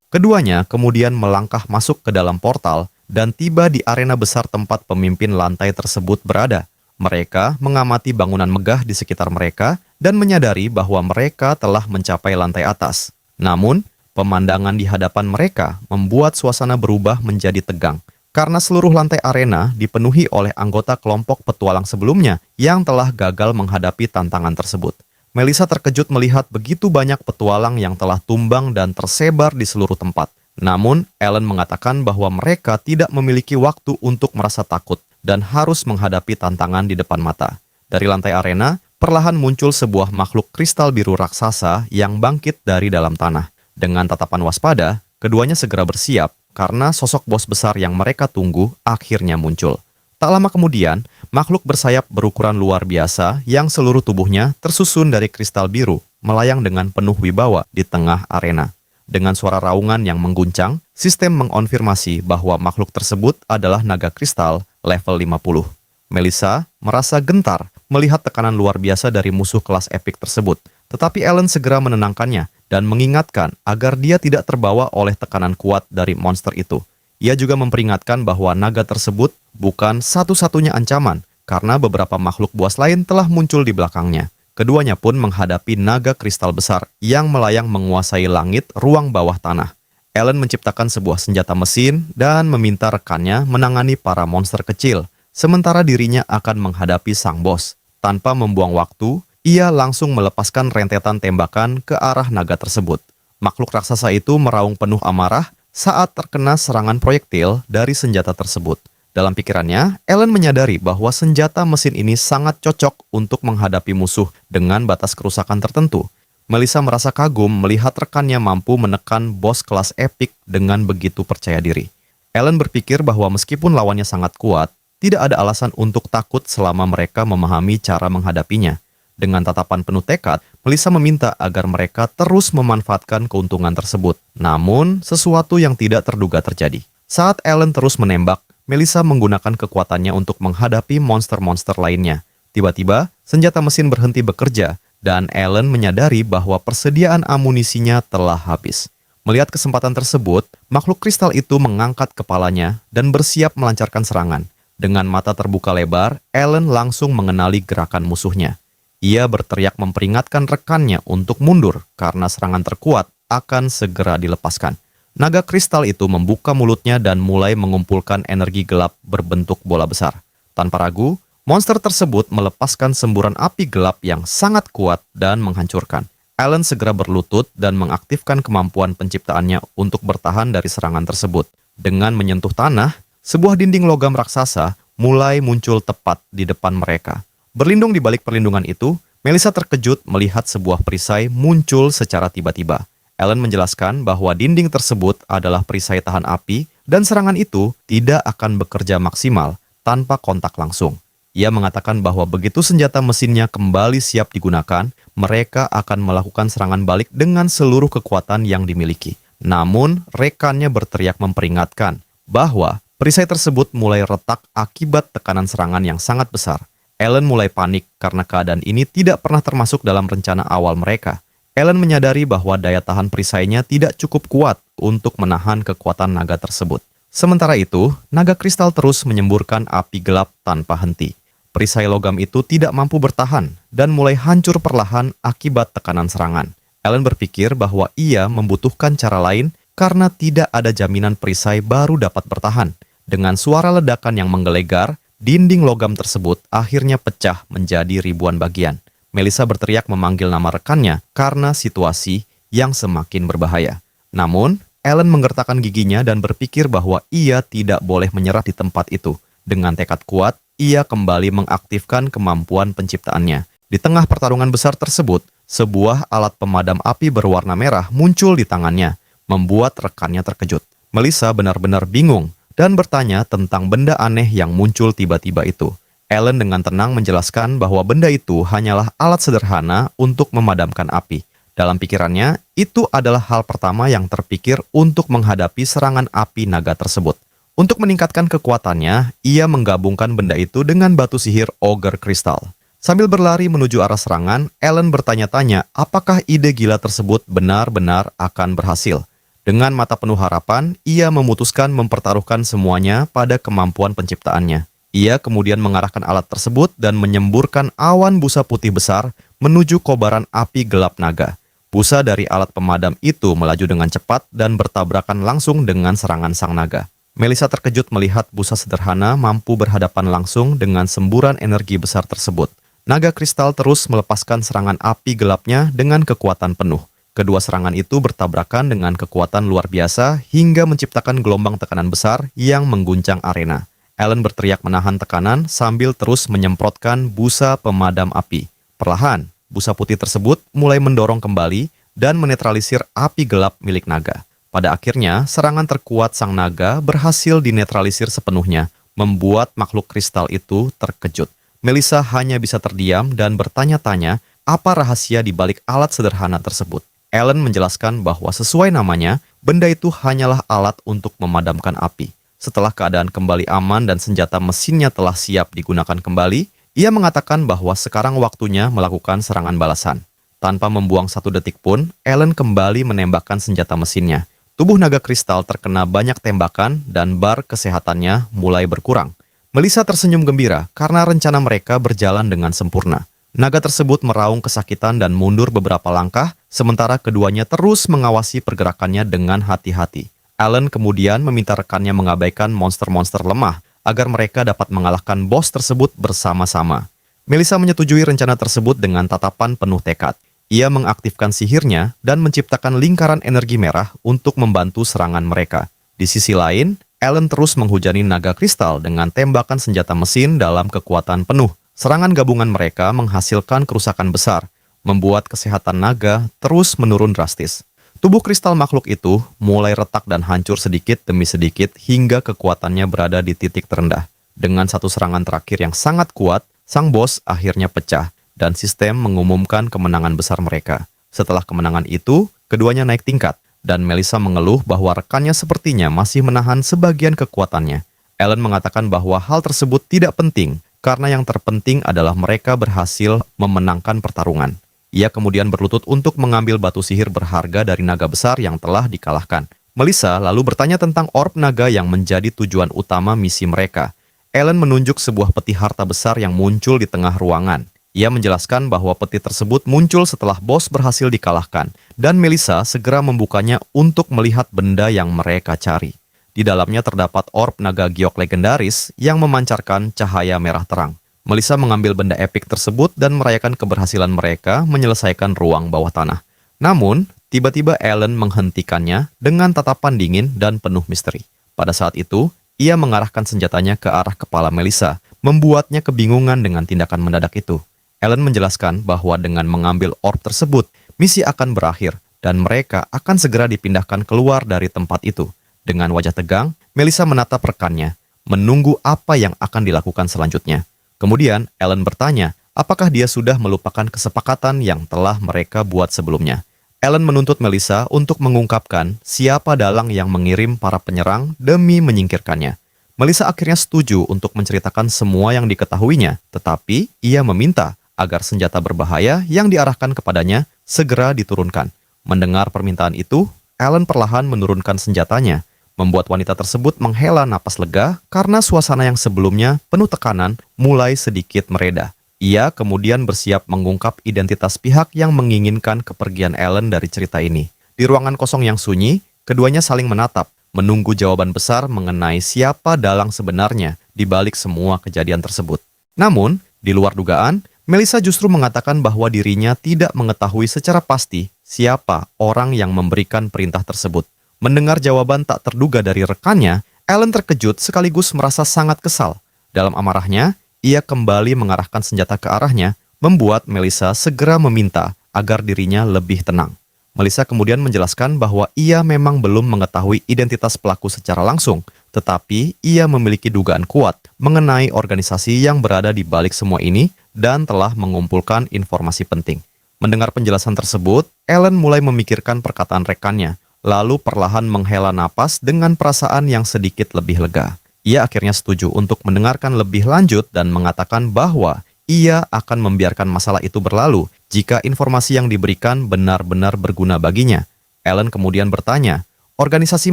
Keduanya kemudian melangkah masuk ke dalam portal dan tiba di arena besar tempat pemimpin lantai tersebut berada. Mereka mengamati bangunan megah di sekitar mereka dan menyadari bahwa mereka telah mencapai lantai atas. Namun, pemandangan di hadapan mereka membuat suasana berubah menjadi tegang, karena seluruh lantai arena dipenuhi oleh anggota kelompok petualang sebelumnya yang telah gagal menghadapi tantangan tersebut. Melissa terkejut melihat begitu banyak petualang yang telah tumbang dan tersebar di seluruh tempat. Namun, Ellen mengatakan bahwa mereka tidak memiliki waktu untuk merasa takut dan harus menghadapi tantangan di depan mata. Dari lantai arena, perlahan muncul sebuah makhluk kristal biru raksasa yang bangkit dari dalam tanah. Dengan tatapan waspada, keduanya segera bersiap, karena sosok bos besar yang mereka tunggu akhirnya muncul. Tak lama kemudian, makhluk bersayap berukuran luar biasa yang seluruh tubuhnya tersusun dari kristal biru melayang dengan penuh wibawa di tengah arena. Dengan suara raungan yang mengguncang, sistem mengonfirmasi bahwa makhluk tersebut adalah naga kristal level 50. Melissa merasa gentar melihat tekanan luar biasa dari musuh kelas epik tersebut, tetapi Ellen segera menenangkannya dan mengingatkan agar dia tidak terbawa oleh tekanan kuat dari monster itu. Ia juga memperingatkan bahwa naga tersebut bukan satu-satunya ancaman, karena beberapa makhluk buas lain telah muncul di belakangnya. Keduanya pun menghadapi naga kristal besar yang melayang menguasai langit ruang bawah tanah. Ellen menciptakan sebuah senjata mesin dan meminta rekannya menangani para monster kecil, sementara dirinya akan menghadapi sang bos. Tanpa membuang waktu, ia langsung melepaskan rentetan tembakan ke arah naga tersebut. Makhluk raksasa itu meraung penuh amarah saat terkena serangan proyektil dari senjata tersebut. Dalam pikirannya, Ellen menyadari bahwa senjata mesin ini sangat cocok untuk menghadapi musuh dengan batas kerusakan tertentu. Melissa merasa kagum melihat rekannya mampu menekan bos kelas epik dengan begitu percaya diri. Ellen berpikir bahwa meskipun lawannya sangat kuat, tidak ada alasan untuk takut selama mereka memahami cara menghadapinya. Dengan tatapan penuh tekad, Melissa meminta agar mereka terus memanfaatkan keuntungan tersebut. Namun, sesuatu yang tidak terduga terjadi. Saat Ellen terus menembak, Melissa menggunakan kekuatannya untuk menghadapi monster-monster lainnya. Tiba-tiba, senjata mesin berhenti bekerja, dan Ellen menyadari bahwa persediaan amunisinya telah habis. Melihat kesempatan tersebut, makhluk kristal itu mengangkat kepalanya dan bersiap melancarkan serangan. Dengan mata terbuka lebar, Ellen langsung mengenali gerakan musuhnya. Ia berteriak memperingatkan rekannya untuk mundur karena serangan terkuat akan segera dilepaskan. Naga kristal itu membuka mulutnya dan mulai mengumpulkan energi gelap berbentuk bola besar. Tanpa ragu, monster tersebut melepaskan semburan api gelap yang sangat kuat dan menghancurkan. Ellen segera berlutut dan mengaktifkan kemampuan penciptaannya untuk bertahan dari serangan tersebut. Dengan menyentuh tanah, sebuah dinding logam raksasa mulai muncul tepat di depan mereka. Berlindung di balik perlindungan itu, Melissa terkejut melihat sebuah perisai muncul secara tiba-tiba. Ellen menjelaskan bahwa dinding tersebut adalah perisai tahan api dan serangan itu tidak akan bekerja maksimal tanpa kontak langsung. Ia mengatakan bahwa begitu senjata mesinnya kembali siap digunakan, mereka akan melakukan serangan balik dengan seluruh kekuatan yang dimiliki. Namun, rekannya berteriak memperingatkan bahwa perisai tersebut mulai retak akibat tekanan serangan yang sangat besar. Ellen mulai panik karena keadaan ini tidak pernah termasuk dalam rencana awal mereka. Ellen menyadari bahwa daya tahan perisainya tidak cukup kuat untuk menahan kekuatan naga tersebut. Sementara itu, naga kristal terus menyemburkan api gelap tanpa henti. Perisai logam itu tidak mampu bertahan dan mulai hancur perlahan akibat tekanan serangan. Ellen berpikir bahwa ia membutuhkan cara lain karena tidak ada jaminan perisai baru dapat bertahan. Dengan suara ledakan yang menggelegar, dinding logam tersebut akhirnya pecah menjadi ribuan bagian. Melissa berteriak memanggil nama rekannya karena situasi yang semakin berbahaya. Namun, Ellen menggertakkan giginya dan berpikir bahwa ia tidak boleh menyerah di tempat itu. Dengan tekad kuat, ia kembali mengaktifkan kemampuan penciptaannya. Di tengah pertarungan besar tersebut, sebuah alat pemadam api berwarna merah muncul di tangannya, membuat rekannya terkejut. Melissa benar-benar bingung dan bertanya tentang benda aneh yang muncul tiba-tiba itu. Ellen dengan tenang menjelaskan bahwa benda itu hanyalah alat sederhana untuk memadamkan api. Dalam pikirannya, itu adalah hal pertama yang terpikir untuk menghadapi serangan api naga tersebut. Untuk meningkatkan kekuatannya, ia menggabungkan benda itu dengan batu sihir Ogre Kristal. Sambil berlari menuju arah serangan, Ellen bertanya-tanya apakah ide gila tersebut benar-benar akan berhasil. Dengan mata penuh harapan, ia memutuskan mempertaruhkan semuanya pada kemampuan penciptaannya. Ia kemudian mengarahkan alat tersebut dan menyemburkan awan busa putih besar menuju kobaran api gelap naga. Busa dari alat pemadam itu melaju dengan cepat dan bertabrakan langsung dengan serangan sang naga. Melissa terkejut melihat busa sederhana mampu berhadapan langsung dengan semburan energi besar tersebut. Naga kristal terus melepaskan serangan api gelapnya dengan kekuatan penuh. Kedua serangan itu bertabrakan dengan kekuatan luar biasa hingga menciptakan gelombang tekanan besar yang mengguncang arena. Ellen berteriak menahan tekanan sambil terus menyemprotkan busa pemadam api. Perlahan, busa putih tersebut mulai mendorong kembali dan menetralisir api gelap milik naga. Pada akhirnya, serangan terkuat sang naga berhasil dinetralisir sepenuhnya, membuat makhluk kristal itu terkejut. Melissa hanya bisa terdiam dan bertanya-tanya apa rahasia di balik alat sederhana tersebut. Ellen menjelaskan bahwa sesuai namanya, benda itu hanyalah alat untuk memadamkan api. Setelah keadaan kembali aman dan senjata mesinnya telah siap digunakan kembali, ia mengatakan bahwa sekarang waktunya melakukan serangan balasan. Tanpa membuang satu detik pun, Ellen kembali menembakkan senjata mesinnya. Tubuh naga kristal terkena banyak tembakan dan bar kesehatannya mulai berkurang. Melissa tersenyum gembira karena rencana mereka berjalan dengan sempurna. Naga tersebut meraung kesakitan dan mundur beberapa langkah, sementara keduanya terus mengawasi pergerakannya dengan hati-hati. Ellen kemudian meminta rekannya mengabaikan monster-monster lemah agar mereka dapat mengalahkan bos tersebut bersama-sama. Melissa menyetujui rencana tersebut dengan tatapan penuh tekad. Ia mengaktifkan sihirnya dan menciptakan lingkaran energi merah untuk membantu serangan mereka. Di sisi lain, Ellen terus menghujani naga kristal dengan tembakan senjata mesin dalam kekuatan penuh. Serangan gabungan mereka menghasilkan kerusakan besar, membuat kesehatan naga terus menurun drastis. Tubuh kristal makhluk itu mulai retak dan hancur sedikit demi sedikit hingga kekuatannya berada di titik terendah. Dengan satu serangan terakhir yang sangat kuat, sang bos akhirnya pecah. dan sistem mengumumkan kemenangan besar mereka. Setelah kemenangan itu, keduanya naik tingkat, dan Melissa mengeluh bahwa rekannya sepertinya masih menahan sebagian kekuatannya. Ellen mengatakan bahwa hal tersebut tidak penting, karena yang terpenting adalah mereka berhasil memenangkan pertarungan. Ia kemudian berlutut untuk mengambil batu sihir berharga dari naga besar yang telah dikalahkan. Melissa lalu bertanya tentang orb naga yang menjadi tujuan utama misi mereka. Ellen menunjuk sebuah peti harta besar yang muncul di tengah ruangan. Ia menjelaskan bahwa peti tersebut muncul setelah bos berhasil dikalahkan, dan Melissa segera membukanya untuk melihat benda yang mereka cari. Di dalamnya terdapat orb naga giok legendaris yang memancarkan cahaya merah terang. Melissa mengambil benda epik tersebut dan merayakan keberhasilan mereka menyelesaikan ruang bawah tanah. Namun, tiba-tiba Ellen menghentikannya dengan tatapan dingin dan penuh misteri. Pada saat itu, ia mengarahkan senjatanya ke arah kepala Melissa, membuatnya kebingungan dengan tindakan mendadak itu. Ellen menjelaskan bahwa dengan mengambil orb tersebut, misi akan berakhir dan mereka akan segera dipindahkan keluar dari tempat itu. Dengan wajah tegang, Melissa menatap rekannya, menunggu apa yang akan dilakukan selanjutnya. Kemudian, Ellen bertanya, apakah dia sudah melupakan kesepakatan yang telah mereka buat sebelumnya. Ellen menuntut Melissa untuk mengungkapkan siapa dalang yang mengirim para penyerang demi menyingkirkannya. Melissa akhirnya setuju untuk menceritakan semua yang diketahuinya, tetapi ia meminta agar senjata berbahaya yang diarahkan kepadanya segera diturunkan. Mendengar permintaan itu, Ellen perlahan menurunkan senjatanya, membuat wanita tersebut menghela napas lega karena suasana yang sebelumnya penuh tekanan mulai sedikit mereda. Ia kemudian bersiap mengungkap identitas pihak yang menginginkan kepergian Ellen dari cerita ini. Di ruangan kosong yang sunyi, keduanya saling menatap, menunggu jawaban besar mengenai siapa dalang sebenarnya di balik semua kejadian tersebut. Namun, di luar dugaan, Melissa justru mengatakan bahwa dirinya tidak mengetahui secara pasti siapa orang yang memberikan perintah tersebut. Mendengar jawaban tak terduga dari rekannya, Ellen terkejut sekaligus merasa sangat kesal. Dalam amarahnya, ia kembali mengarahkan senjata ke arahnya, membuat Melissa segera meminta agar dirinya lebih tenang. Melissa kemudian menjelaskan bahwa ia memang belum mengetahui identitas pelaku secara langsung, tetapi ia memiliki dugaan kuat mengenai organisasi yang berada di balik semua ini dan telah mengumpulkan informasi penting. Mendengar penjelasan tersebut, Ellen mulai memikirkan perkataan rekannya, lalu perlahan menghela napas dengan perasaan yang sedikit lebih lega. Ia akhirnya setuju untuk mendengarkan lebih lanjut dan mengatakan bahwa ia akan membiarkan masalah itu berlalu jika informasi yang diberikan benar-benar berguna baginya. Ellen kemudian bertanya, organisasi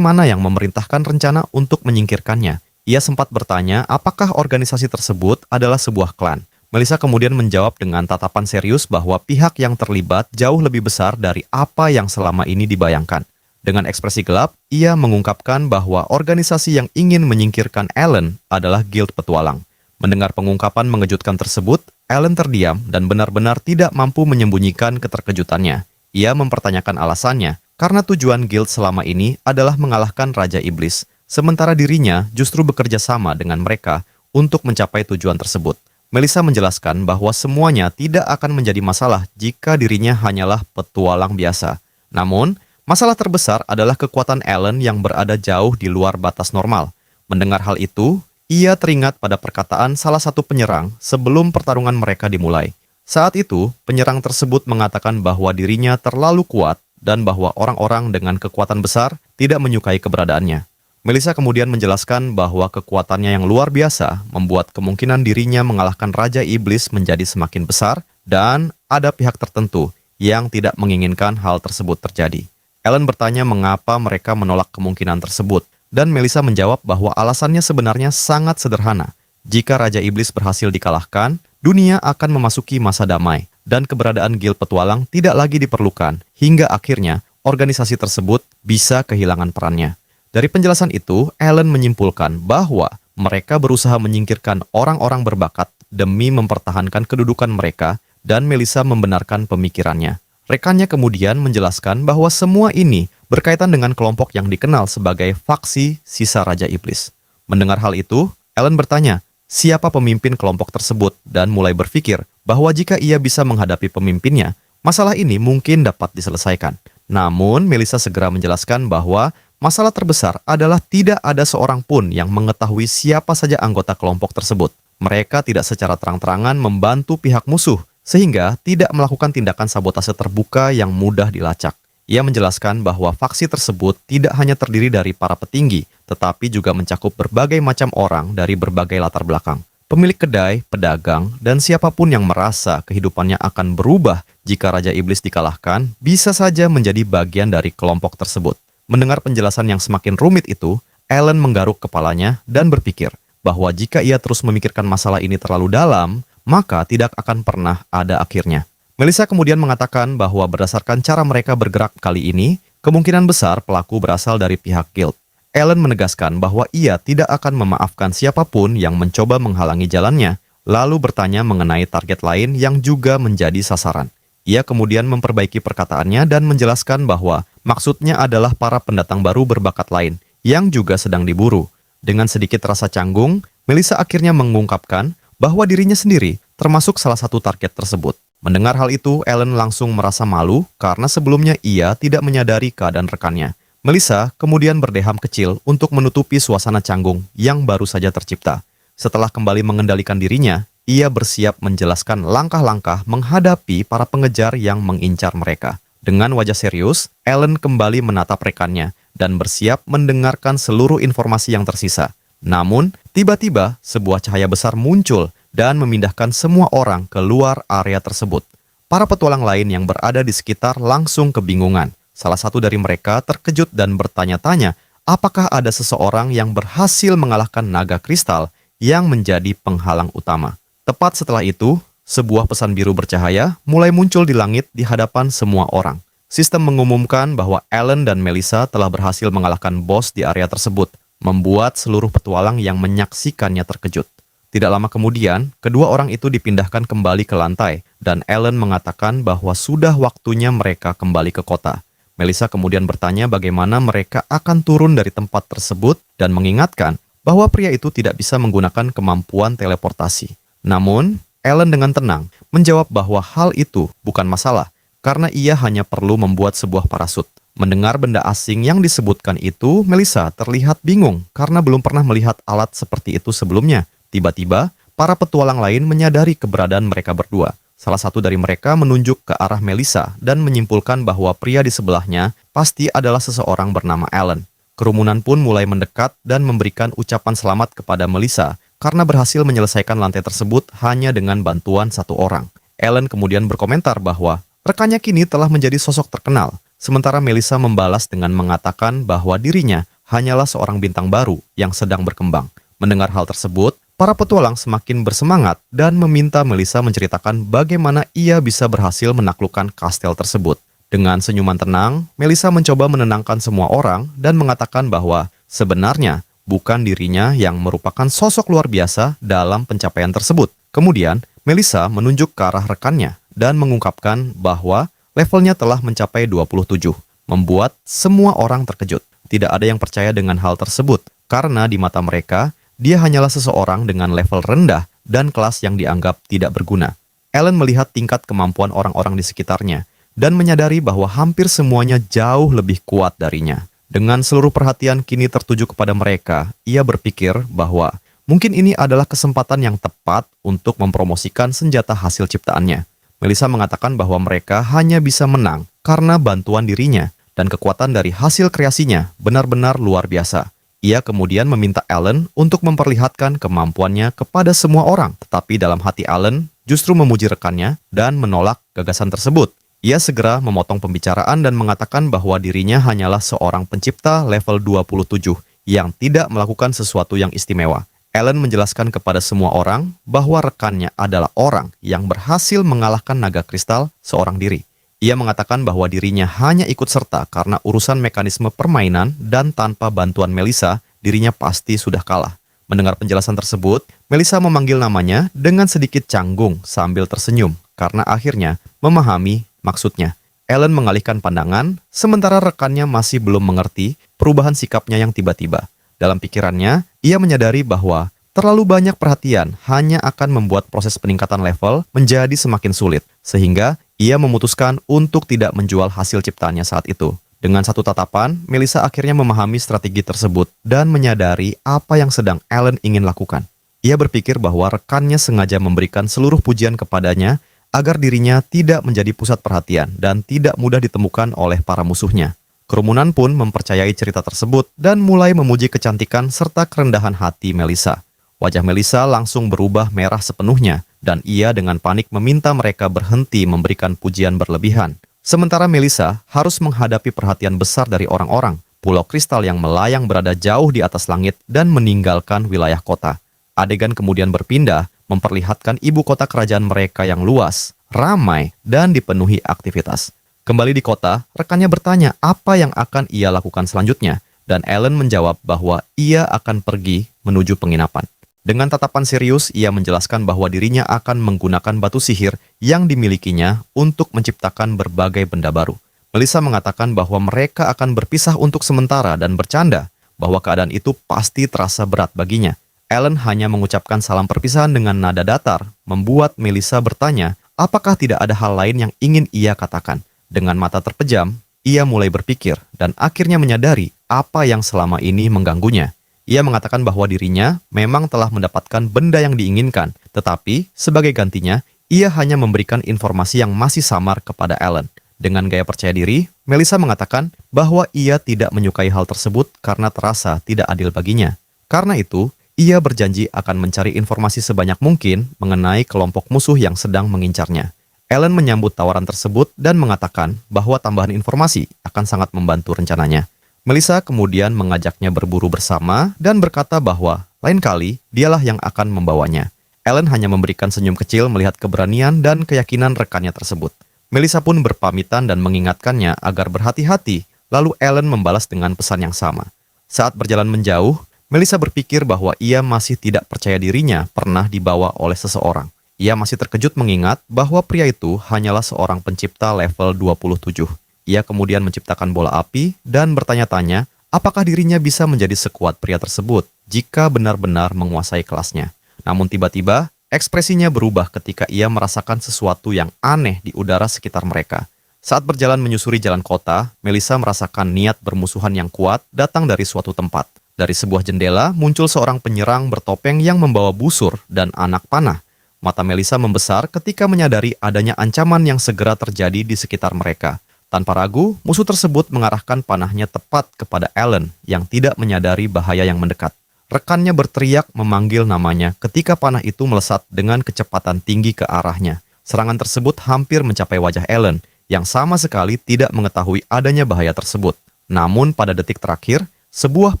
mana yang memerintahkan rencana untuk menyingkirkannya? Ia sempat bertanya apakah organisasi tersebut adalah sebuah klan. Melissa kemudian menjawab dengan tatapan serius bahwa pihak yang terlibat jauh lebih besar dari apa yang selama ini dibayangkan. Dengan ekspresi gelap, ia mengungkapkan bahwa organisasi yang ingin menyingkirkan Ellen adalah Guild Petualang. Mendengar pengungkapan mengejutkan tersebut, Ellen terdiam dan benar-benar tidak mampu menyembunyikan keterkejutannya. Ia mempertanyakan alasannya, karena tujuan Guild selama ini adalah mengalahkan Raja Iblis, sementara dirinya justru bekerja sama dengan mereka untuk mencapai tujuan tersebut. Melissa menjelaskan bahwa semuanya tidak akan menjadi masalah jika dirinya hanyalah petualang biasa. Namun, masalah terbesar adalah kekuatan Ellen yang berada jauh di luar batas normal. Mendengar hal itu, ia teringat pada perkataan salah satu penyerang sebelum pertarungan mereka dimulai. Saat itu, penyerang tersebut mengatakan bahwa dirinya terlalu kuat dan bahwa orang-orang dengan kekuatan besar tidak menyukai keberadaannya. Melissa kemudian menjelaskan bahwa kekuatannya yang luar biasa membuat kemungkinan dirinya mengalahkan Raja Iblis menjadi semakin besar dan ada pihak tertentu yang tidak menginginkan hal tersebut terjadi. Ellen bertanya mengapa mereka menolak kemungkinan tersebut. Dan Melissa menjawab bahwa alasannya sebenarnya sangat sederhana. Jika Raja Iblis berhasil dikalahkan, dunia akan memasuki masa damai, dan keberadaan Guild Petualang tidak lagi diperlukan, hingga akhirnya organisasi tersebut bisa kehilangan perannya. Dari penjelasan itu, Ellen menyimpulkan bahwa mereka berusaha menyingkirkan orang-orang berbakat demi mempertahankan kedudukan mereka, dan Melissa membenarkan pemikirannya. Rekannya kemudian menjelaskan bahwa semua ini berkaitan dengan kelompok yang dikenal sebagai faksi sisa Raja Iblis. Mendengar hal itu, Ellen bertanya, siapa pemimpin kelompok tersebut dan mulai berpikir bahwa jika ia bisa menghadapi pemimpinnya, masalah ini mungkin dapat diselesaikan. Namun, Melissa segera menjelaskan bahwa masalah terbesar adalah tidak ada seorang pun yang mengetahui siapa saja anggota kelompok tersebut. Mereka tidak secara terang-terangan membantu pihak musuh, sehingga tidak melakukan tindakan sabotase terbuka yang mudah dilacak. Ia menjelaskan bahwa faksi tersebut tidak hanya terdiri dari para petinggi, tetapi juga mencakup berbagai macam orang dari berbagai latar belakang. Pemilik kedai, pedagang, dan siapapun yang merasa kehidupannya akan berubah jika Raja Iblis dikalahkan, bisa saja menjadi bagian dari kelompok tersebut. Mendengar penjelasan yang semakin rumit itu, Alan menggaruk kepalanya dan berpikir bahwa jika ia terus memikirkan masalah ini terlalu dalam, maka tidak akan pernah ada akhirnya. Melissa kemudian mengatakan bahwa berdasarkan cara mereka bergerak kali ini, kemungkinan besar pelaku berasal dari pihak guild. Alan menegaskan bahwa ia tidak akan memaafkan siapapun yang mencoba menghalangi jalannya, lalu bertanya mengenai target lain yang juga menjadi sasaran. Ia kemudian memperbaiki perkataannya dan menjelaskan bahwa maksudnya adalah para pendatang baru berbakat lain yang juga sedang diburu. Dengan sedikit rasa canggung, Melissa akhirnya mengungkapkan bahwa dirinya sendiri termasuk salah satu target tersebut. Mendengar hal itu, Alan langsung merasa malu karena sebelumnya ia tidak menyadari keadaan rekannya. Melissa kemudian berdeham kecil untuk menutupi suasana canggung yang baru saja tercipta. Setelah kembali mengendalikan dirinya, ia bersiap menjelaskan langkah-langkah menghadapi para pengejar yang mengincar mereka. Dengan wajah serius, Alan kembali menatap rekannya dan bersiap mendengarkan seluruh informasi yang tersisa. Namun, tiba-tiba sebuah cahaya besar muncul dan memindahkan semua orang ke luar area tersebut. Para petualang lain yang berada di sekitar langsung kebingungan. Salah satu dari mereka terkejut dan bertanya-tanya apakah ada seseorang yang berhasil mengalahkan naga kristal yang menjadi penghalang utama. Tepat setelah itu, sebuah pesan biru bercahaya mulai muncul di langit di hadapan semua orang. Sistem mengumumkan bahwa Alan dan Melissa telah berhasil mengalahkan bos di area tersebut, membuat seluruh petualang yang menyaksikannya terkejut. Tidak lama kemudian, kedua orang itu dipindahkan kembali ke lantai, dan Alan mengatakan bahwa sudah waktunya mereka kembali ke kota. Melissa kemudian bertanya bagaimana mereka akan turun dari tempat tersebut dan mengingatkan bahwa pria itu tidak bisa menggunakan kemampuan teleportasi. Namun, Alan dengan tenang menjawab bahwa hal itu bukan masalah, karena ia hanya perlu membuat sebuah parasut. Mendengar benda asing yang disebutkan itu, Melissa terlihat bingung karena belum pernah melihat alat seperti itu sebelumnya. Tiba-tiba, para petualang lain menyadari keberadaan mereka berdua. Salah satu dari mereka menunjuk ke arah Melissa dan menyimpulkan bahwa pria di sebelahnya pasti adalah seseorang bernama Alan. Kerumunan pun mulai mendekat dan memberikan ucapan selamat kepada Melissa karena berhasil menyelesaikan lantai tersebut hanya dengan bantuan satu orang. Alan kemudian berkomentar bahwa rekannya kini telah menjadi sosok terkenal, sementara Melissa membalas dengan mengatakan bahwa dirinya hanyalah seorang bintang baru yang sedang berkembang. Mendengar hal tersebut, para petualang semakin bersemangat dan meminta Melissa menceritakan bagaimana ia bisa berhasil menaklukkan kastel tersebut. Dengan senyuman tenang, Melissa mencoba menenangkan semua orang dan mengatakan bahwa sebenarnya bukan dirinya yang merupakan sosok luar biasa dalam pencapaian tersebut. Kemudian, Melissa menunjuk ke arah rekannya dan mengungkapkan bahwa levelnya telah mencapai 27, membuat semua orang terkejut. Tidak ada yang percaya dengan hal tersebut, karena di mata mereka, dia hanyalah seseorang dengan level rendah dan kelas yang dianggap tidak berguna. Alan melihat tingkat kemampuan orang-orang di sekitarnya dan menyadari bahwa hampir semuanya jauh lebih kuat darinya. Dengan seluruh perhatian kini tertuju kepada mereka, ia berpikir bahwa mungkin ini adalah kesempatan yang tepat untuk mempromosikan senjata hasil ciptaannya. Melissa mengatakan bahwa mereka hanya bisa menang karena bantuan dirinya dan kekuatan dari hasil kreasinya benar-benar luar biasa. Ia kemudian meminta Alan untuk memperlihatkan kemampuannya kepada semua orang, tetapi dalam hati Alan justru memuji rekannya dan menolak gagasan tersebut. Ia segera memotong pembicaraan dan mengatakan bahwa dirinya hanyalah seorang pencipta level 27 yang tidak melakukan sesuatu yang istimewa. Alan menjelaskan kepada semua orang bahwa rekannya adalah orang yang berhasil mengalahkan naga kristal seorang diri. Ia mengatakan bahwa dirinya hanya ikut serta karena urusan mekanisme permainan dan tanpa bantuan Melissa, dirinya pasti sudah kalah. Mendengar penjelasan tersebut, Melissa memanggil namanya dengan sedikit canggung sambil tersenyum karena akhirnya memahami maksudnya. Alan mengalihkan pandangan, sementara rekannya masih belum mengerti perubahan sikapnya yang tiba-tiba. Dalam pikirannya, ia menyadari bahwa terlalu banyak perhatian hanya akan membuat proses peningkatan level menjadi semakin sulit, sehingga ia memutuskan untuk tidak menjual hasil ciptaannya saat itu. Dengan satu tatapan, Melissa akhirnya memahami strategi tersebut dan menyadari apa yang sedang Alan ingin lakukan. Ia berpikir bahwa rekannya sengaja memberikan seluruh pujian kepadanya agar dirinya tidak menjadi pusat perhatian dan tidak mudah ditemukan oleh para musuhnya. Kerumunan pun mempercayai cerita tersebut dan mulai memuji kecantikan serta kerendahan hati Melissa. Wajah Melissa langsung berubah merah sepenuhnya, dan ia dengan panik meminta mereka berhenti memberikan pujian berlebihan. Sementara Melissa harus menghadapi perhatian besar dari orang-orang. Pulau kristal yang melayang berada jauh di atas langit dan meninggalkan wilayah kota. Adegan kemudian berpindah, memperlihatkan ibu kota kerajaan mereka yang luas, ramai, dan dipenuhi aktivitas. Kembali di kota, rekannya bertanya apa yang akan ia lakukan selanjutnya, dan Ellen menjawab bahwa ia akan pergi menuju penginapan. Dengan tatapan serius, ia menjelaskan bahwa dirinya akan menggunakan batu sihir yang dimilikinya untuk menciptakan berbagai benda baru. Melissa mengatakan bahwa mereka akan berpisah untuk sementara dan bercanda bahwa keadaan itu pasti terasa berat baginya. Ellen hanya mengucapkan salam perpisahan dengan nada datar, membuat Melissa bertanya apakah tidak ada hal lain yang ingin ia katakan. Dengan mata terpejam, ia mulai berpikir dan akhirnya menyadari apa yang selama ini mengganggunya. Ia mengatakan bahwa dirinya memang telah mendapatkan benda yang diinginkan, tetapi sebagai gantinya, ia hanya memberikan informasi yang masih samar kepada Ellen. Dengan gaya percaya diri, Melissa mengatakan bahwa ia tidak menyukai hal tersebut karena terasa tidak adil baginya. Karena itu, ia berjanji akan mencari informasi sebanyak mungkin mengenai kelompok musuh yang sedang mengincarnya. Ellen menyambut tawaran tersebut dan mengatakan bahwa tambahan informasi akan sangat membantu rencananya. Melissa kemudian mengajaknya berburu bersama dan berkata bahwa lain kali dialah yang akan membawanya. Ellen hanya memberikan senyum kecil melihat keberanian dan keyakinan rekannya tersebut. Melissa pun berpamitan dan mengingatkannya agar berhati-hati, lalu Ellen membalas dengan pesan yang sama. Saat berjalan menjauh, Melissa berpikir bahwa ia masih tidak percaya dirinya pernah dibawa oleh seseorang. Ia masih terkejut mengingat bahwa pria itu hanyalah seorang pencipta level 27. Ia kemudian menciptakan bola api dan bertanya-tanya apakah dirinya bisa menjadi sekuat pria tersebut jika benar-benar menguasai kelasnya. Namun tiba-tiba, ekspresinya berubah ketika ia merasakan sesuatu yang aneh di udara sekitar mereka. Saat berjalan menyusuri jalan kota, Melissa merasakan niat bermusuhan yang kuat datang dari suatu tempat. Dari sebuah jendela muncul seorang penyerang bertopeng yang membawa busur dan anak panah. Mata Melissa membesar ketika menyadari adanya ancaman yang segera terjadi di sekitar mereka. Tanpa ragu, musuh tersebut mengarahkan panahnya tepat kepada Ellen yang tidak menyadari bahaya yang mendekat. Rekannya berteriak memanggil namanya ketika panah itu melesat dengan kecepatan tinggi ke arahnya. Serangan tersebut hampir mencapai wajah Ellen yang sama sekali tidak mengetahui adanya bahaya tersebut. Namun pada detik terakhir, sebuah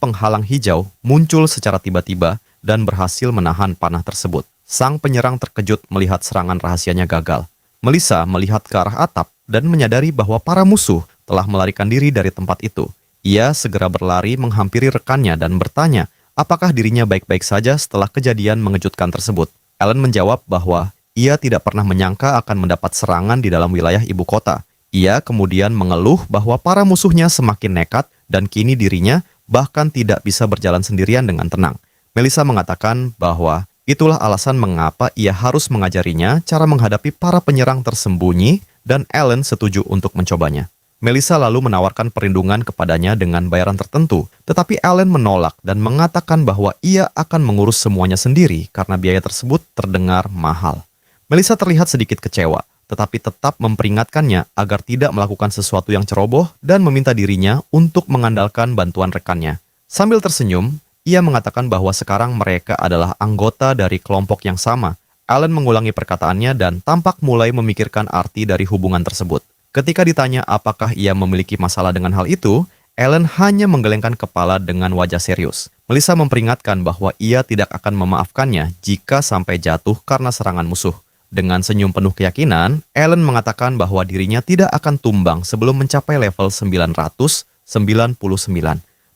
penghalang hijau muncul secara tiba-tiba dan berhasil menahan panah tersebut. Sang penyerang terkejut melihat serangan rahasianya gagal. Melissa melihat ke arah atap dan menyadari bahwa para musuh telah melarikan diri dari tempat itu. Ia segera berlari menghampiri rekannya dan bertanya apakah dirinya baik-baik saja setelah kejadian mengejutkan tersebut. Ellen menjawab bahwa ia tidak pernah menyangka akan mendapat serangan di dalam wilayah ibu kota. Ia kemudian mengeluh bahwa para musuhnya semakin nekat dan kini dirinya bahkan tidak bisa berjalan sendirian dengan tenang. Melissa mengatakan bahwa itulah alasan mengapa ia harus mengajarinya cara menghadapi para penyerang tersembunyi dan Ellen setuju untuk mencobanya. Melissa lalu menawarkan perlindungan kepadanya dengan bayaran tertentu, tetapi Ellen menolak dan mengatakan bahwa ia akan mengurus semuanya sendiri karena biaya tersebut terdengar mahal. Melissa terlihat sedikit kecewa, tetapi tetap memperingatkannya agar tidak melakukan sesuatu yang ceroboh dan meminta dirinya untuk mengandalkan bantuan rekannya. Sambil tersenyum, ia mengatakan bahwa sekarang mereka adalah anggota dari kelompok yang sama. Ellen mengulangi perkataannya dan tampak mulai memikirkan arti dari hubungan tersebut. Ketika ditanya apakah ia memiliki masalah dengan hal itu, Ellen hanya menggelengkan kepala dengan wajah serius. Melissa memperingatkan bahwa ia tidak akan memaafkannya jika sampai jatuh karena serangan musuh. Dengan senyum penuh keyakinan, Ellen mengatakan bahwa dirinya tidak akan tumbang sebelum mencapai level 999.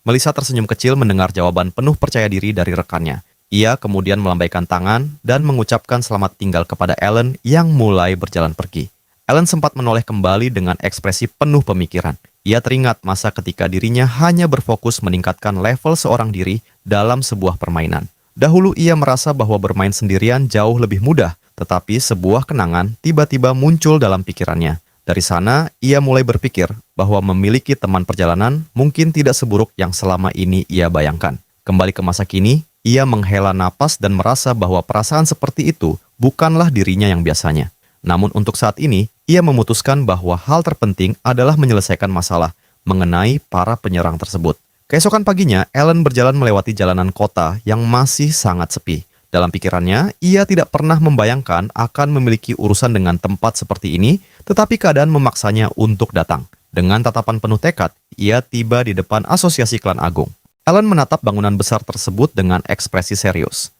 Melissa tersenyum kecil mendengar jawaban penuh percaya diri dari rekannya. Ia kemudian melambaikan tangan dan mengucapkan selamat tinggal kepada Ellen yang mulai berjalan pergi. Ellen sempat menoleh kembali dengan ekspresi penuh pemikiran. Ia teringat masa ketika dirinya hanya berfokus meningkatkan level seorang diri dalam sebuah permainan. Dahulu ia merasa bahwa bermain sendirian jauh lebih mudah, tetapi sebuah kenangan tiba-tiba muncul dalam pikirannya. Dari sana, ia mulai berpikir bahwa memiliki teman perjalanan mungkin tidak seburuk yang selama ini ia bayangkan. Kembali ke masa kini, ia menghela napas dan merasa bahwa perasaan seperti itu bukanlah dirinya yang biasanya. Namun untuk saat ini, ia memutuskan bahwa hal terpenting adalah menyelesaikan masalah mengenai para penyerang tersebut. Keesokan paginya, Ellen berjalan melewati jalanan kota yang masih sangat sepi. Dalam pikirannya, ia tidak pernah membayangkan akan memiliki urusan dengan tempat seperti ini, tetapi keadaan memaksanya untuk datang. Dengan tatapan penuh tekad, ia tiba di depan Asosiasi Klan Agung. Ellen menatap bangunan besar tersebut dengan ekspresi serius.